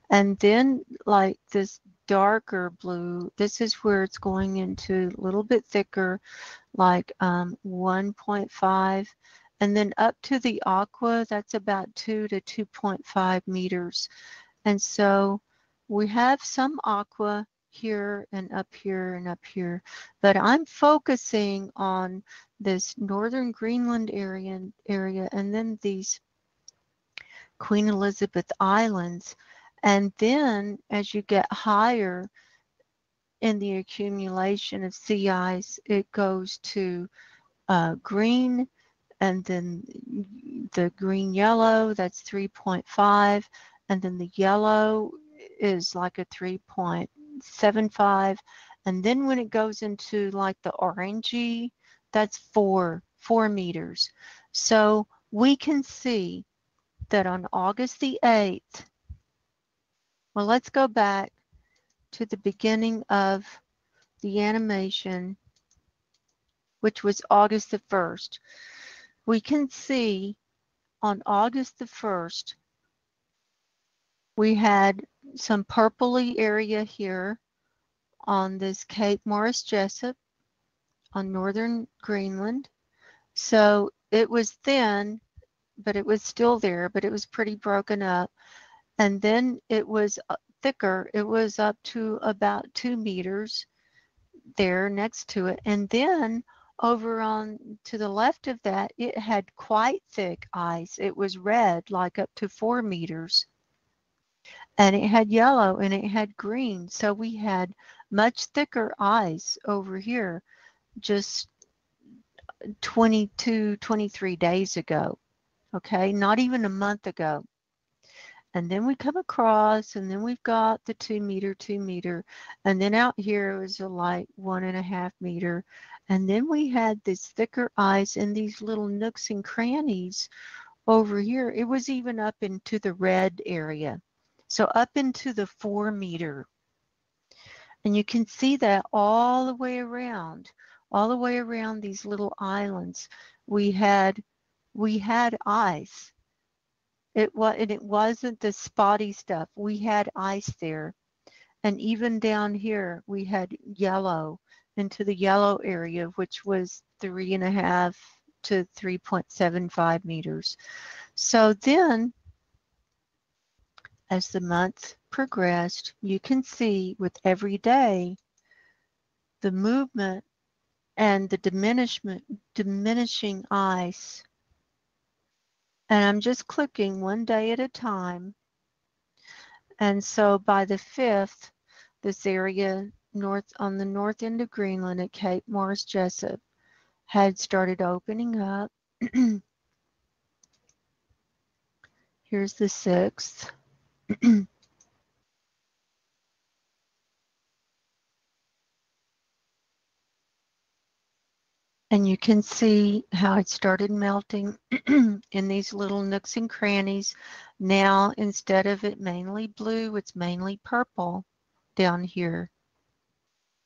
And then like this darker blue, this is where it's going into a little bit thicker, like 1.5, and then up to the aqua, that's about 2 to 2.5 meters. And so we have some aqua here and up here and up here, but I'm focusing on this northern Greenland area and then these Queen Elizabeth Islands. And then as you get higher, in the accumulation of sea ice, it goes to green, and then the green yellow, that's 3.5, and then the yellow is like a 3.75, and then when it goes into like the orangey, that's 4 meters. So we can see that on August the 8th, well, let's go back to the beginning of the animation, which was August the 1st. We can see on August the 1st, we had some purpley area here on this Cape Morris Jesup on northern Greenland. So it was thin, but it was still there, but it was pretty broken up. And then it was thicker. It was up to about 2 meters there next to it. And then over on to the left of that, it had quite thick ice. It was red, like up to 4 meters. And it had yellow and it had green. So we had much thicker ice over here just 22, 23 days ago. Okay, not even a month ago. And then we come across, and then we've got the 2 meter, and then out here it was a light 1.5 meter. And then we had this thicker ice in these little nooks and crannies over here. It was even up into the red area. So up into the 4 meter. And you can see that all the way around these little islands. We had ice. It wasn't the spotty stuff. We had ice there. And even down here, we had yellow into the yellow area, which was 3.5 to 3.75 meters. So then, as the months progressed, you can see with every day, the movement and the diminishing ice. And I'm just clicking one day at a time. And so by the 5th, this area on the north end of Greenland at Cape Morris Jesup had started opening up. Here's the 6th. And you can see how it started melting in these little nooks and crannies. Now, instead of it mainly blue, it's mainly purple down here.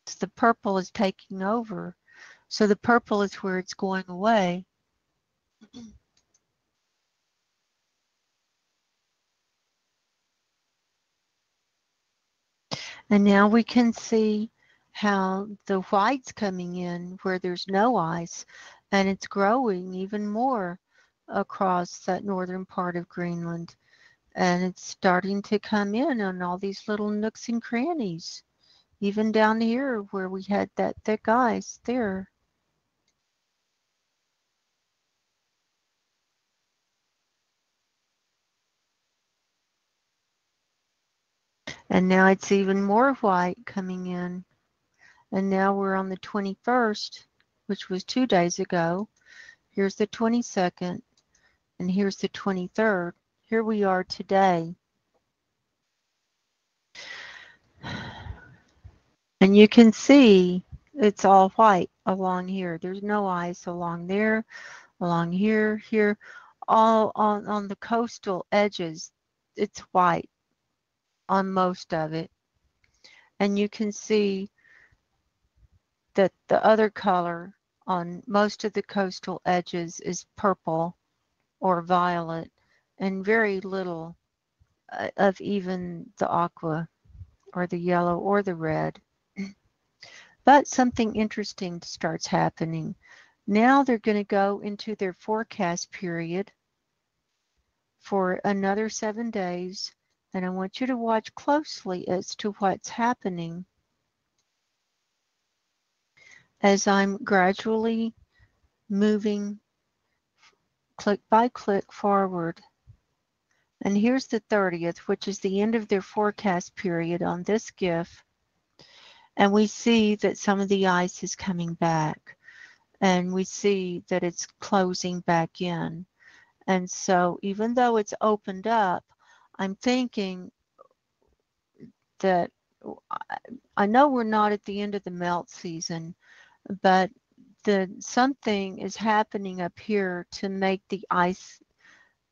So the purple is taking over. So the purple is where it's going away. And now we can see how the white's coming in where there's no ice, and it's growing even more across that northern part of Greenland. And it's starting to come in on all these little nooks and crannies, even down here where we had that thick ice there. And now it's even more white coming in. And now we're on the 21st, which was 2 days ago. Here's the 22nd, and here's the 23rd. Here we are today. And you can see it's all white along here. There's no ice along there, along here, here. All on the coastal edges, it's white on most of it. And you can see that the other color on most of the coastal edges is purple or violet, and very little of even the aqua or the yellow or the red. But something interesting starts happening. Now they're going to go into their forecast period for another 7 days, and I want you to watch closely as to what's happening as I'm gradually moving click by click forward. And here's the 30th, which is the end of their forecast period on this GIF. And we see that some of the ice is coming back, and we see that it's closing back in. And so even though it's opened up, I'm thinking that I know we're not at the end of the melt season, but something is happening up here to make the ice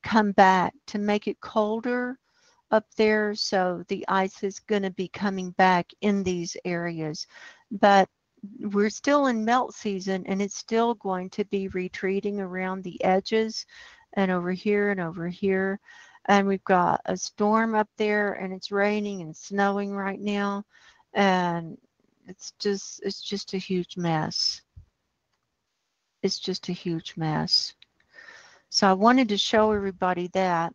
come back, to make it colder up there. So the ice is going to be coming back in these areas. But we're still in melt season, and it's still going to be retreating around the edges and over here and over here. And we've got a storm up there, and it's raining and snowing right now. And it's just a huge mess. It's just a huge mess. So I wanted to show everybody that.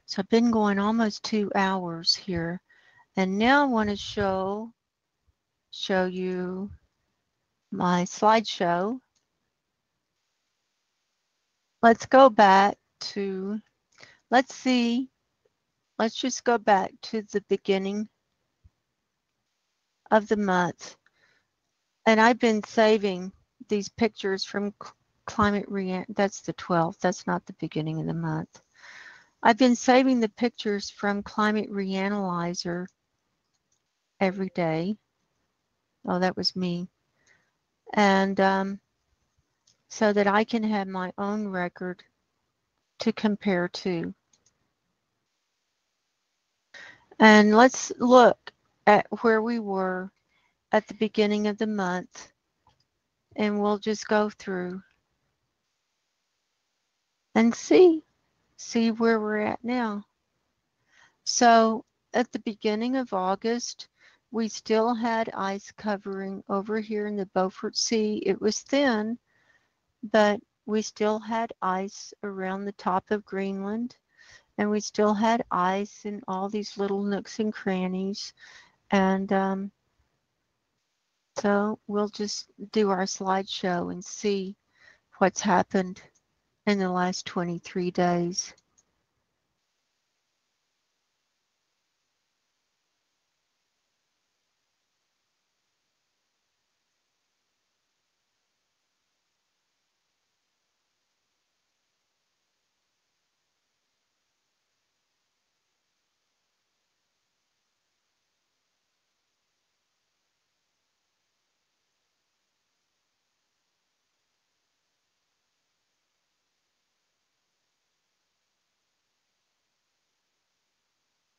So I've been going almost 2 hours here. And now I want to show you my slideshow. Let's go back to, let's just go back to the beginning of the month. And I've been saving these pictures from climate that's the 12th. That's not the beginning of the month. I've been saving the pictures from Climate Reanalyzer every day. Oh, that was me. And so that I can have my own record to compare to. And let's look at where we were at the beginning of the month, and we'll just go through and see where we're at now. So at the beginning of August, we still had ice covering over here in the Beaufort Sea. It was thin, but we still had ice around the top of Greenland, and we still had ice in all these little nooks and crannies. And so we'll just do our slideshow and see what's happened in the last 23 days.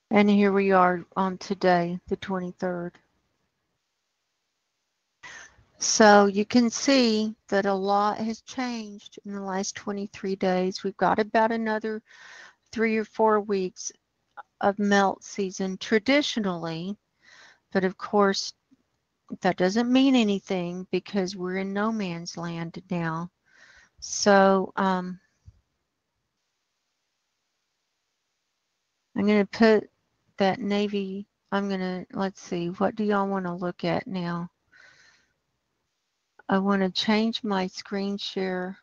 And here we are on today, the 23rd. So you can see that a lot has changed in the last 23 days. We've got about another 3 or 4 weeks of melt season traditionally, but of course that doesn't mean anything because we're in no man's land now. So I'm going to put that navy, let's see, what do y'all want to look at now? I want to change my screen share.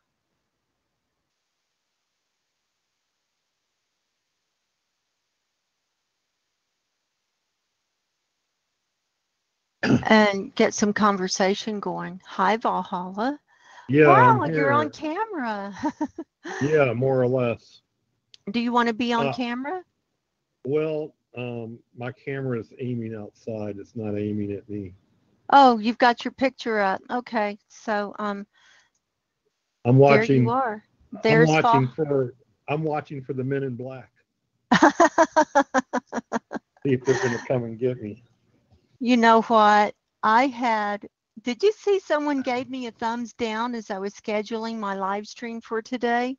And get some conversation going. Hi, Valhalla. Yeah, wow, I'm here. You're on camera. Yeah, more or less. Do you want to be on camera? Well, my camera is aiming outside. It's not aiming at me. Oh, you've got your picture up. Okay, so I'm watching. There you are. There's I'm watching for the men in black. See if they're going to come and get me. You know what? Did you see someone gave me a thumbs down as I was scheduling my live stream for today?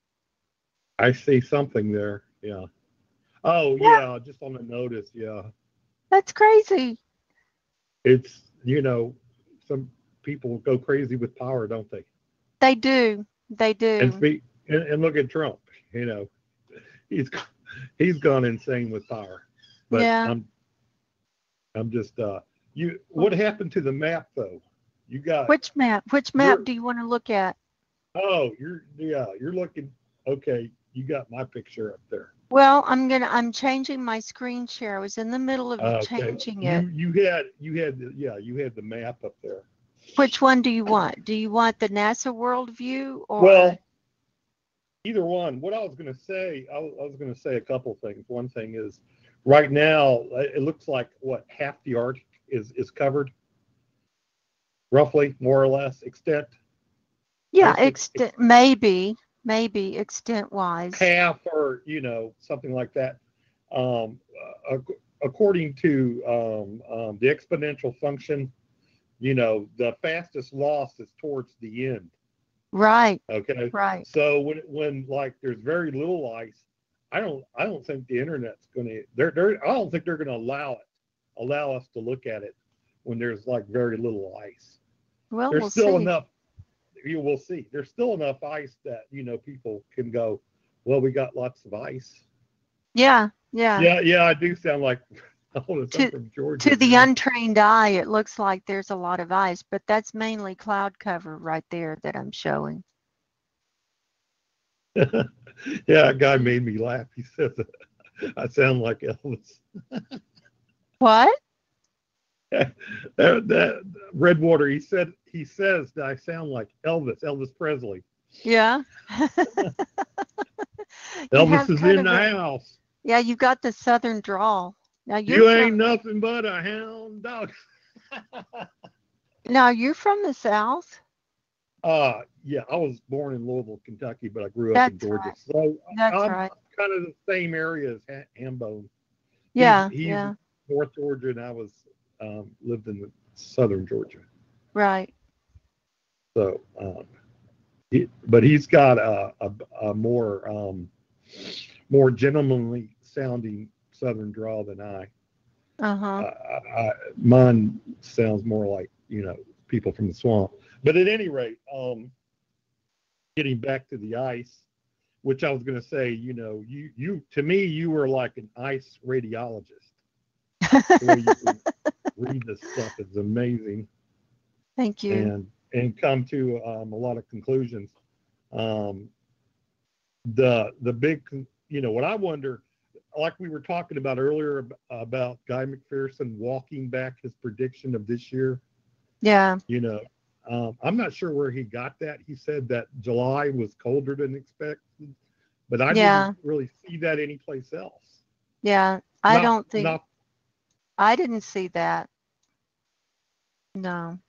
I see something there. Yeah. Oh, yeah, just on the notice. Yeah. That's crazy. It's, some people go crazy with power, don't they? They do. They do. And look at Trump. He's gone insane with power. But yeah. I'm just what happened to the map though? You got which map? Which map do you want to look at? Oh, you're looking okay. You got my picture up there. Well, I'm changing my screen share. I was in the middle of Okay. changing it. You had the map up there. Which one do you want? Do you want the NASA world view or? Well, either one. What I was going to say, I was going to say a couple things. One thing is, right now it looks like half the Arctic is covered, roughly, more or less, extent. Yeah, maybe extent wise. Half, or something like that. According to the exponential function, the fastest loss is towards the end. Right. Okay. Right. So when like there's very little ice, I don't think the internet's going to. I don't think they're going to allow us to look at it when there's like very little ice. Well, there's we'll still see. enough. You will see. There's still enough ice that people can go, well, we got lots of ice. Yeah. I do sound like I'm from Georgia. To the untrained eye, it looks like there's a lot of ice, but that's mainly cloud cover right there that I'm showing. Yeah, a guy made me laugh. He says I sound like Elvis. What? that Redwater. He says that I sound like Elvis Presley. Yeah. Elvis is in the house. Yeah, you got the southern drawl. Now you ain't nothing but a hound dog. Now you're from the South? Yeah, I was born in Louisville, Kentucky, but I grew up in Georgia. Right. So That's I'm right. kind of the same area as Hambone. Yeah, he's North Georgia, and I was lived in southern Georgia. Right. So, but he's got a more gentlemanly sounding southern drawl than I. Mine sounds more like people from the swamp. But at any rate, getting back to the ice, which I was going to say, you to me, you were like an ice radiologist. The way you can read this stuff is amazing. Thank you. And come to a lot of conclusions. The big, what I wonder, like we were talking about earlier about Guy McPherson walking back his prediction of this year. Yeah. I'm not sure where he got that. He said that July was colder than expected, but I didn't really see that anyplace else. Yeah, I didn't see that. No.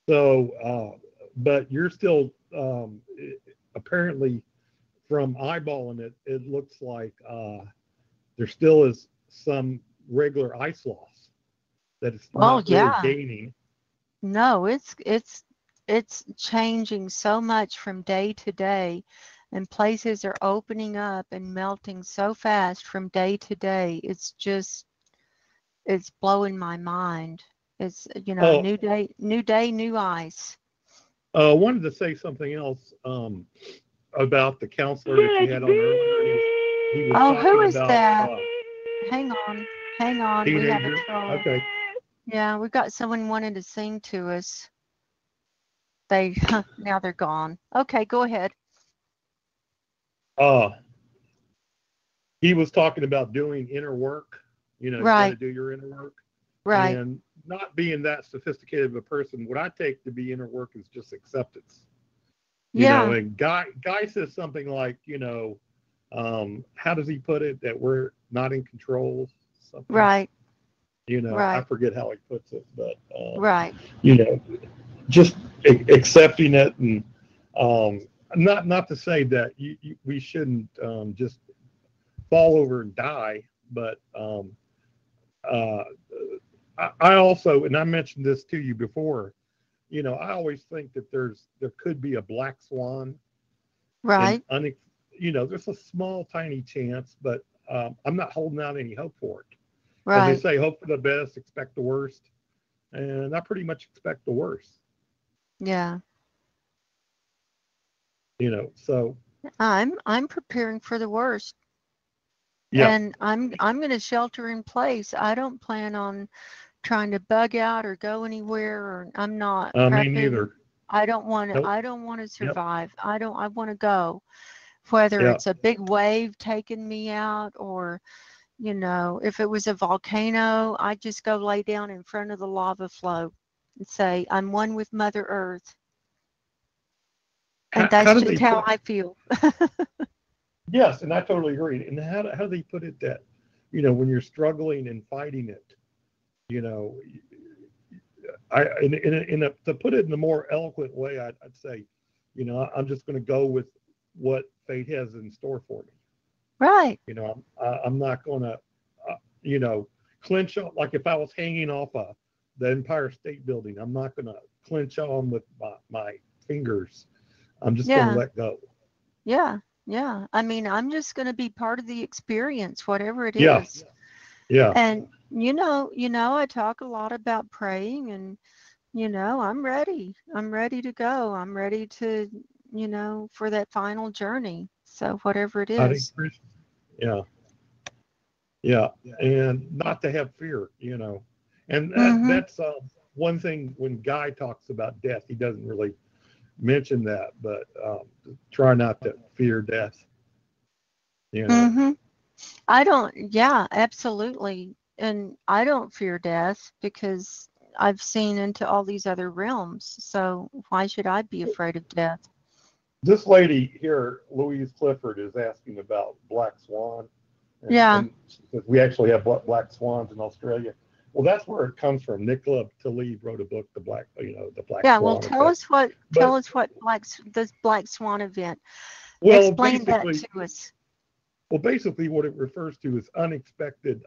So, but you're still apparently, from eyeballing it, it looks like there still is some regular ice loss that it's not really gaining. No, it's changing so much from day to day, and places are opening up and melting so fast from day to day. It's blowing my mind. It's new day, new ice. I wanted to say something else about the counselor that you had on earlier. He was who is about, that? Hang on. Teenager. We have a troll. Okay. Yeah, we've got someone wanting to sing to us. Now they're gone. Okay, go ahead. He was talking about doing inner work. You got to do your inner work. Right. And not being that sophisticated of a person, what I take to be inner work is just acceptance. And Guy says something like, how does he put it? That we're not in control. Something. Right. I forget how he puts it, but right. Just accepting it, and not to say that we shouldn't just fall over and die, but I also, and I mentioned this to you before, I always think that there could be a black swan. Right. There's a small, tiny chance, but I'm not holding out any hope for it. Right. As they say, hope for the best, expect the worst. And I pretty much expect the worst. Yeah. So I'm preparing for the worst. Yeah. And I'm going to shelter in place. I don't plan on trying to bug out or go anywhere, or I'm not me neither. I don't want to survive. I want to go whether Yeah. it's a big wave taking me out or, if it was a volcano, I'd just go lay down in front of the lava flow and say, I'm one with Mother Earth. And that's just how I feel. Yes, and I totally agree. And how do they put it that, when you're struggling and fighting it, to put it in a more eloquent way, I'd say, I'm just going to go with what fate has in store for me. Right. I'm not going to, clinch on, like if I was hanging off the Empire State Building, I'm not going to clinch on with my fingers. I'm just going to let go. Yeah. Yeah. I mean, I'm just going to be part of the experience, whatever it Yeah. is. Yeah. And, I talk a lot about praying and, I'm ready. I'm ready to go. I'm ready to, for that final journey. So whatever it is. Yeah. Yeah. And not to have fear, and that's one thing when Guy talks about death, he doesn't really mention that, but try not to fear death. I don't, yeah, absolutely. And I don't fear death because I've seen into all these other realms. So why should I be afraid of death? This lady here, Louise Clifford, is asking about black swan. And we actually have black swans in Australia. Well, that's where it comes from. Nicola Talib wrote a book, the black swan. Yeah, well, tell us what this black swan event. Well, explain that to us. Well, basically, what it refers to is unexpected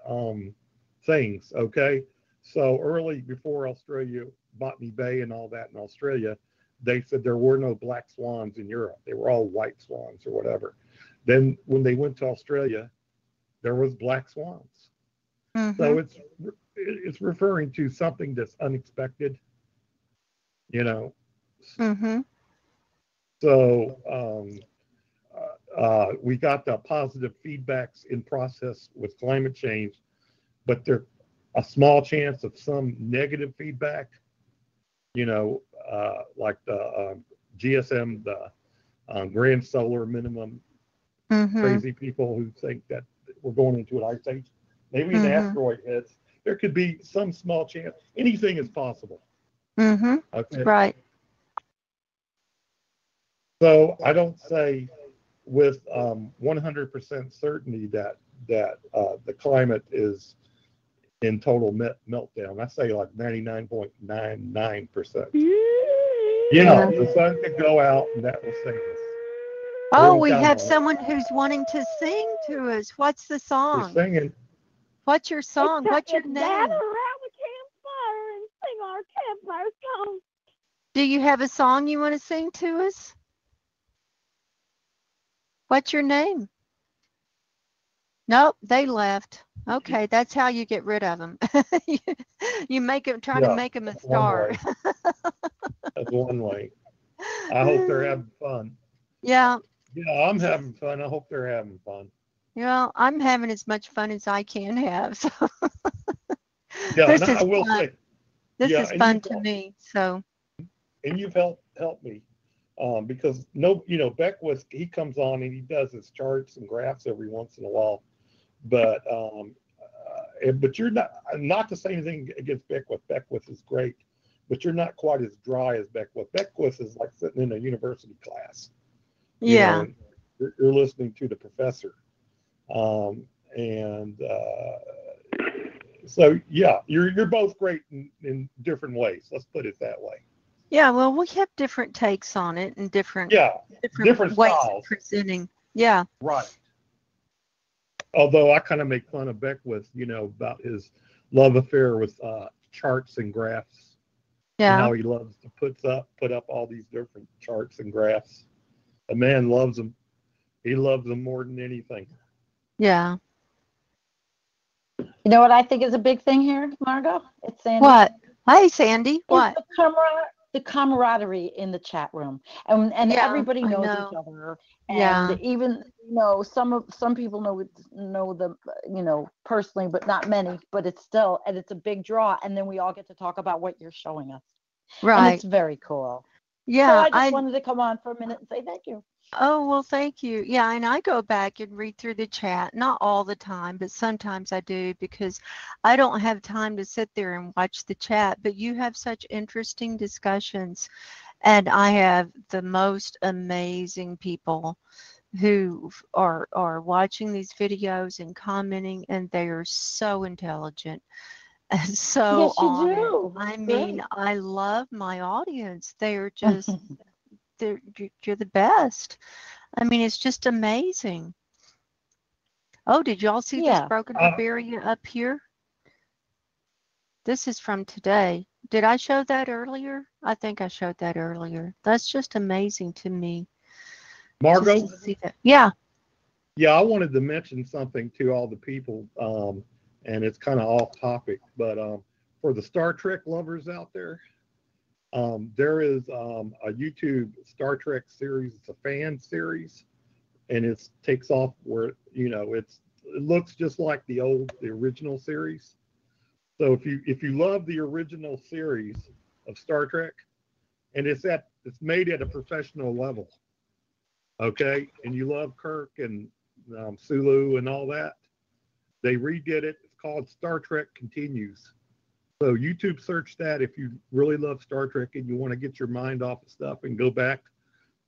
things. Okay, so early before Australia, Botany Bay and all that in Australia, they said there were no black swans in Europe. They were all white swans or whatever. Then when they went to Australia, there was black swans. So it's referring to something that's unexpected, So we got the positive feedbacks in process with climate change, but there's a small chance of some negative feedback, like the GSM, the grand solar minimum, crazy people who think that we're going into an ice age. Maybe an asteroid hits. There could be some small chance. Anything is possible. Okay. Right. So I don't say with 100% certainty that the climate is in total meltdown. I say like 99.99%. Yeah, the sun could go out and that will save us. Oh, we have someone who's wanting to sing to us. What's the song? We're singing. What's your song? What's your name? Gather around the campfire and sing our campfire song. Do you have a song you want to sing to us? What's your name? Nope, they left. Okay, that's how you get rid of them. You make them, try to make them a star. That's one way. I hope they're having fun. Yeah. Yeah, I'm having fun. I hope they're having fun. Well, I'm having as much fun as I can have. So. Yeah, this and is I will fun. say, this is fun to me. So. And you've helped me because Beckwith, he comes on and he does his charts and graphs every once in a while, but you're not to say anything against Beckwith. Beckwith is great, but you're not quite as dry as Beckwith. Beckwith is like sitting in a university class. Yeah. You're listening to the professor. So yeah, you're both great in different ways. Let's put it that way. Yeah, well, we have different takes on it and different ways of presenting. Yeah. Right. Although I kind of make fun of Beckwith, about his love affair with charts and graphs. Yeah. And how he loves to put up all these different charts and graphs. The man loves them. He loves them more than anything. Yeah. You know what I think is a big thing here, Margo? It's Sandy. What? Hey, Sandy. What? The camaraderie in the chat room, and everybody knows each other, and even some people know them personally, but not many. But it's a big draw, and then we all get to talk about what you're showing us. Right. And it's very cool. Yeah. So I just wanted to come on for a minute and say thank you. Oh, well, thank you. Yeah, and I go back and read through the chat, not all the time, but sometimes I do because I don't have time to sit there and watch the chat. But you have such interesting discussions, and I have the most amazing people who are watching these videos and commenting, and they are so intelligent and so Yes, you on it. do. I It's mean, great. I love my audience. They are just, you're the best. I mean, it's just amazing. Oh, did y'all see this Yeah. broken up area up here? This is from today. Did I show that earlier? I think I showed that earlier. That's just amazing to me. Just Margo? to see that. Yeah. Yeah, I wanted to mention something to all the people, and it's kind of off topic, but for the Star Trek lovers out there, there is a YouTube Star Trek series. It's a fan series, and it takes off where it looks just like the original series. So if you love the original series of Star Trek, and it's made at a professional level, okay, and you love Kirk and Sulu and all that, they redid it. It's called Star Trek Continues. So YouTube search that if you really love Star Trek and you want to get your mind off of stuff and go back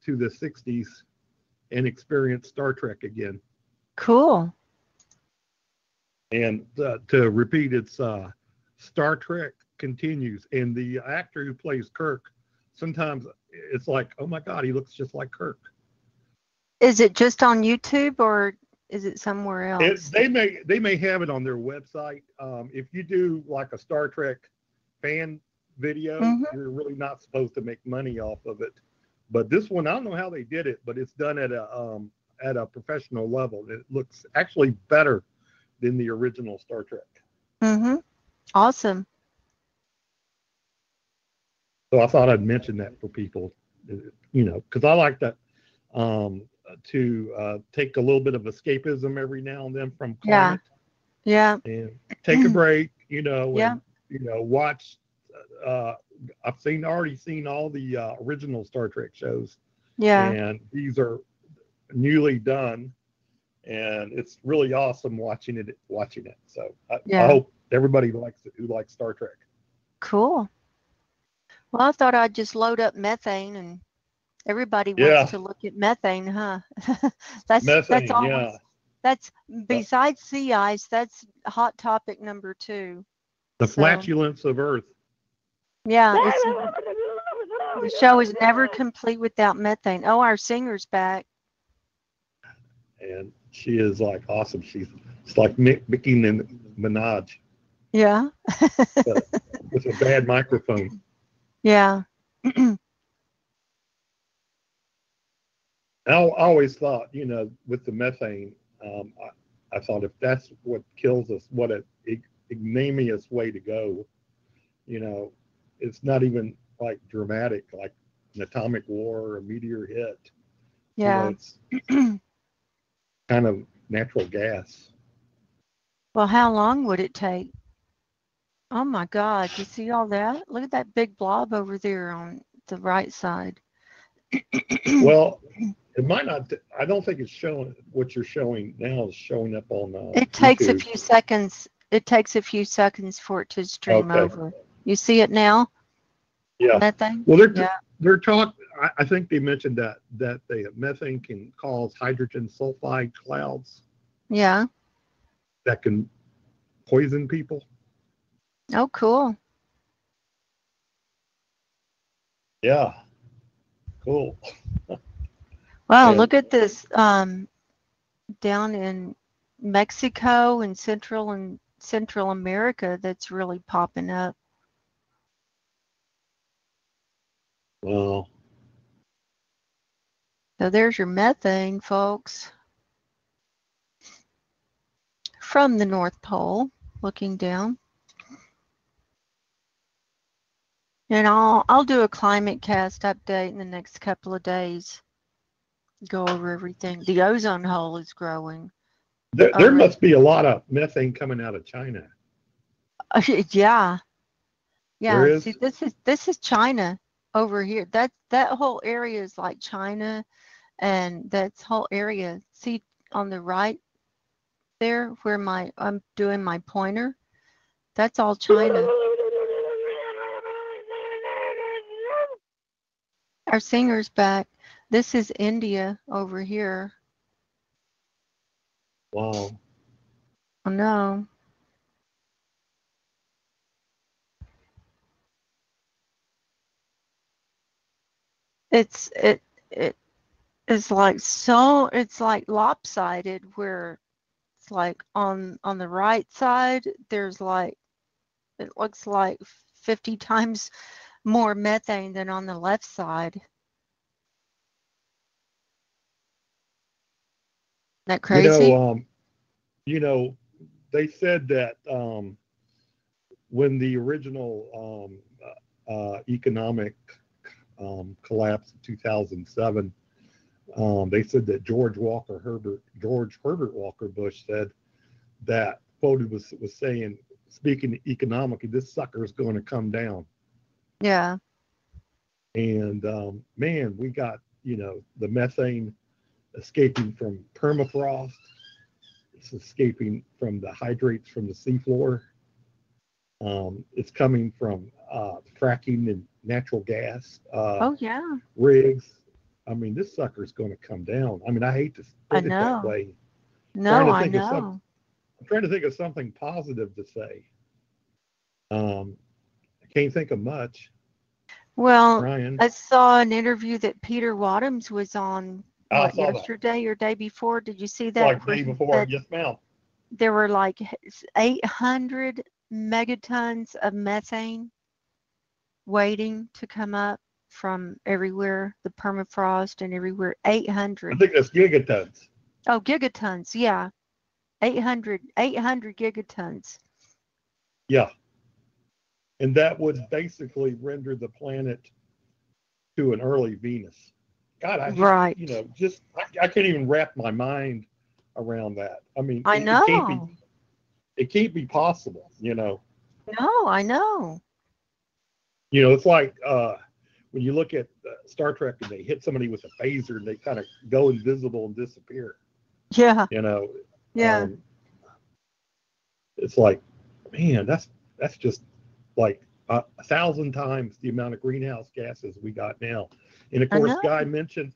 to the 60s and experience Star Trek again. Cool. And to repeat, it's Star Trek Continues. And the actor who plays Kirk, sometimes it's like, oh my God, he looks just like Kirk. Is it just on YouTube or is it somewhere else? They may have it on their website. If you do like a Star Trek fan video, you're really not supposed to make money off of it. But this one, I don't know how they did it, but it's done at a professional level. It looks actually better than the original Star Trek. Awesome. So I thought I'd mention that for people, because I like that to take a little bit of escapism every now and then from climate. Yeah. And take a break, and watch. I've already seen all the original Star Trek shows. Yeah. And these are newly done, and it's really awesome watching it. So I hope everybody likes it who likes Star Trek. Cool. Well, I thought I'd just load up methane, and everybody wants to look at methane, huh? that's always, that's besides sea ice, that's hot topic number 2. The flatulence of Earth. Yeah, the show is never complete without methane. Oh, our singer's back. And she is like awesome. She's like Mickey Minaj. Yeah. With a bad microphone. Yeah. I always thought, with the methane, I thought if that's what kills us, what an ignominious way to go. It's not even like dramatic, like an atomic war or a meteor hit. Yeah. It's kind of natural gas. Well, how long would it take? Oh my God, you see all that? Look at that big blob over there on the right side. Well, it might not. I don't think it's showing. What you're showing now is showing up on. It takes YouTube. a few seconds. It takes a few seconds for it to stream over. You see it now? Yeah. Methane? Well, they're talking. I think they mentioned that the methane can cause hydrogen sulfide clouds. Yeah. That can poison people. Oh, cool. Yeah. Cool. Wow, look at this down in Mexico and Central America that's really popping up. Well. So there's your methane, folks. From the North Pole, looking down. And I'll do a climate cast update in the next couple of days. Go over everything. The ozone hole is growing. There must be a lot of methane coming out of China. Yeah. Yeah. See, this is China over here. That whole area is like China And that whole area, see on the right there where I'm doing my pointer, that's all China. Our singer's back. This is India over here. Wow. Oh no. It is like it's like lopsided where it's like on the right side there's like it looks like 50 times more methane than on the left side. Isn't that crazy? They said that when the original economic collapse in 2007, they said that George Herbert Walker Bush said that quoted was saying, speaking economically, this sucker is going to come down. Yeah. And man, we got the methane escaping from permafrost. It's escaping from the hydrates from the seafloor. It's coming from fracking and natural gas. Oh yeah. Rigs. I mean, this sucker's going to come down. I mean, I hate to put it that way. No, I know. I'm trying to think of something positive to say. I can't think of much. Well, Ryan. I saw an interview that Peter Wadhams was on yesterday or day before. Did you see that? Like day before, yes, ma'am. There were like 800 megatons of methane waiting to come up from everywhere, the permafrost and everywhere. 800. I think that's gigatons. Oh, gigatons, yeah. 800 gigatons. Yeah. And that would basically render the planet to an early Venus. God, I can't even wrap my mind around that. I mean, I know. It can't be possible, No, I know. It's like when you look at Star Trek and they hit somebody with a phaser and they kind of go invisible and disappear. Yeah. Yeah. It's like, man, that's just like 1,000 times the amount of greenhouse gases we got now. And of course, Guy mentioned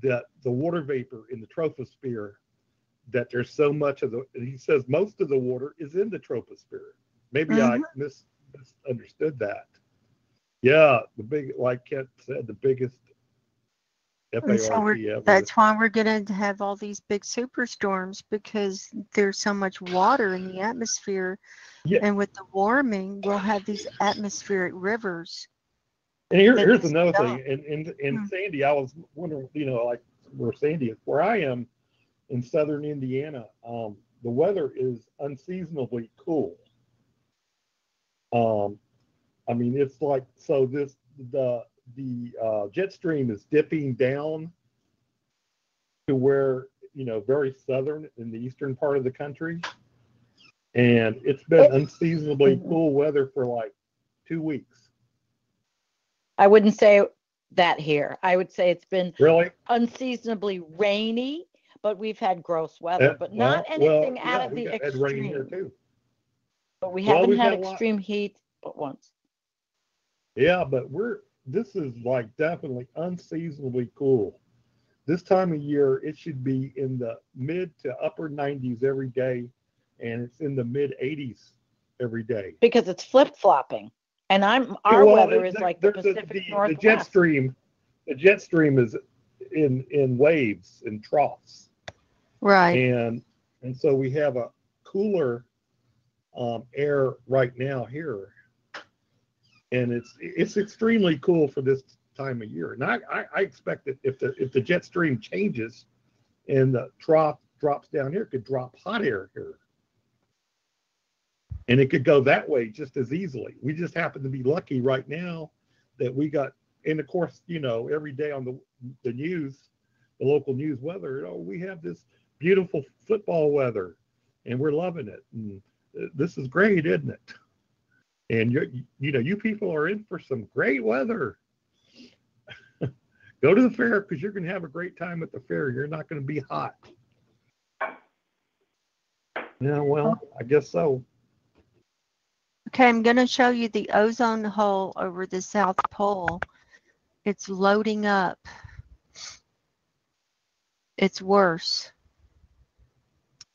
that the water vapor in the troposphere, that there's so much of he says most of the water is in the troposphere. Maybe I misunderstood that. Yeah, the big, like Kent said, the biggest FARP ever. That's why we're going to have all these big superstorms, because there's so much water in the atmosphere. Yeah. And with the warming, we'll have these atmospheric rivers. And here's another thing. In Sandy, I was wondering, like where Sandy is, where I am in southern Indiana, the weather is unseasonably cool. I mean, it's like, so the jet stream is dipping down to where, very southern in the eastern part of the country. And it's been unseasonably cool weather for like 2 weeks. I wouldn't say that here. I would say it's been really unseasonably rainy, but we've had gross weather, but not anything out of the extreme. Had rain here too. But we haven't had extreme heat but once. Yeah, but this is like definitely unseasonably cool. This time of year, it should be in the mid to upper 90s every day, and it's in the mid 80s every day. Because it's flip-flopping. And our weather is like the Pacific Northwest. The jet stream is in waves and troughs. Right. And so we have a cooler air right now here. And it's extremely cool for this time of year. And I expect that if the jet stream changes and the trough drops down here, it could drop hot air here. And it could go that way just as easily. We just happen to be lucky right now that we got, and of course, every day on the news, the local news weather, we have this beautiful football weather and we're loving it. And this is great, isn't it? And you people are in for some great weather. Go to the fair because you're going to have a great time at the fair. You're not going to be hot. Yeah, well, I guess so. Okay, I'm going to show you the ozone hole over the South Pole. It's loading up. It's worse.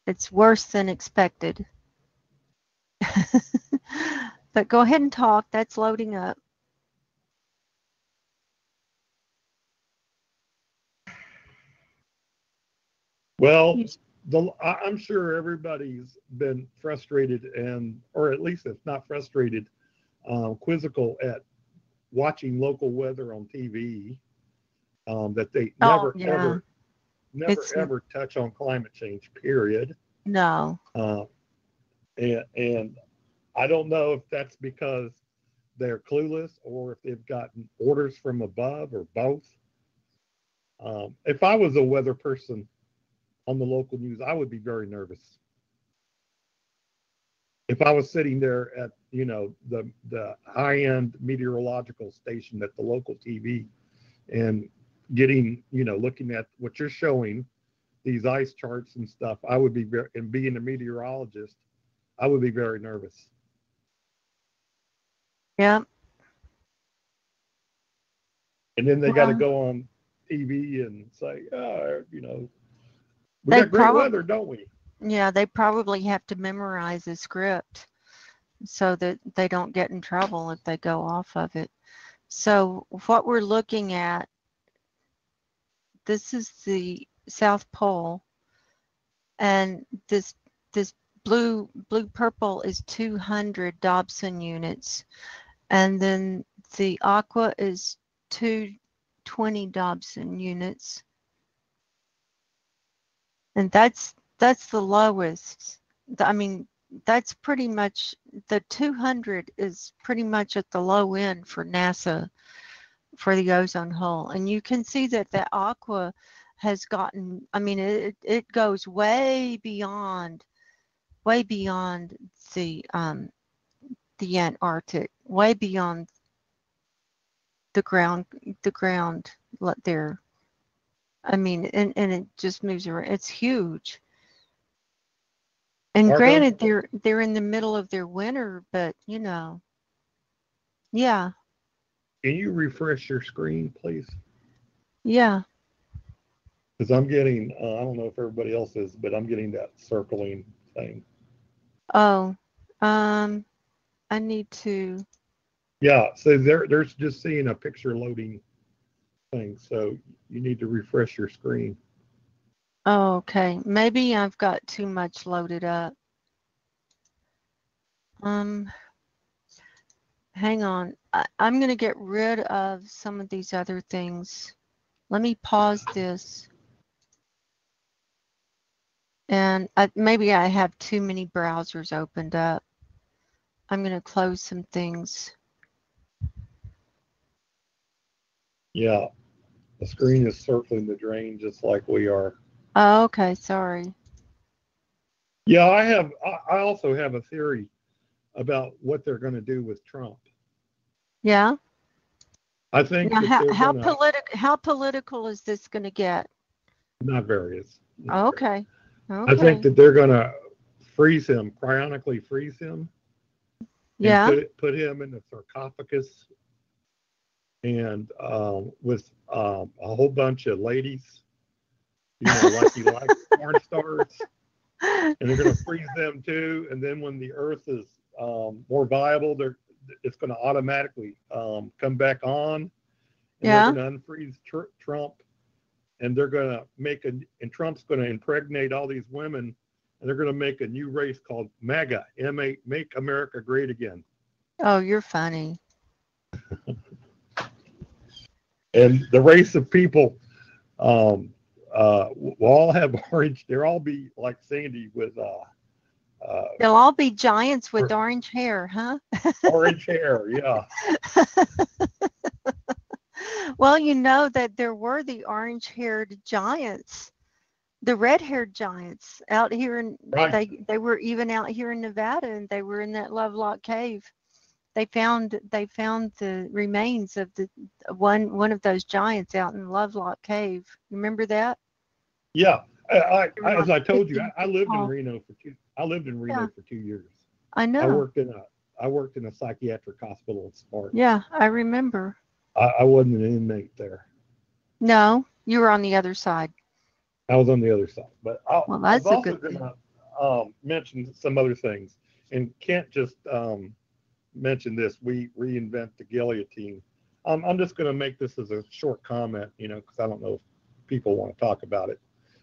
It's worse than expected. But go ahead and talk. That's loading up. Well, I'm sure everybody's been frustrated or at least if not frustrated, quizzical at watching local weather on TV, that they never ever touch on climate change, period. No. And I don't know if that's because they're clueless or if they've gotten orders from above or both. If I was a weather person on the local news, I would be very nervous. If I was sitting there at, the high-end meteorological station at the local TV and getting, looking at what you're showing, these ice charts and stuff, I would be and being a meteorologist, I would be very nervous. Yeah. And then they got to go on TV and say, we got great weather, don't we? Yeah, they probably have to memorize a script so that they don't get in trouble if they go off of it. So what we're looking at, this is the South Pole, and this blue purple is 200 Dobson units, and then the aqua is 220 Dobson units. And that's the lowest. I mean, that's pretty much, the 200 is pretty much at the low end for NASA for the ozone hole. And you can see that the aqua has gotten, I mean, it goes way beyond the Antarctic, way beyond the ground there. I mean, and it just moves around. It's huge. And Margo? Granted, they're in the middle of their winter, but yeah. Can you refresh your screen, please? Yeah. Because I'm getting, I don't know if everybody else is, but I'm getting that circling thing. Oh, I need to. Yeah, so there's just seeing a picture loading thing, so you need to refresh your screen. Oh, okay. Maybe I've got too much loaded up. Hang on. I'm going to get rid of some of these other things. Let me pause this. And maybe I have too many browsers opened up. I'm going to close some things. Yeah, the screen is circling the drain just like we are. Oh, okay. Sorry. Yeah, I also have a theory about what they're going to do with Trump. Yeah. I think now, how political is this going to get? Not very. Okay. I think that they're going to freeze him, cryonically freeze him. Yeah. And put him in the sarcophagus, and with a whole bunch of ladies, like he likes porn stars, and they're going to freeze them too. And then when the Earth is more viable, it's going to automatically come back on. And they're going to unfreeze Trump, and they're going to and Trump's going to impregnate all these women, and they're going to make a new race called MAGA, Make America Great Again. Oh, you're funny. And the race of people will all have orange. They'll all be like Sandy with they'll all be giants with orange hair, huh? Orange hair, yeah. Well, you know that there were the orange-haired giants, the red-haired giants out here in they were even out here in Nevada, and they were in that Lovelock Cave. They found the remains of the one of those giants out in Lovelock Cave. Remember that? Yeah. I They were as like I told you, 50 I feet lived in tall. Reno for two. I lived in Reno Yeah, for 2 years. I I know. worked in a psychiatric hospital in Spartanburg. Yeah, I remember. I wasn't an inmate there. No, you were on the other side. I was on the other side. But I Well, was that's a also good going thing. to mention some other things. And Kent just mentioned this. We reinvent the guillotine. I'm just going to make this as a short comment, because I don't know if people want to talk about it.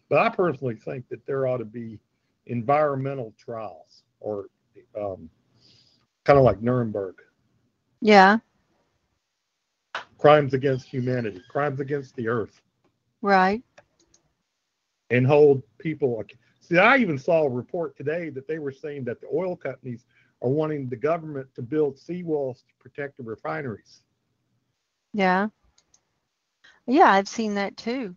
But I personally think that there ought to be environmental trials, or kind of like Nuremberg. Yeah, Crimes against humanity, crimes against the earth, right. and hold people. See, I even saw a report today that they were saying that the oil companies are wanting the government to build seawalls to protect the refineries. Yeah. Yeah, I've seen that too.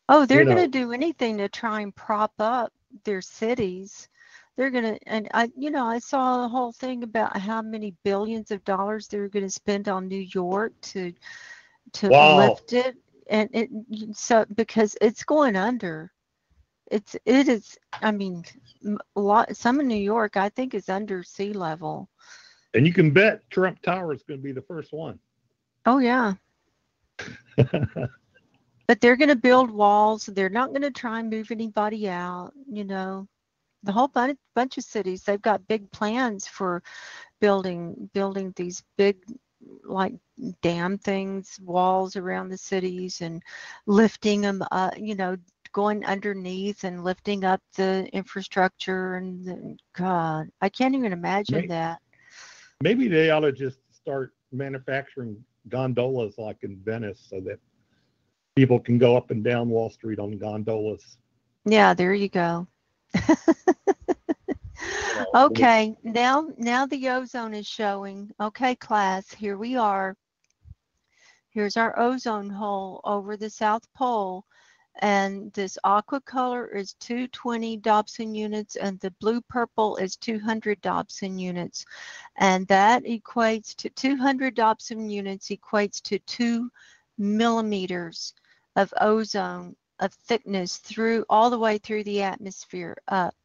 Oh, they're You going to know, do anything to try and prop up their cities. They're going to, and I saw the whole thing about how many billions of dollars they're going to spend on New York to wow. lift it, and so because it's going under. It is. I mean, a lot. Some of New York, I think, is under sea level. And you can bet Trump Tower is going to be the first one. Oh yeah. But they're going to build walls. They're not going to try and move anybody out. The whole bunch of cities, they've got big plans for building these big, like, dam things, walls around the cities, and lifting them up, going underneath and lifting up the infrastructure. And God, I can't even imagine that. Maybe they ought to just start manufacturing gondolas like in Venice, so that people can go up and down Wall Street on gondolas. Yeah, there you go. Okay, now the ozone is showing. Okay, class, here we are. Here's our ozone hole over the South Pole, and this aqua color is 220 Dobson units, and the blue purple is 200 Dobson units, and that equates to 200 Dobson units equates to 2 millimeters of ozone of thickness through all the way through the atmosphere up.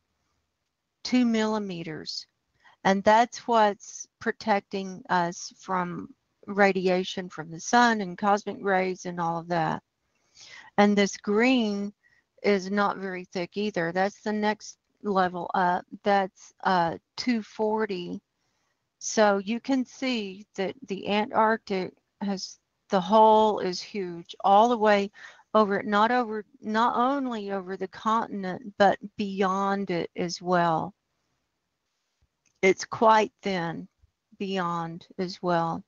2 millimeters. And that's what's protecting us from radiation from the sun and cosmic rays and all of that. And this green is not very thick either. That's the next level up. That's 240. So you can see that the Antarctic the hole is huge all the way over it, not only over the continent, but beyond it as well. It's quite thin beyond as well.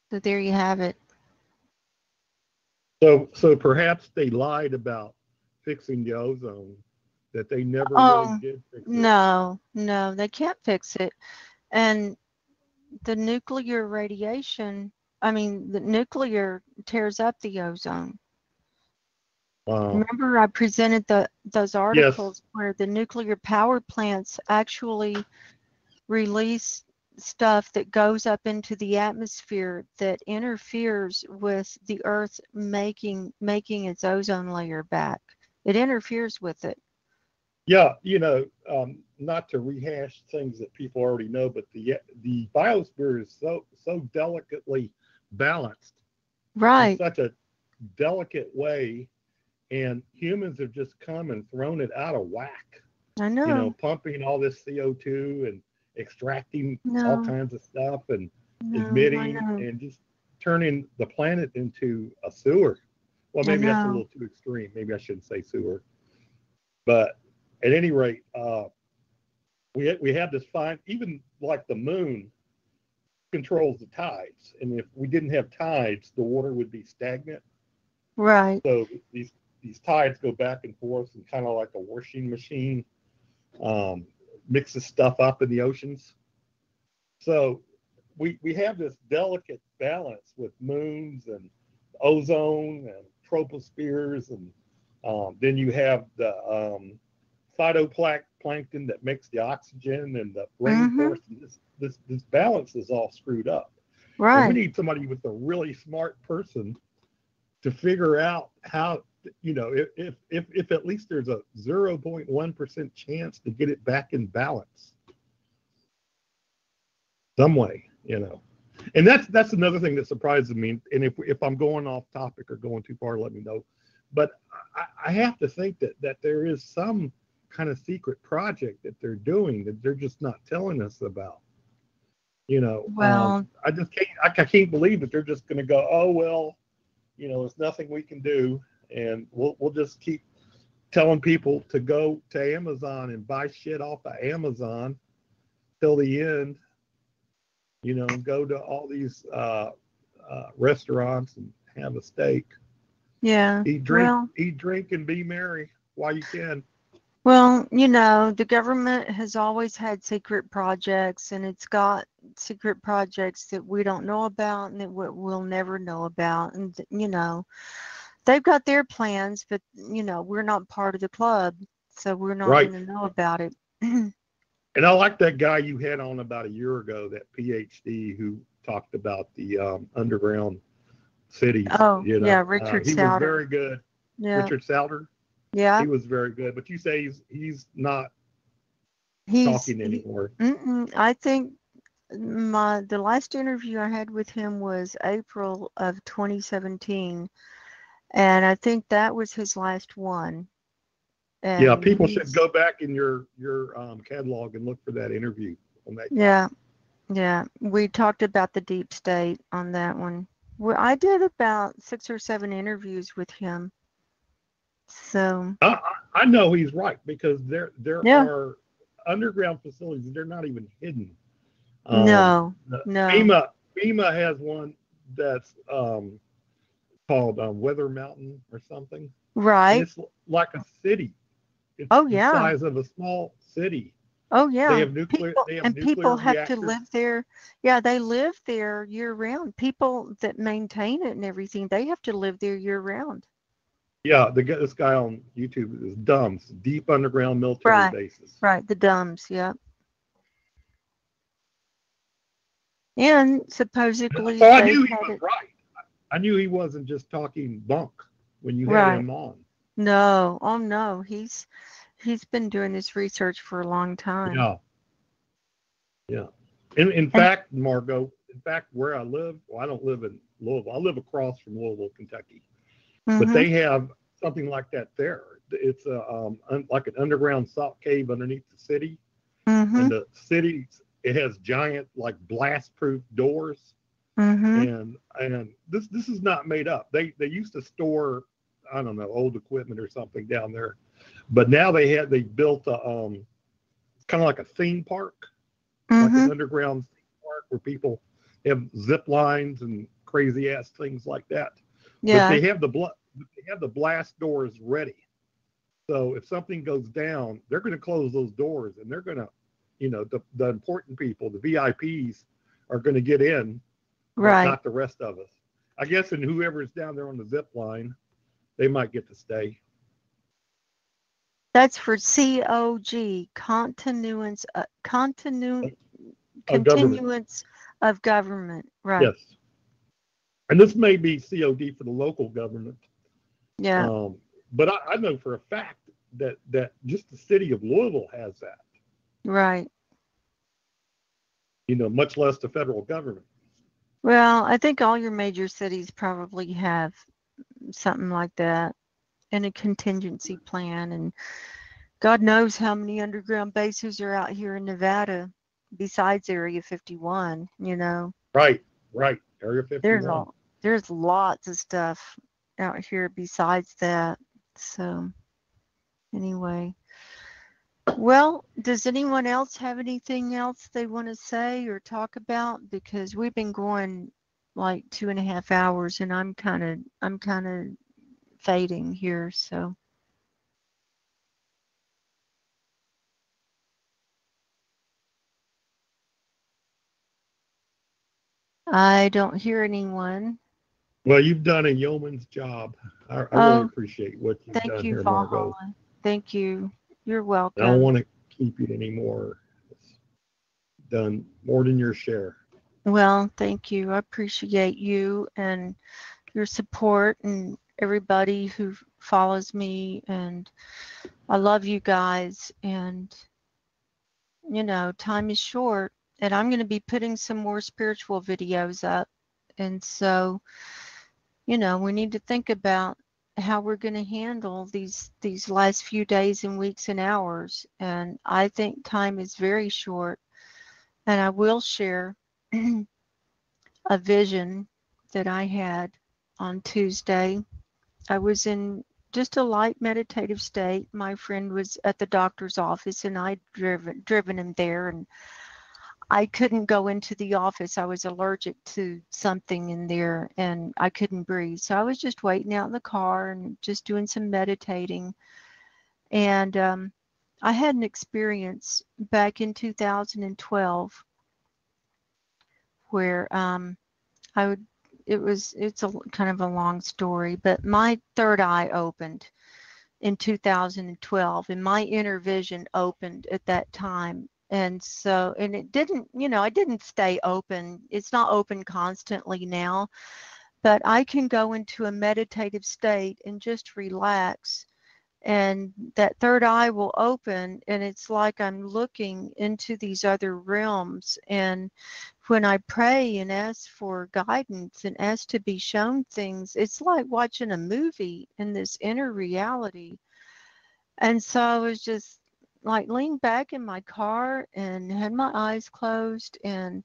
So there you have it. So perhaps they lied about fixing the ozone, that they never really did fix it. No, they can't fix it. And the nuclear radiation, the nuclear tears up the ozone. Remember, I presented those articles where the nuclear power plants actually release stuff that goes up into the atmosphere that interferes with the Earth making its ozone layer back. It interferes with it. Yeah, not to rehash things that people already know, but the biosphere is so delicately balanced, right, in such a delicate way, and humans have just come and thrown it out of whack. I know. Pumping all this CO2 and extracting all kinds of stuff and emitting and just turning the planet into a sewer. Well, maybe that's a little too extreme. Maybe I shouldn't say sewer. But at any rate, we have this even like the moon controls the tides. And if we didn't have tides, the water would be stagnant. Right. So these tides go back and forth, and kind of like a washing machine mixes stuff up in the oceans. So we have this delicate balance with moons and ozone and tropospheres and Then you have the phytoplankton that makes the oxygen and the rainforest. This balance is all screwed up. Right. And we need somebody with a really smart person to figure out how, if at least there's a 0.1% chance to get it back in balance some way, And that's another thing that surprises me. And if I'm going off topic or going too far, let me know. But I have to think that there is some kind of secret project that they're doing that they're just not telling us about. Well, I can't believe that they're just going to go, oh well, there's nothing we can do, and we'll just keep telling people to go to Amazon and buy shit off of Amazon till the end. Go to all these restaurants and have a steak. Yeah. Eat, drink, and be merry while you can. Well, the government has always had secret projects, and it's got secret projects that we don't know about and that we'll never know about. And, they've got their plans, but, we're not part of the club, so we're not going to know about it. And I like that guy you had on about a year ago, that PhD who talked about the underground cities. Oh, yeah, Richard Sauter. He was very good. Yeah. Richard Sauter. Yeah. He was very good. But you say he's not talking anymore. I think the last interview I had with him was April of 2017, and I think that was his last one. And yeah, people should go back in your catalog and look for that interview on that. Yeah. We talked about the deep state on that one. Well, I did about 6 or 7 interviews with him. So I know he's right, because there are underground facilities. They're not even hidden. No. FEMA has one that's called Weather Mountain or something. Right. And it's like a city. It's the size of a small city. Oh yeah. They have nuclear. People have reactors. to live there. Yeah, they live there year round. People that maintain it and everything, they have to live there year round. Yeah, this guy on YouTube is DUMS, Deep Underground Military Bases. Right, the DUMS, yeah. And supposedly I knew he was right. I knew he wasn't just talking bunk when you had him on. No, oh no, he's been doing this research for a long time. Yeah. In fact, Margo, where I live, well, I don't live in Louisville. I live across from Louisville, Kentucky. But they have something like that there. It's like an underground salt cave underneath the city. And the city, it has giant, like, blast-proof doors. And this is not made up. They used to store, I don't know, old equipment or something down there. But now they built a kind of like a theme park, like an underground theme park where people have zip lines and crazy ass things like that. Yeah. But they have the blast doors ready. So if something goes down, they're going to close those doors, and they're going to, the important people, the VIPs, are going to get in, but not the rest of us. I guess, and whoever's down there on the zip line, they might get to stay. That's for COG, continuance of government. Right. Yes. And this may be COD for the local government. Yeah. But I know for a fact that just the city of Louisville has that. Right. Much less the federal government. Well, I think all your major cities probably have something like that, and a contingency plan. And God knows how many underground bases are out here in Nevada besides Area 51, Right. Area 51. There's lots of stuff out here besides that. So anyway, well, does anyone else have anything else they want to say or talk about? Because we've been going like 2.5 hours, and I'm kind of fading here. So I don't hear anyone. Well, you've done a yeoman's job. I really appreciate what you've done here, Margo. Thank you. You're welcome. I don't want to keep you anymore. It's done more than your share. Well, thank you. I appreciate you and your support and everybody who follows me. And I love you guys. And, you know, time is short. And I'm going to be putting some more spiritual videos up. And so, you know, we need to think about how we're going to handle these last few days and weeks and hours. And I think time is very short. And I will share a vision that I had on Tuesday. I was in just a light meditative state. My friend was at the doctor's office and I'd driven him there, and I couldn't go into the office. I was allergic to something in there and I couldn't breathe. So I was just waiting out in the car and just doing some meditating. And I had an experience back in 2012 where it's a kind of a long story, but my third eye opened in 2012 and my inner vision opened at that time. And so, and it didn't, you know, I didn't stay open. It's not open constantly now, but I can go into a meditative state and just relax. And that third eye will open, and it's like I'm looking into these other realms. And when I pray and ask for guidance and ask to be shown things, it's like watching a movie in this inner reality. And so I was just like leaned back in my car and had my eyes closed, and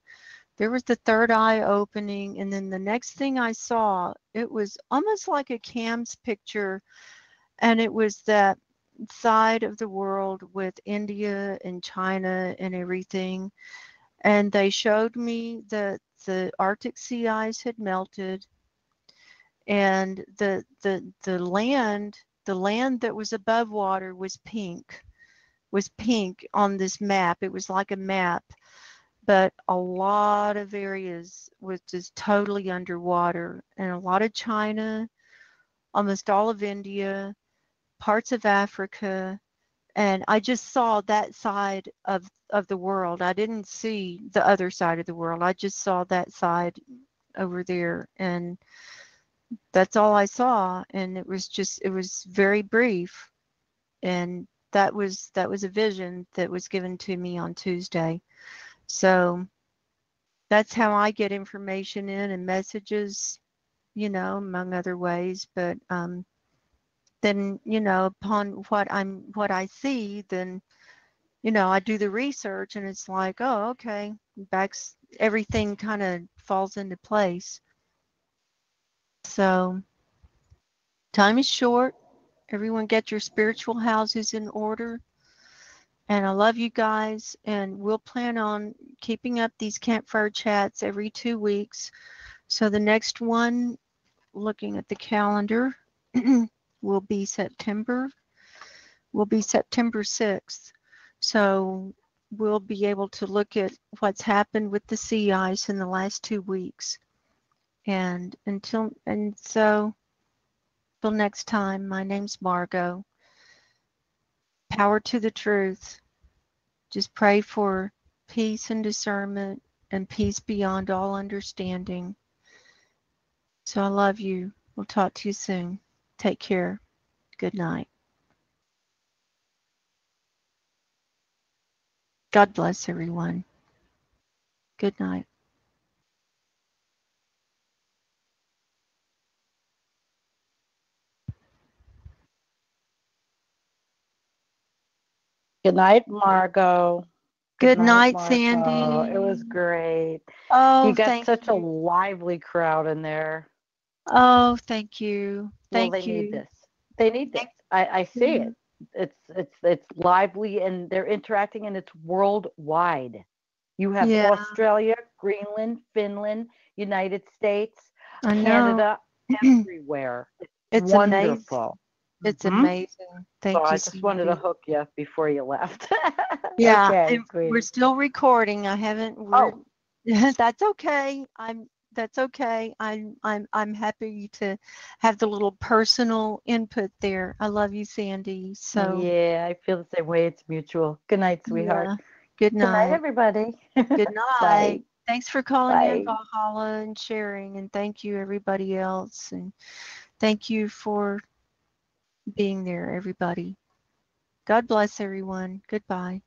there was the third eye opening. And then the next thing I saw, it was almost like a Cam's picture. And it was that side of the world with India and China and everything. And they showed me that the Arctic sea ice had melted, and the land that was above water was pink on this map. It was like a map, but a lot of areas was just totally underwater, and a lot of China, almost all of India, parts of Africa, and I just saw that side of the world. I didn't see the other side of the world. I just saw that side over there, and that's all I saw. And it was very brief, and that was a vision that was given to me on Tuesday. So that's how I get information in and messages, you know, among other ways. But then, you know, upon what I see, then, you know, I do the research, and it's like, oh, okay, everything kind of falls into place. So time is short. Everyone get your spiritual houses in order. And I love you guys, and we'll plan on keeping up these campfire chats every 2 weeks. So the next one, looking at the calendar, will be September 6th. So we'll be able to look at what's happened with the sea ice in the last 2 weeks. And so till next time, my name's Margo. Power to the truth. Just pray for peace and discernment and peace beyond all understanding. So I love you. We'll talk to you soon. Take care. Good night. God bless everyone. Good night. Good night, Margo. Good night, Margo. Sandy. It was great. Oh, you got such a lively crowd in there. Oh, thank you. Thank you. Need this. They need this. I see it. It's lively, and they're interacting, and it's worldwide. You have Australia, Greenland, Finland, United States, Canada, everywhere. It's wonderful. Amazing. It's amazing. Thank you. I just wanted to hook you before you left. Yeah, okay, we're still recording. I haven't. That's okay. That's okay. I'm happy to have the little personal input there. I love you, Sandy. So yeah, I feel the same way. It's mutual. Good night, sweetheart. yeah. Good Good night, night. everybody. Good Bye. night. Thanks for calling in, Bye. Valhalla, and sharing. And thank you, everybody else. And thank you for being there, everybody. God bless everyone. Goodbye.